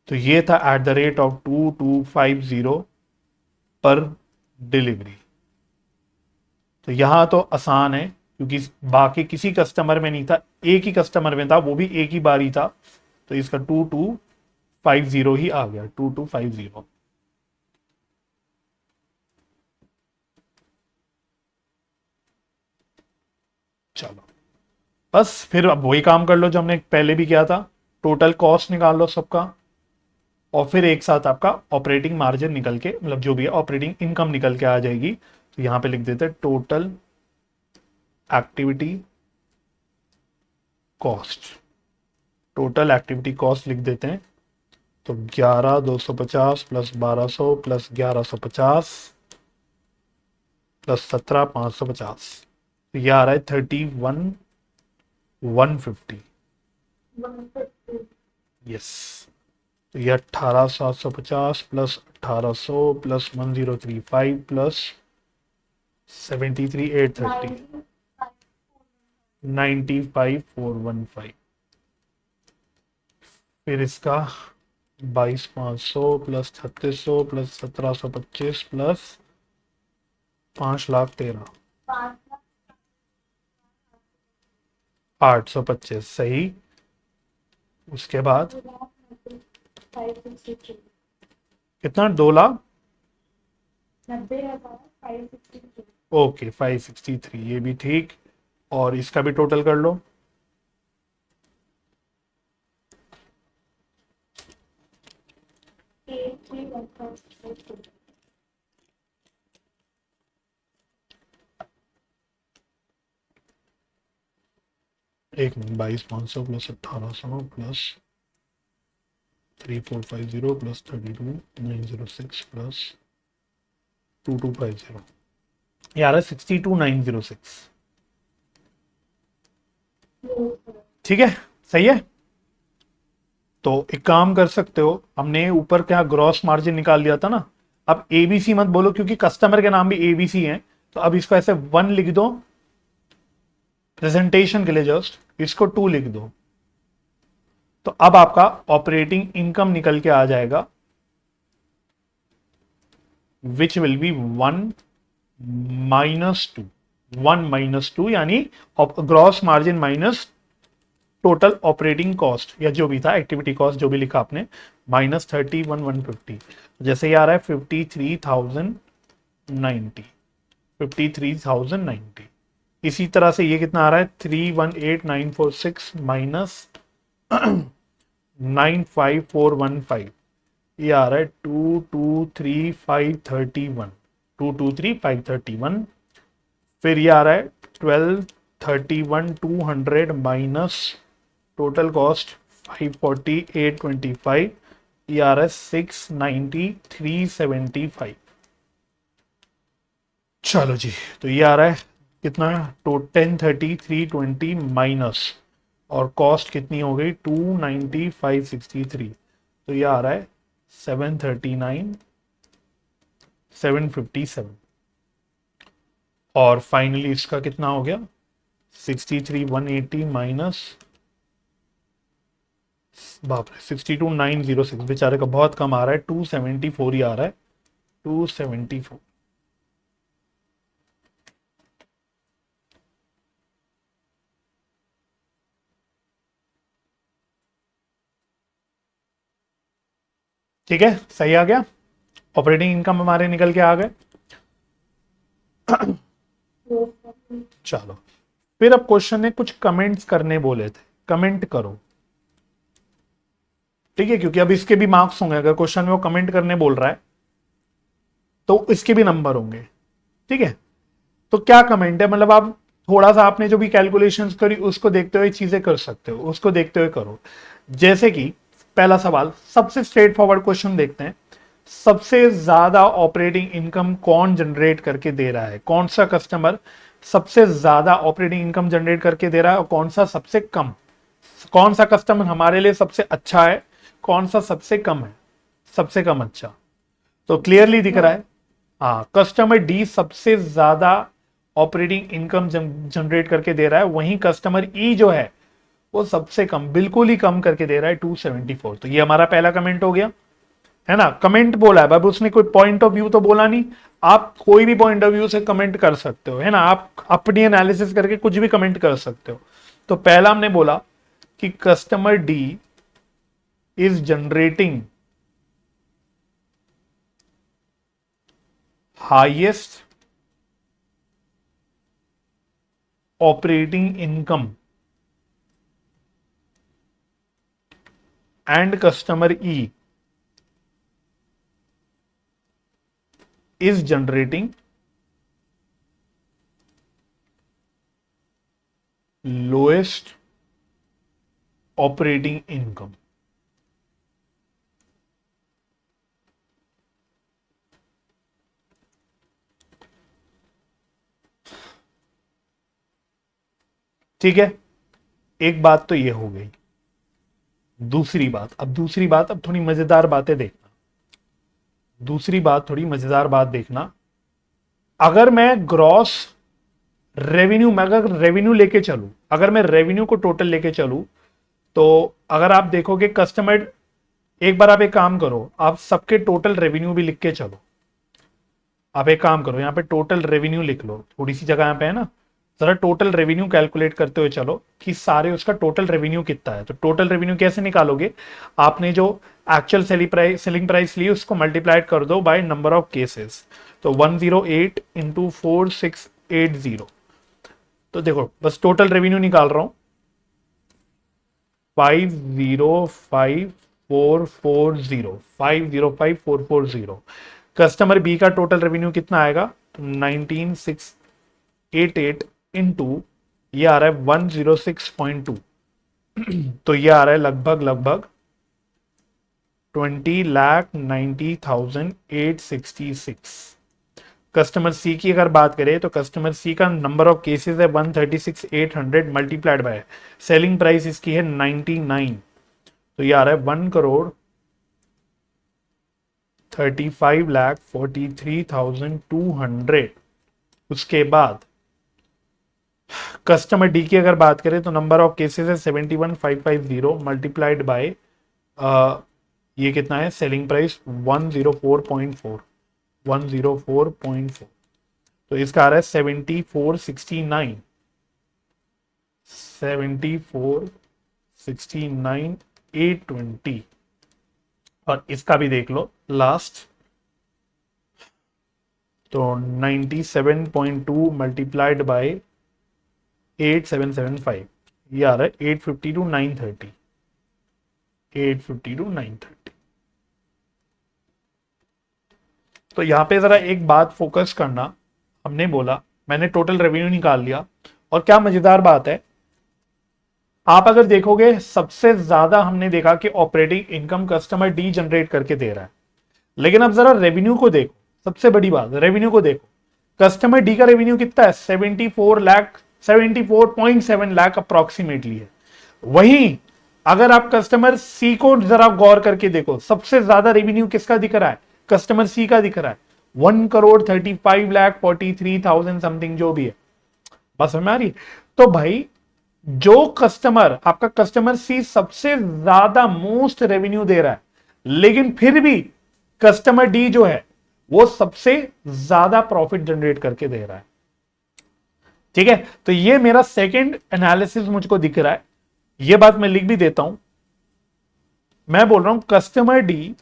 तो ये था एट द रेट ऑफ 2250 पर डिलीवरी। तो यहां तो आसान है क्योंकि बाकी किसी कस्टमर में नहीं था, एक ही कस्टमर में था, वो भी एक ही बारी था। तो इसका 2250 ही आ गया, 2250। चलो, बस फिर अब वही काम कर लो जो हमने पहले भी किया था, टोटल कॉस्ट निकाल लो सबका, और फिर एक साथ आपका ऑपरेटिंग मार्जिन निकल के, मतलब जो भी है ऑपरेटिंग इनकम निकल के आ जाएगी। तो यहां पे लिख देते हैं total activity cost, total activity cost लिख देते हैं। तो 11,250 प्लस 1,200 प्लस 1,150 प्लस 17,550, तो ये आ रहा है 31,150। 150 यस, तो ये 18,750 प्लस 1,800 प्लस 1,035 प्लस 73,830, 95,415। फिर इसका 22,500 प्लस 3,600 प्लस 1,725 प्लस 5,13,000, 825, सही। उसके बाद 563 कितना? 2,00,000, 90,563 ओके, 563 ये भी ठीक। और इसका भी टोटल कर लो। एक minute, 22,500 plus 1,800 plus 3,450 plus 32,906 plus 2,250, ये आ रहा है 62,906। ठीक है, सही है। तो एक काम कर सकते हो, हमने ऊपर क्या ग्रॉस मार्जिन निकाल लिया था ना, अब एबीसी मत बोलो क्योंकि कस्टमर के नाम भी एबीसी हैं। तो अब इसको ऐसे 1 लिख दो प्रेजेंटेशन के लिए, जस्ट इसको 2 लिख दो। तो अब आपका ऑपरेटिंग इनकम निकल के आ जाएगा, विच विल बी 1 - 2 यानी gross margin minus total operating cost, या जो भी था एक्टिविटी कॉस्ट जो भी लिखा आपने, -31,150। जैसे ये आ रहा है 53,090, 53,090। इसी तरह से ये कितना आ रहा है 318946 माइनस 95415, ये आ रहा है 223531, 223531। फिर ये आ रहा है 1231 200 माइनस टोटल कॉस्ट 54825, ये आ रहा है 69375। चलो जी, तो ये आ रहा है कितना, तो 103320 माइनस, और कॉस्ट कितनी हो गई 290563, तो ये आ रहा है 739757। और फाइनली इसका कितना हो गया 63180 माइनस, बाप रे 62906, बेचारे का बहुत कम आ रहा है, 274 ही आ रहा है, 274। ठीक है, सही आ गया। ऑपरेटिंग इनकम हमारे निकल के आ गए। चलो, फिर अब क्वेश्चन ने कुछ कमेंट्स करने बोले थे, कमेंट करो। ठीक है, क्योंकि अब इसके भी मार्क्स होंगे, अगर क्वेश्चन में वो कमेंट करने बोल रहा है तो इसके भी नंबर होंगे। ठीक है, तो क्या कमेंट है, मतलब आप थोड़ा सा आपने जो भी कैलकुलेशंस करी उसको देखते हुए चीजें कर सकते हो, उसको देखते हुए करो। जैसे कि पहला सवाल, सबसे स्ट्रेट फॉरवर्ड क्वेश्चन देखते हैं। सबसे ज्यादा ऑपरेटिंग इनकम कौन जनरेट करके दे रहा है, कौन सा कस्टमर सबसे ज्यादा ऑपरेटिंग इनकम जनरेट करके दे रहा है और कौन सा सबसे कम, कौन सा कस्टमर हमारे लिए सबसे अच्छा है, कौन सा सबसे कम है, सबसे कम अच्छा। तो क्लियरली दिख रहा है, हाँ कस्टमर डी सबसे ज्यादा ऑपरेटिंग इनकम जनरेट करके दे रहा है, वहीं कस्टमर ई जो है वो सबसे कम, बिल्कुल ही कम करके दे रहा है 274। तो ये हमारा पहला कमेंट हो गया, है ना। कमेंट बोला है, अब उसने कोई पॉइंट ऑफ व्यू तो बोला नहीं, आप कोई भी पॉइंट ऑफ व्यू से कमेंट कर सकते हो, है ना, आप अपनी एनालिसिस करके कुछ भी कमेंट कर सकते हो। तो पहला हमने बोला कि customer D is generating highest operating income and customer E is generating lowest operating income। ठीक है, एक बात तो ये हो गई। दूसरी बात, अब थोड़ी मजेदार बातें देखना, दूसरी बात थोड़ी मजेदार बात देखना। अगर मैं ग्रॉस रेवेन्यू, मैं अगर रेवेन्यू लेके चलूं, अगर मैं रेवेन्यू को टोटल लेके चलूं, तो अगर आप देखोगे कस्टमर, एक बार आप एक काम करो, आप सबके टोटल रेवेन्यू भी लिख के चलो। आप एक काम करो, यहाँ पे टोटल रेवेन्यू लिख लो, थोड़ी सी जगह यहाँ पे है ना, जरा टोटल रेवेन्यू कैलकुलेट करते हुए चलो कि सारे उसका टोटल रेवेन्यू कितना है। तो टोटल रेवेन्यू कैसे निकालोगे, आपने जो एक्चुअल सेलिंग प्राइस ली उसको मल्टीप्लाइड कर दो बाय नंबर ऑफ केसेस, तो 108 इंटू 4680। तो देखो बस टोटल रेवेन्यू निकाल रहा हूं, 505440, कस्टमर बी का टोटल रेवेन्यू कितना आएगा 19688 इंटू, ये आ रहा है 106.2, तो ये आ रहा है लगभग लगभग 20,90,866। कस्टमर सी की अगर बात करें तो कस्टमर सी का नंबर ऑफ केसेस है 136,800 मल्टीप्लाइड बाय सेलिंग प्राइस इसकी है 99, तो ये आ रहा है 1,35,43,200। उसके बाद कस्टमर डी की अगर बात करें तो नंबर ऑफ केसेस है 71,550 मल्टीप्लाइड बाय ये कितना है सेलिंग प्राइस 104.4, 104.4, तो इसका आ रहा है 7469, 7469,820। और इसका भी देख लो लास्ट, तो 97.2 मल्टीप्लाइड बाय 8775, ये आ रहा है 850 टू 930, 850 टू 930। तो यहां पे जरा एक बात फोकस करना, हमने बोला, मैंने टोटल रेवेन्यू निकाल लिया, और क्या मजेदार बात है, आप अगर देखोगे सबसे ज्यादा हमने देखा कि operating income customer D generate करके दे रहा है, लेकिन अब जरा रेवेन्यू को देखो, सबसे बड़ी बात रेवेन्यू को देखो, कस्टमर डी का रेवेन्यू कितना है, 74 लाख, 74.7 लाख अप्रोक्सीमेटली है। वहीं अगर आप कस्टमर सी को जरा गौर करके देखो, सबसे ज्यादा रेवेन्यू किसका दिख रहा है, कस्टमर सी का दिख रहा है, 1,35,43,000 समथिंग जो भी है। बस समझ में आ रही है? तो भाई जो कस्टमर, आपका कस्टमर सी सबसे ज्यादा मोस्ट रेवेन्यू दे रहा है, लेकिन फिर भी कस्टमर डी जो है वो सबसे ज्यादा प्रॉफिट जनरेट करके दे रहा है। ठीक है, तो ये मेरा सेकंड एनालिसिस मुझको दिख रहा है, ये बात मैं लिख भी देता हूं। मैं बोल रहा हूं customer D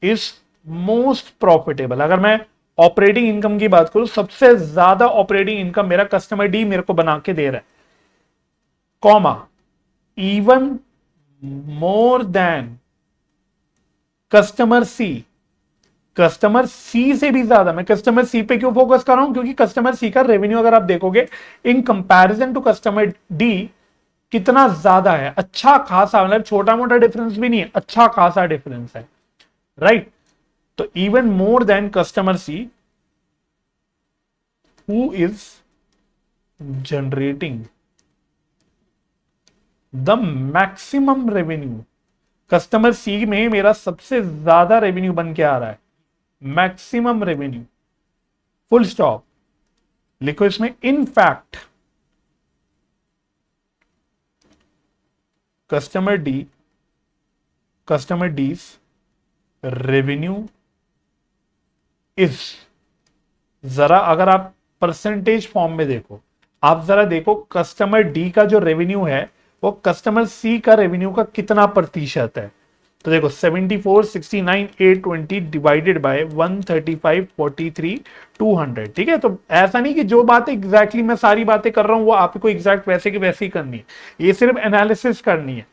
is most profitable. अगर मैं ऑपरेटिंग इनकम की बात करूं, सबसे ज्यादा ऑपरेटिंग इनकम मेरा कस्टमर डी मेरे को बना के दे रहा है, comma even more than customer C. Customer C से भी ज्यादा, मैं कस्टमर सी पे क्यों फोकस कर रहा हूं, क्योंकि कस्टमर सी का रेवेन्यू अगर आप देखोगे in comparison to customer D कितना ज्यादा है, अच्छा खासा, मतलब छोटा मोटा डिफरेंस भी नहीं है, अच्छा खासा डिफरेंस है, राइट। तो even more than customer C who is generating the maximum revenue, customer C में मेरा सबसे ज्यादा रेवेन्यू बन के आ रहा है, मैक्सिमम रेवेन्यू, फुल स्टॉप। लिखो इसमें in fact customer D's revenue is, जरा अगर आप परसेंटेज फॉर्म में देखो, आप जरा देखो कस्टमर डी का जो रेवेन्यू है वो कस्टमर सी का रेवेन्यू का कितना प्रतिशत है। तो देखो 74, 69, 820 डिवाइडेड बाय 135, 43, 200। ठीक है, तो ऐसा नहीं कि जो बातें एग्जैक्टली मैं सारी बातें कर रहा हूं वो आपको एग्जैक्ट वैसे की वैसे ही करनी है, ये सिर्फ एनालिसिस करनी है।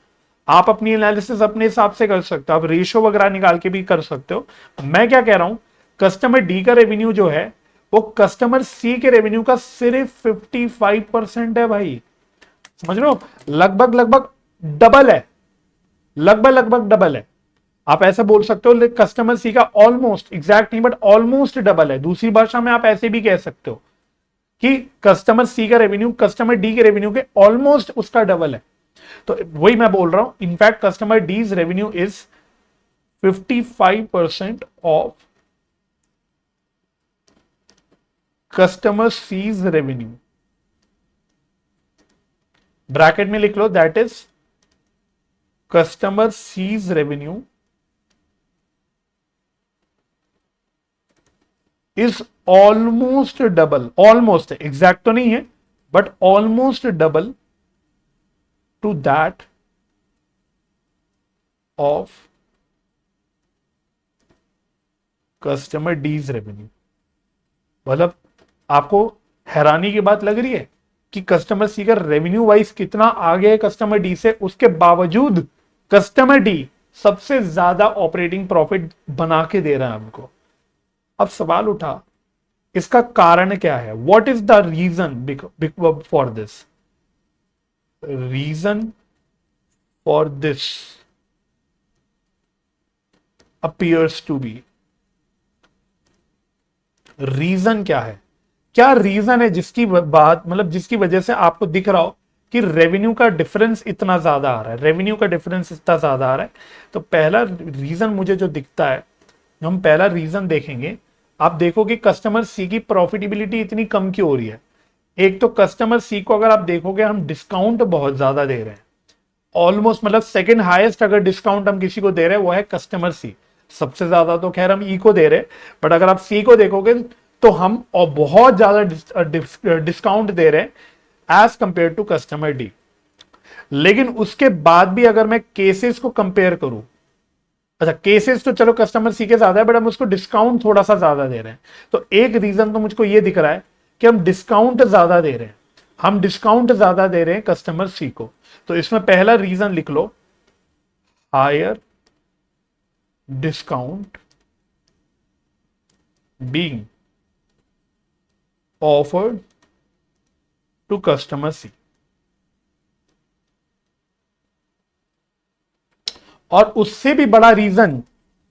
आप अपनी एनालिसिस अपने हिसाब से कर सकते हो, आप रेशो वगैरह निकाल के भी कर सकते हो। मैं क्या कह रहा हूं, कस्टमर डी का रेवेन्यू जो है वो कस्टमर सी के रेवेन्यू का सिर्फ 55% है भाई, समझ रहे हो, लगभग लगभग डबल है, लगभग डबल है। आप ऐसे बोल सकते हो कस्टमर सी का ऑलमोस्ट, एग्जैक्ट नहीं बट ऑलमोस्ट डबल है। दूसरी भाषा में आप ऐसे भी कह सकते हो कि कस्टमर सी का रेवेन्यू कस्टमर डी के रेवेन्यू के ऑलमोस्ट उसका डबल है। तो वही मैं बोल रहा हूं, in fact customer D's revenue is 55% of customer C's revenue. Bracket में लिख लो, that is customer C's revenue is almost double, almost exact तो नहीं है but almost double to that of customer D's revenue. मतलब आपको हैरानी की बात लग रही है कि कस्टमर सी का रेवेन्यू वाइज कितना आगे है कस्टमर डी से, उसके बावजूद कस्टमर डी सबसे ज्यादा ऑपरेटिंग प्रॉफिट बना के दे रहा है हमको। अब सवाल उठा, इसका कारण क्या है, what is the reason for this, reason for this appears to be, reason क्या है, क्या रीजन है जिसकी बात, मतलब जिसकी वजह से आपको दिख रहा हो कि रेवेन्यू का डिफरेंस इतना ज्यादा आ रहा है, रेवेन्यू का डिफरेंस इतना ज्यादा आ रहा है। तो पहला रीजन मुझे जो दिखता है, हम पहला रीजन देखेंगे, आप देखोगे कस्टमर सी की प्रॉफिटेबिलिटी इतनी कम क्यों हो रही है। एक तो कस्टमर सी को अगर आप देखोगे हम डिस्काउंट बहुत ज्यादा दे रहे हैं, ऑलमोस्ट, मतलब सेकंड हाईएस्ट अगर डिस्काउंट हम किसी को दे रहे हैं वो है कस्टमर सी। सबसे ज्यादा तो खैर हम ई को दे रहे हैं, बट अगर आप सी को देखोगे तो हम और बहुत ज्यादा डिस्काउंट दे रहे हैं as compare to customer D. लेकिन उसके बाद भी अगर मैं केसेस को कंपेयर करूं, अच्छा केसेस तो चलो कस्टमर सी के ज्यादा है बट हम उसको डिस्काउंट थोड़ा सा ज्यादा दे रहे हैं। तो एक रीजन तो मुझको ये दिख रहा है कि हम डिस्काउंट ज्यादा दे रहे हैं, हम डिस्काउंट ज्यादा दे रहे हैं कस्टमर सी को, तो इसमें पहला रीजन लिख लो, higher discount being offered to customer C. और उससे भी बड़ा रीजन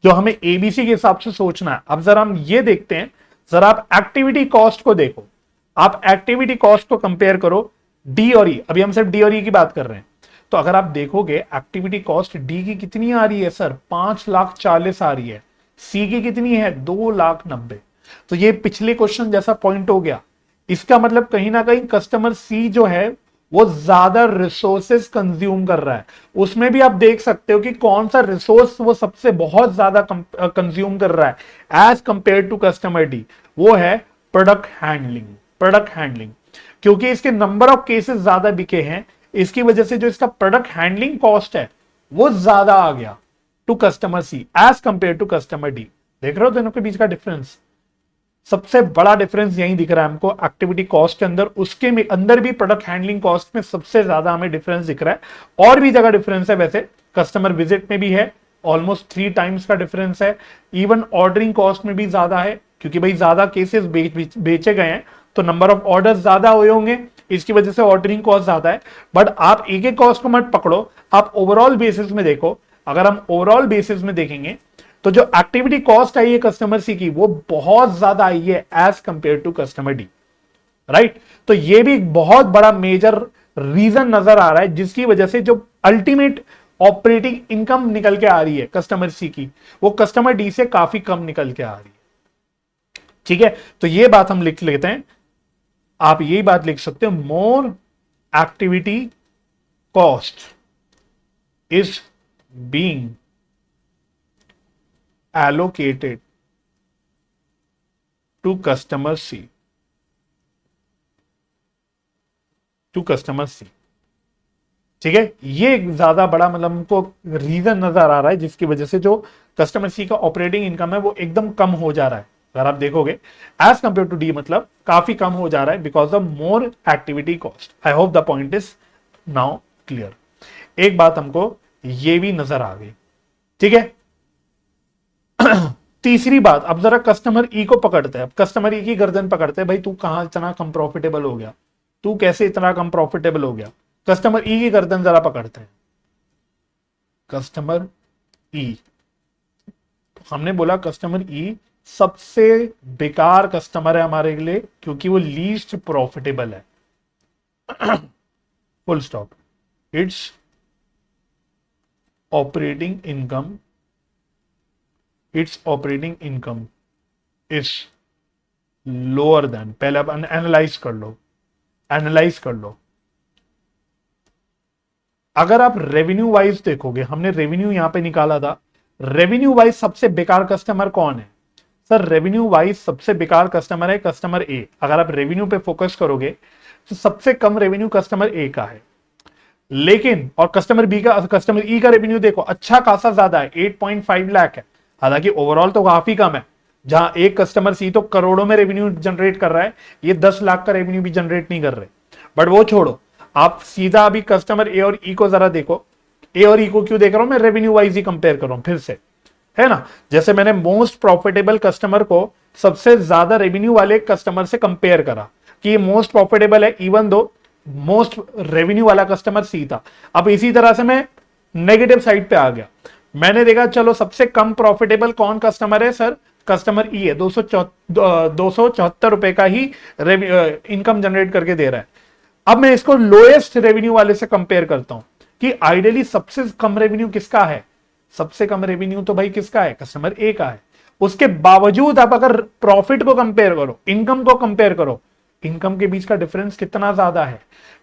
जो हमें एबीसी के हिसाब से सोचना है, अब जरा हम ये देखते हैं, जरा आप एक्टिविटी कॉस्ट को देखो, आप एक्टिविटी कॉस्ट को कंपेयर करो डी और ई, अभी हम सिर्फ डी और ई की बात कर रहे हैं। तो अगर आप देखोगे एक्टिविटी कॉस्ट डी की कितनी आ रही है सर, 5,40,000 आ रही है, सी की कितनी है 2,90,000। तो ये पिछले क्वेश्चन जैसा पॉइंट हो गया। इसका मतलब कहीं ना कहीं कस्टमर सी जो है वो ज्यादा रिसोर्सेस कंज्यूम कर रहा है। उसमें भी आप देख सकते हो कि कौन सा रिसोर्स वो सबसे बहुत ज्यादा कंज्यूम कर रहा है as compare to customer D, वो है प्रोडक्ट हैंडलिंग। प्रोडक्ट हैंडलिंग क्योंकि इसके नंबर ऑफ केसेस ज्यादा बिके हैं, इसकी वजह से जो इसका प्रोडक्ट हैंडलिंग कॉस्ट है वो ज्यादा आ गया to customer C as compare to customer D. देख रहे हो दोनों के बीच का डिफरेंस, सबसे बड़ा डिफरेंस यही दिख रहा है हमको एक्टिविटी कॉस्ट के अंदर, उसके में अंदर भी प्रोडक्ट हैंडलिंग कॉस्ट में सबसे ज्यादा हमें डिफरेंस दिख रहा है। और भी जगह डिफरेंस है, वैसे कस्टमर विजिट में भी है, ऑलमोस्ट 3 टाइम्स का डिफरेंस है। इवन ऑर्डरिंग कॉस्ट में भी ज्यादा है, क्योंकि भाई ज्यादा केसेस बेचे गए हैं तो नंबर ऑफ ऑर्डर ज्यादा हुए होंगे, इसकी वजह से ऑर्डरिंग कॉस्ट ज्यादा है। बट आप एक एक कॉस्ट को मत पकड़ो, आप ओवरऑल बेसिस में देखो। अगर हम ओवरऑल बेसिस में देखेंगे तो जो एक्टिविटी कॉस्ट आई है कस्टमर सी की वो बहुत ज्यादा आई है as compare to customer D, right. तो ये भी बहुत बड़ा मेजर रीजन नजर आ रहा है जिसकी वजह से जो अल्टीमेट ऑपरेटिंग इनकम निकल के आ रही है कस्टमर सी की, वो कस्टमर डी से काफी कम निकल के आ रही है। ठीक है, तो ये बात हम लिख लेते हैं, आप यही बात लिख सकते हो, more activity cost is being allocated to customer C, to customer C। ठीक है, ये ज्यादा बड़ा मतलब हमको रीजन नजर आ रहा है जिसकी वजह से जो कस्टमर सी का ऑपरेटिंग इनकम है वो एकदम कम हो जा रहा है। अगर आप देखोगे एज कंपेयर टू डी मतलब काफी कम हो जा रहा है because of more activity cost. I hope the point is now clear. एक बात हमको ये भी नजर आ गई, ठीक है। तीसरी बात, अब जरा कस्टमर ई को पकड़ते हैं, अब कस्टमर ई की गर्दन पकड़ते हैं, भाई तू कहां इतना कम प्रॉफिटेबल हो गया, तू कैसे इतना कम प्रॉफिटेबल हो गया। कस्टमर ई की गर्दन जरा पकड़ते हैं। कस्टमर ई, हमने बोला कस्टमर ई सबसे बेकार कस्टमर है हमारे लिए क्योंकि वो लीस्ट प्रॉफिटेबल है। Full stop. It's operating income, its operating income is lower than, पहले आप एनालाइज कर लो, एनालाइज कर लो। अगर आप रेवेन्यू वाइज देखोगे, हमने रेवेन्यू यहां पे निकाला था, रेवेन्यू वाइज सबसे बेकार कस्टमर कौन है सर? रेवेन्यू वाइज सबसे बेकार कस्टमर है कस्टमर ए। अगर आप रेवेन्यू पे फोकस करोगे तो सबसे कम रेवेन्यू कस्टमर ए का है, लेकिन और कस्टमर बी का, कस्टमर ई का रेवेन्यू देखो अच्छा खासा ज्यादा है, 8.5 लाख है। हालांकि ओवरऑल तो काफी कम है, जहां एक कस्टमर सी तो करोड़ों में रेवेन्यू जनरेट कर रहा है, ये 10 लाख का रेवेन्यू भी जनरेट नहीं कर रहे। बट वो छोड़ो, आप सीधा अभी कस्टमर ए और ई को जरा देखो। ए और ई को क्यों देख रहा हूं मैं? रेवेन्यू वाइज ही कंपेयर कर रहा हूं फिर से, है ना। जैसे मैंने मोस्ट प्रॉफिटेबल कस्टमर को सबसे ज्यादा रेवेन्यू वाले कस्टमर से कंपेयर करा कि ये मोस्ट प्रॉफिटेबल है, इवन दो मोस्ट रेवेन्यू वाला कस्टमर सी था। अब इसी तरह से मैं नेगेटिव साइड पे आ गया, मैंने देखा चलो सबसे कम प्रॉफिटेबल कौन कस्टमर है सर? कस्टमर ई है, 274 रुपए का ही इनकम जनरेट करके दे रहा है। अब मैं इसको लोएस्ट रेवेन्यू वाले से कंपेयर करता हूं कि आइडियली सबसे कम रेवेन्यू किसका है? सबसे कम रेवेन्यू तो भाई किसका है? कस्टमर ए का है। उसके बावजूद आप अगर प्रॉफिट को कंपेयर करो, इनकम को कंपेयर करो, इनकम के बीच का डिफरेंस कितना ज्यादा है।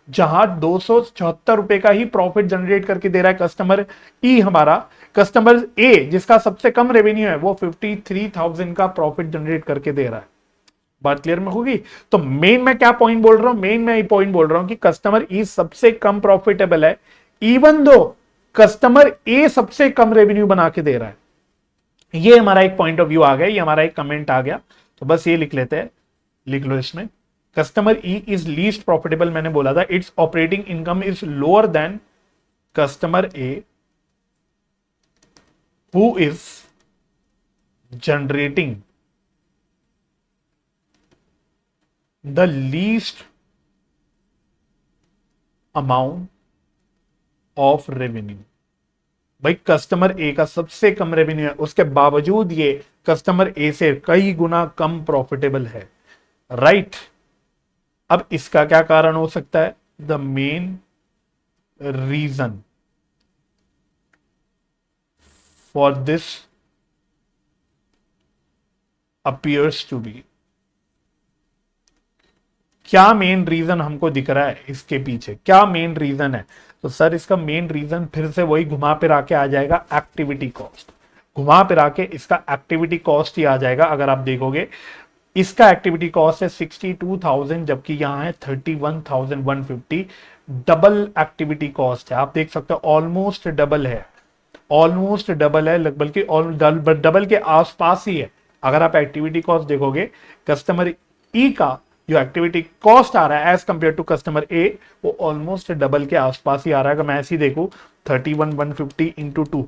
जहां 274 रुपए का ही प्रॉफिट जनरेट करके दे रहा है कस्टमर ई हमारा, कस्टमर ए जिसका सबसे कम रेवेन्यू है वो 53,000 का प्रॉफिट जनरेट करके दे रहा है। बात क्लियर में होगी? तो मेन मैं क्या पॉइंट बोल रहा हूं? मेन मैं ये पॉइंट बोल रहा हूं कि कस्टमर ई सबसे कम प्रॉफिटेबल है, इवन दो कस्टमर ए सबसे कम रेवेन्यू बना के दे रहा है। ये हमारा एक पॉइंट ऑफ व्यू आ गया, ये हमारा एक कमेंट आ गया, तो बस ये लिख लेते हैं, लिख लो इसमें customer E is least profitable, मैंने बोला था, it's operating income is lower than customer A who is generating the least amount of revenue. भाई कस्टमर ए का सबसे कम रेवेन्यू है, उसके बावजूद ये कस्टमर ए से कई गुना कम प्रॉफिटेबल है, राइट। अब इसका क्या कारण हो सकता है? The main reason for this appears to be, क्या मेन रीजन हमको दिख रहा है इसके पीछे, क्या मेन रीजन है? तो सर इसका मेन रीजन फिर से वही घुमा फिरा के आ जाएगा, एक्टिविटी कॉस्ट। घुमा फिरा के इसका एक्टिविटी कॉस्ट ही आ जाएगा। अगर आप देखोगे इसका एक्टिविटी कॉस्ट है 62,000, जबकि यहां है 31,150। डबल एक्टिविटी कॉस्ट है, आप देख सकते हो, ऑलमोस्ट डबल है, ऑलमोस्ट डबल है, बल्कि डबल के आसपास ही है। अगर आप एक्टिविटी कॉस्ट देखोगे, कस्टमर ई का जो एक्टिविटी कॉस्ट आ रहा है एज कंपेयर टू कस्टमर ए, वो ऑलमोस्ट डबल के आसपास ही आ रहा है। अगर मैं ऐसे ही देखूं 31,150 इंटू 2,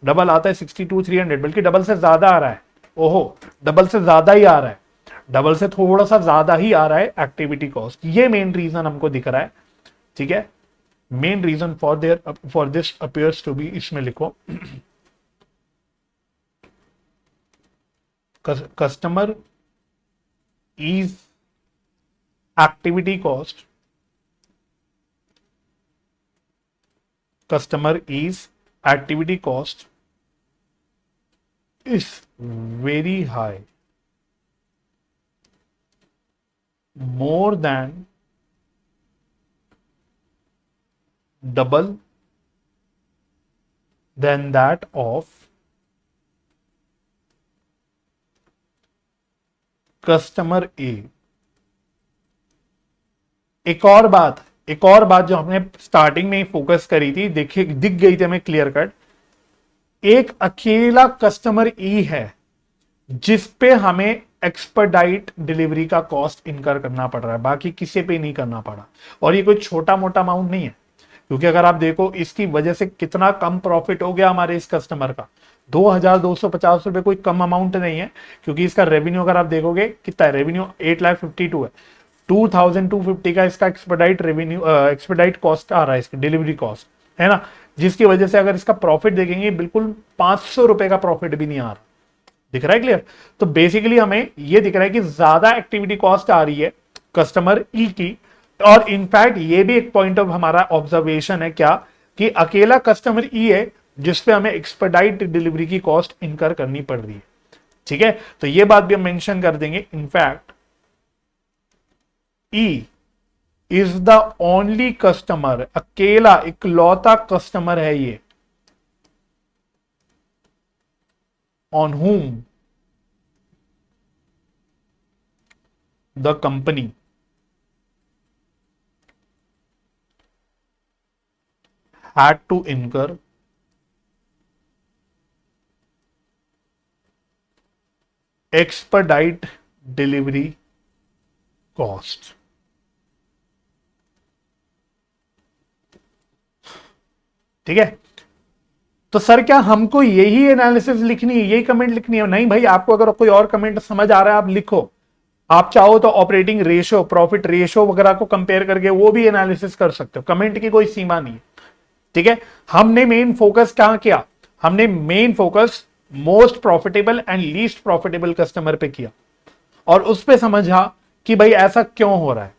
डबल आता है 62,300, बल्कि डबल से ज्यादा आ रहा है। ओहो, डबल से ज्यादा ही आ रहा है, डबल से थोड़ा सा ज्यादा ही आ रहा है एक्टिविटी कॉस्ट। ये मेन रीजन हमको दिख रहा है, ठीक है। Main reason for this appears to be, इसमें लिखो customer is activity cost, customer is activity cost is very high, more than double than that of customer A। एक और बात जो हमने स्टार्टिंग में ही फोकस करी थी, देखिए दिख गई थी हमें क्लियर कट, एक अकेला कस्टमर ई है जिस पे हमें एक्सपर्टाइट डिलीवरी का कॉस्ट इनकर करना पड़ रहा है, बाकी किसी पे नहीं करना पड़ा। और ये कोई छोटा मोटा अमाउंट नहीं है, क्योंकि अगर आप देखो इसकी वजह से कितना कम प्रॉफिट हो गया हमारे इस कस्टमर का। 2,250 रुपए कोई कम अमाउंट नहीं है, क्योंकि इसका रेवेन्यू अगर आप देखोगे कितना है, रेवेन्यू 8,52 है, 2,250 का इसका एक्सपर्टाइट रेवेन्यू एक्सपर्टाइट कॉस्ट आ रहा है, इसका डिलीवरी कॉस्ट है ना, जिसकी वजह से अगर इसका प्रॉफिट देखेंगे बिल्कुल 500 रुपए का प्रॉफिट भी नहीं आ रहा। दिख रहा है क्लियर? तो बेसिकली हमें ये दिख रहा है कि ज्यादा एक्टिविटी कॉस्ट आ रही है कस्टमर ई की, और इनफैक्ट ये भी एक पॉइंट ऑफ हमारा ऑब्जर्वेशन है क्या, कि अकेला कस्टमर ई है जिसपे हमें एक्सपर्टाइट डिलीवरी की कॉस्ट इनकर करनी पड़ रही है, ठीक है। तो ये बात भी हम मेंशन कर देंगे। In fact E is the only customer, अकेला इकलौता कस्टमर है ये, on whom the company had to incur expedite delivery cost। ठीक है, तो सर क्या हमको यही एनालिसिस लिखनी है, यही कमेंट लिखनी है? नहीं भाई, आपको अगर कोई और कमेंट समझ आ रहा है आप लिखो। आप चाहो तो ऑपरेटिंग रेशियो, प्रॉफिट रेशियो वगैरह को कंपेयर करके वो भी एनालिसिस कर सकते हो, कमेंट की कोई सीमा नहीं है, ठीक है। हमने मेन फोकस कहां किया? हमने main focus most profitable and least profitable customer पे किया, और उस पे समझा कि भाई ऐसा क्यों हो रहा है,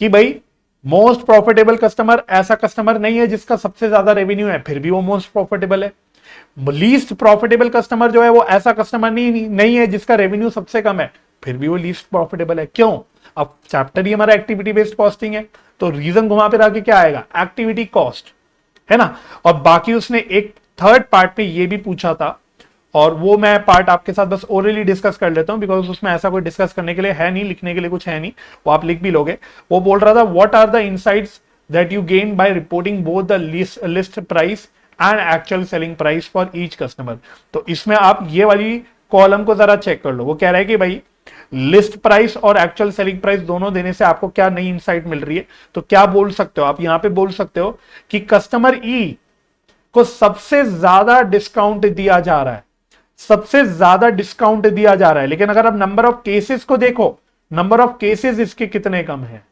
कि भाई मोस्ट प्रॉफिटेबल कस्टमर ऐसा कस्टमर नहीं है जिसका सबसे ज्यादा रेवेन्यू है फिर भी वो मोस्ट प्रॉफिटेबल है। लीस्ट प्रॉफिटेबल कस्टमर जो है वो ऐसा कस्टमर नहीं है जिसका रेवेन्यू सबसे कम है फिर भी वो लीस्ट प्रॉफिटेबल है। क्यों? अब चैप्टर ही हमारा एक्टिविटी बेस्ड कॉस्टिंग है, तो रीजन घुमा फिरा के क्या आएगा? एक्टिविटी कॉस्ट, है ना। और बाकी उसने एक थर्ड पार्ट में ये भी पूछा था, और वो मैं पार्ट आपके साथ बस ओरली डिस्कस कर लेता हूं, बिकॉज उसमें ऐसा कोई डिस्कस करने के लिए है नहीं, लिखने के लिए कुछ है नहीं, वो आप लिख भी लोगे। वो बोल रहा था what are the insights that you gain by reporting both the list price and actual selling price for each customer. तो इसमें आप ये वाली कॉलम को जरा चेक कर लो। वो कह रहा है कि भाई लिस्ट प्राइस और एक्चुअल सेलिंग प्राइस दोनों देने से आपको क्या नई इंसाइट मिल रही है? तो क्या बोल सकते हो आप यहां पे? बोल सकते हो कि कस्टमर ई को सबसे ज्यादा डिस्काउंट दिया जा रहा है, सबसे ज्यादा डिस्काउंट दिया जा रहा है। लेकिन अगर आप नंबर ऑफ केसेस को देखो, नंबर ऑफ केसेस इसके कितने कम है,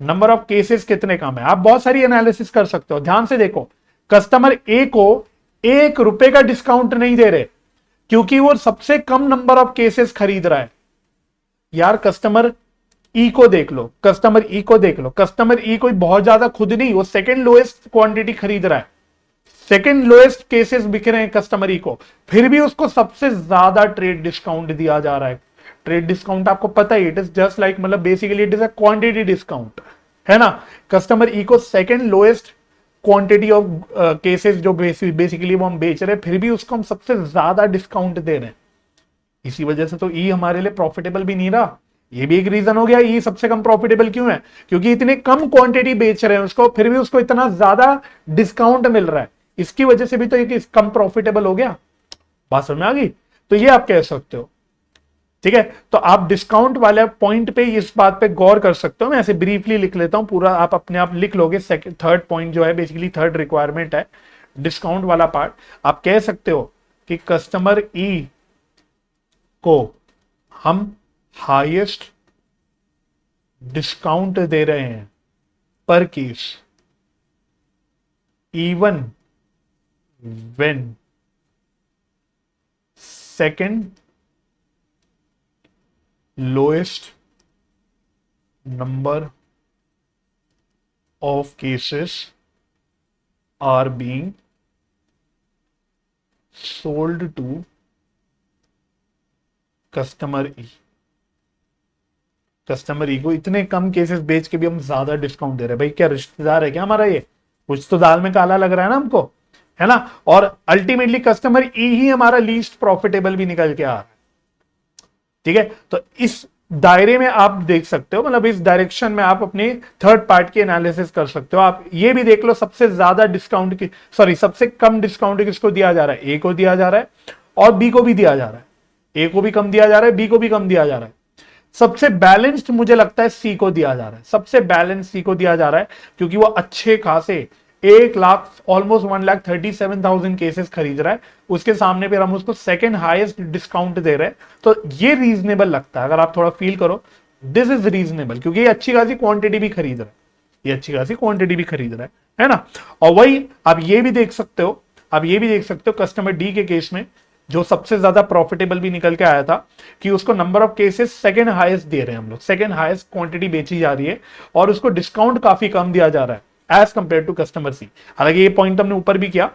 नंबर ऑफ केसेस कितने कम है। आप बहुत सारी एनालिसिस कर सकते हो, ध्यान से देखो। कस्टमर ए को 1 रुपए का डिस्काउंट नहीं दे रहे क्योंकि वो सबसे कम नंबर ऑफ केसेस खरीद रहा है। यार कस्टमर ई को देख लो, कस्टमर ई को देख लो, कस्टमर ई कोई बहुत ज्यादा खुद नहीं, वो सेकंड लोएस्ट क्वांटिटी खरीद रहा है, सेकंड लोएस्ट केसेस बिक रहे हैं कस्टमर ई को, फिर भी उसको सबसे ज्यादा ट्रेड डिस्काउंट दिया जा रहा है। ट्रेड डिस्काउंट आपको पता ही, इट इज जस्ट लाइक, मतलब basically it is a quantity discount, है ना। कस्टमर ई को second lowest quantity of cases जो बेसिकली वो हम बेच रहे हैं, फिर भी उसको हम सबसे ज्यादा डिस्काउंट दे रहे हैं। इसी वजह से तो ई हमारे लिए प्रॉफिटेबल भी नहीं रहा। ये भी एक रीजन हो गया ई सबसे कम प्रॉफिटेबल क्यों है, क्योंकि इतने कम क्वांटिटी बेच रहे हैं उसको, फिर भी उसको इतना ज्यादा डिस्काउंट मिल रहा है। इसकी वजह से भी तो ये कम प्रॉफिटेबल हो गया। बात समझ में आ गई? तो ये आप कह सकते हो, ठीक है। तो आप डिस्काउंट वाले पॉइंट पे इस बात पे गौर कर सकते हो। मैं ऐसे ब्रीफली लिख लेता हूं, पूरा आप अपने आप लिख लोगे। सेकंड थर्ड पॉइंट जो है, बेसिकली थर्ड रिक्वायरमेंट है डिस्काउंट वाला पार्ट। आप कह सकते हो कि कस्टमर ई को हम हाईएस्ट डिस्काउंट दे रहे हैं per case, even when second lowest number of cases are being sold to customer E। कस्टमर ई को इतने कम केसेस बेच के भी हम ज्यादा डिस्काउंट दे रहे हैं। भाई क्या रिश्तेदार है क्या हमारा? ये कुछ तो दाल में काला लग रहा है ना हमको, है ना। और अल्टीमेटली कस्टमर ई ही हमारा लीस्ट प्रॉफिटेबल भी निकल के आ रहा है, ठीक है। तो इस दायरे में आप देख सकते हो, मतलब इस डायरेक्शन में आप अपने थर्ड पार्ट की एनालिसिस कर सकते हो। आप ये भी देख लो सबसे ज्यादा डिस्काउंट की, सॉरी सबसे कम डिस्काउंट किसको दिया जा रहा है? ए को दिया जा रहा है और बी को भी दिया जा रहा है। ए को भी कम दिया जा रहा है, बी को भी कम दिया जा रहा है। सबसे बैलेंस्ड मुझे लगता है सी को दिया जा रहा है, सबसे बैलेंस सी को दिया जा रहा है, क्योंकि वो अच्छे खासे 1 लाख ऑलमोस्ट 1,37,000 केसेस खरीद रहा है। उसके सामने फिर हम उसको सेकंड हाईएस्ट डिस्काउंट दे रहे हैं। तो ये रीजनेबल लगता है, अगर आप थोड़ा फील करो, दिस इज रीजनेबल, क्योंकि ये अच्छी खासी क्वांटिटी भी खरीद रहा है, ये अच्छी खासी क्वांटिटी भी खरीद रहा है ना। और वही आप ये भी देख सकते हो, आप ये भी देख सकते हो कस्टमर डी के केस में, जो सबसे ज्यादा प्रॉफिटेबल भी निकल के आया था, कि उसको number of cases second highest दे रहे हैं हम लोग, सेकंड हाईएस्ट क्वांटिटी बेची जा रही है और उसको डिस्काउंट काफी कम दिया जा रहा है एज कंपेयर टू कस्टमर सी। हालांकि ये पॉइंट हमने ऊपर भी किया।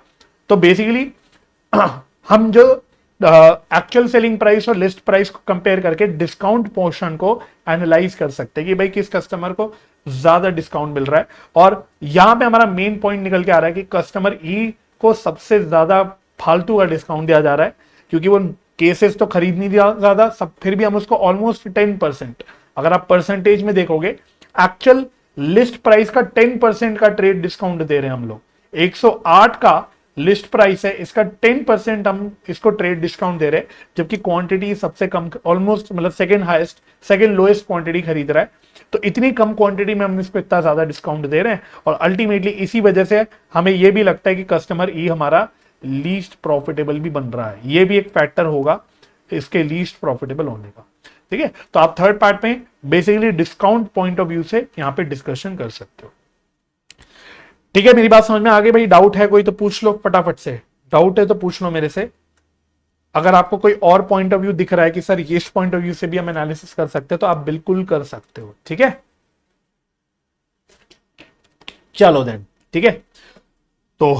तो बेसिकली हम जो एक्चुअल सेलिंग प्राइस और लिस्ट प्राइस को कंपेयर करके डिस्काउंट पोर्शन को एनालाइज कर सकते हैं कि भाई किस कस्टमर को ज्यादा डिस्काउंट मिल रहा है। और यहां पे हमारा मेन पॉइंट निकल के आ रहा है कि कस्टमर ई को सबसे ज्यादा फालतू का डिस्काउंट दिया जा रहा है, क्योंकि वो केसेस तो खरीद नहीं दिया ज्यादा सब, फिर भी हम उसको ऑलमोस्ट 10%, अगर आप परसेंटेज में देखोगे, एक्चुअल लिस्ट प्राइस का 10% का ट्रेड डिस्काउंट दे रहे हैं हम लोग। 108 का लिस्ट प्राइस है, इसका 10% हम इसको ट्रेड डिस्काउंट दे रहे हैं, जबकि क्वांटिटी सबसे कम, ऑलमोस्ट मतलब second highest, second lowest quantity खरीद रहा है। तो इतनी कम क्वांटिटी में हम इसको इतना ज्यादा डिस्काउंट दे रहे हैं, और अल्टीमेटली इसी वजह से हमें यह भी लगता है कि कस्टमर ई हमारा लीस्ट प्रॉफिटेबल भी बन रहा है। ये भी एक फैक्टर होगा इसके लीस्ट प्रॉफिटेबल होने का, ठीक है। तो आप थर्ड पार्ट में basically discount point of view से यहां पे डिस्कशन कर सकते हो, ठीक है। मेरी बात समझ में आ गई? भाई डाउट है कोई तो पूछ लो फटाफट से, डाउट है तो पूछ लो मेरे से। अगर आपको कोई और पॉइंट ऑफ व्यू दिख रहा है कि सर इस पॉइंट ऑफ व्यू से भी हम एनालिसिस कर सकते हैं, तो आप बिल्कुल कर सकते हो, ठीक है। चलो देन, ठीक है। तो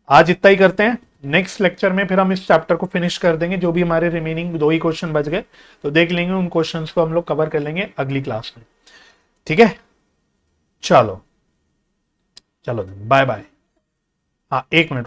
आज इतना ही करते हैं, नेक्स्ट लेक्चर में फिर हम इस चैप्टर को फिनिश कर देंगे। जो भी हमारे रिमेनिंग 2 ही क्वेश्चन बच गए, तो देख लेंगे, उन क्वेश्चंस को हम लोग कवर कर लेंगे अगली क्लास में, ठीक है। चलो चलो बाय बाय। हाँ 1 मिनट।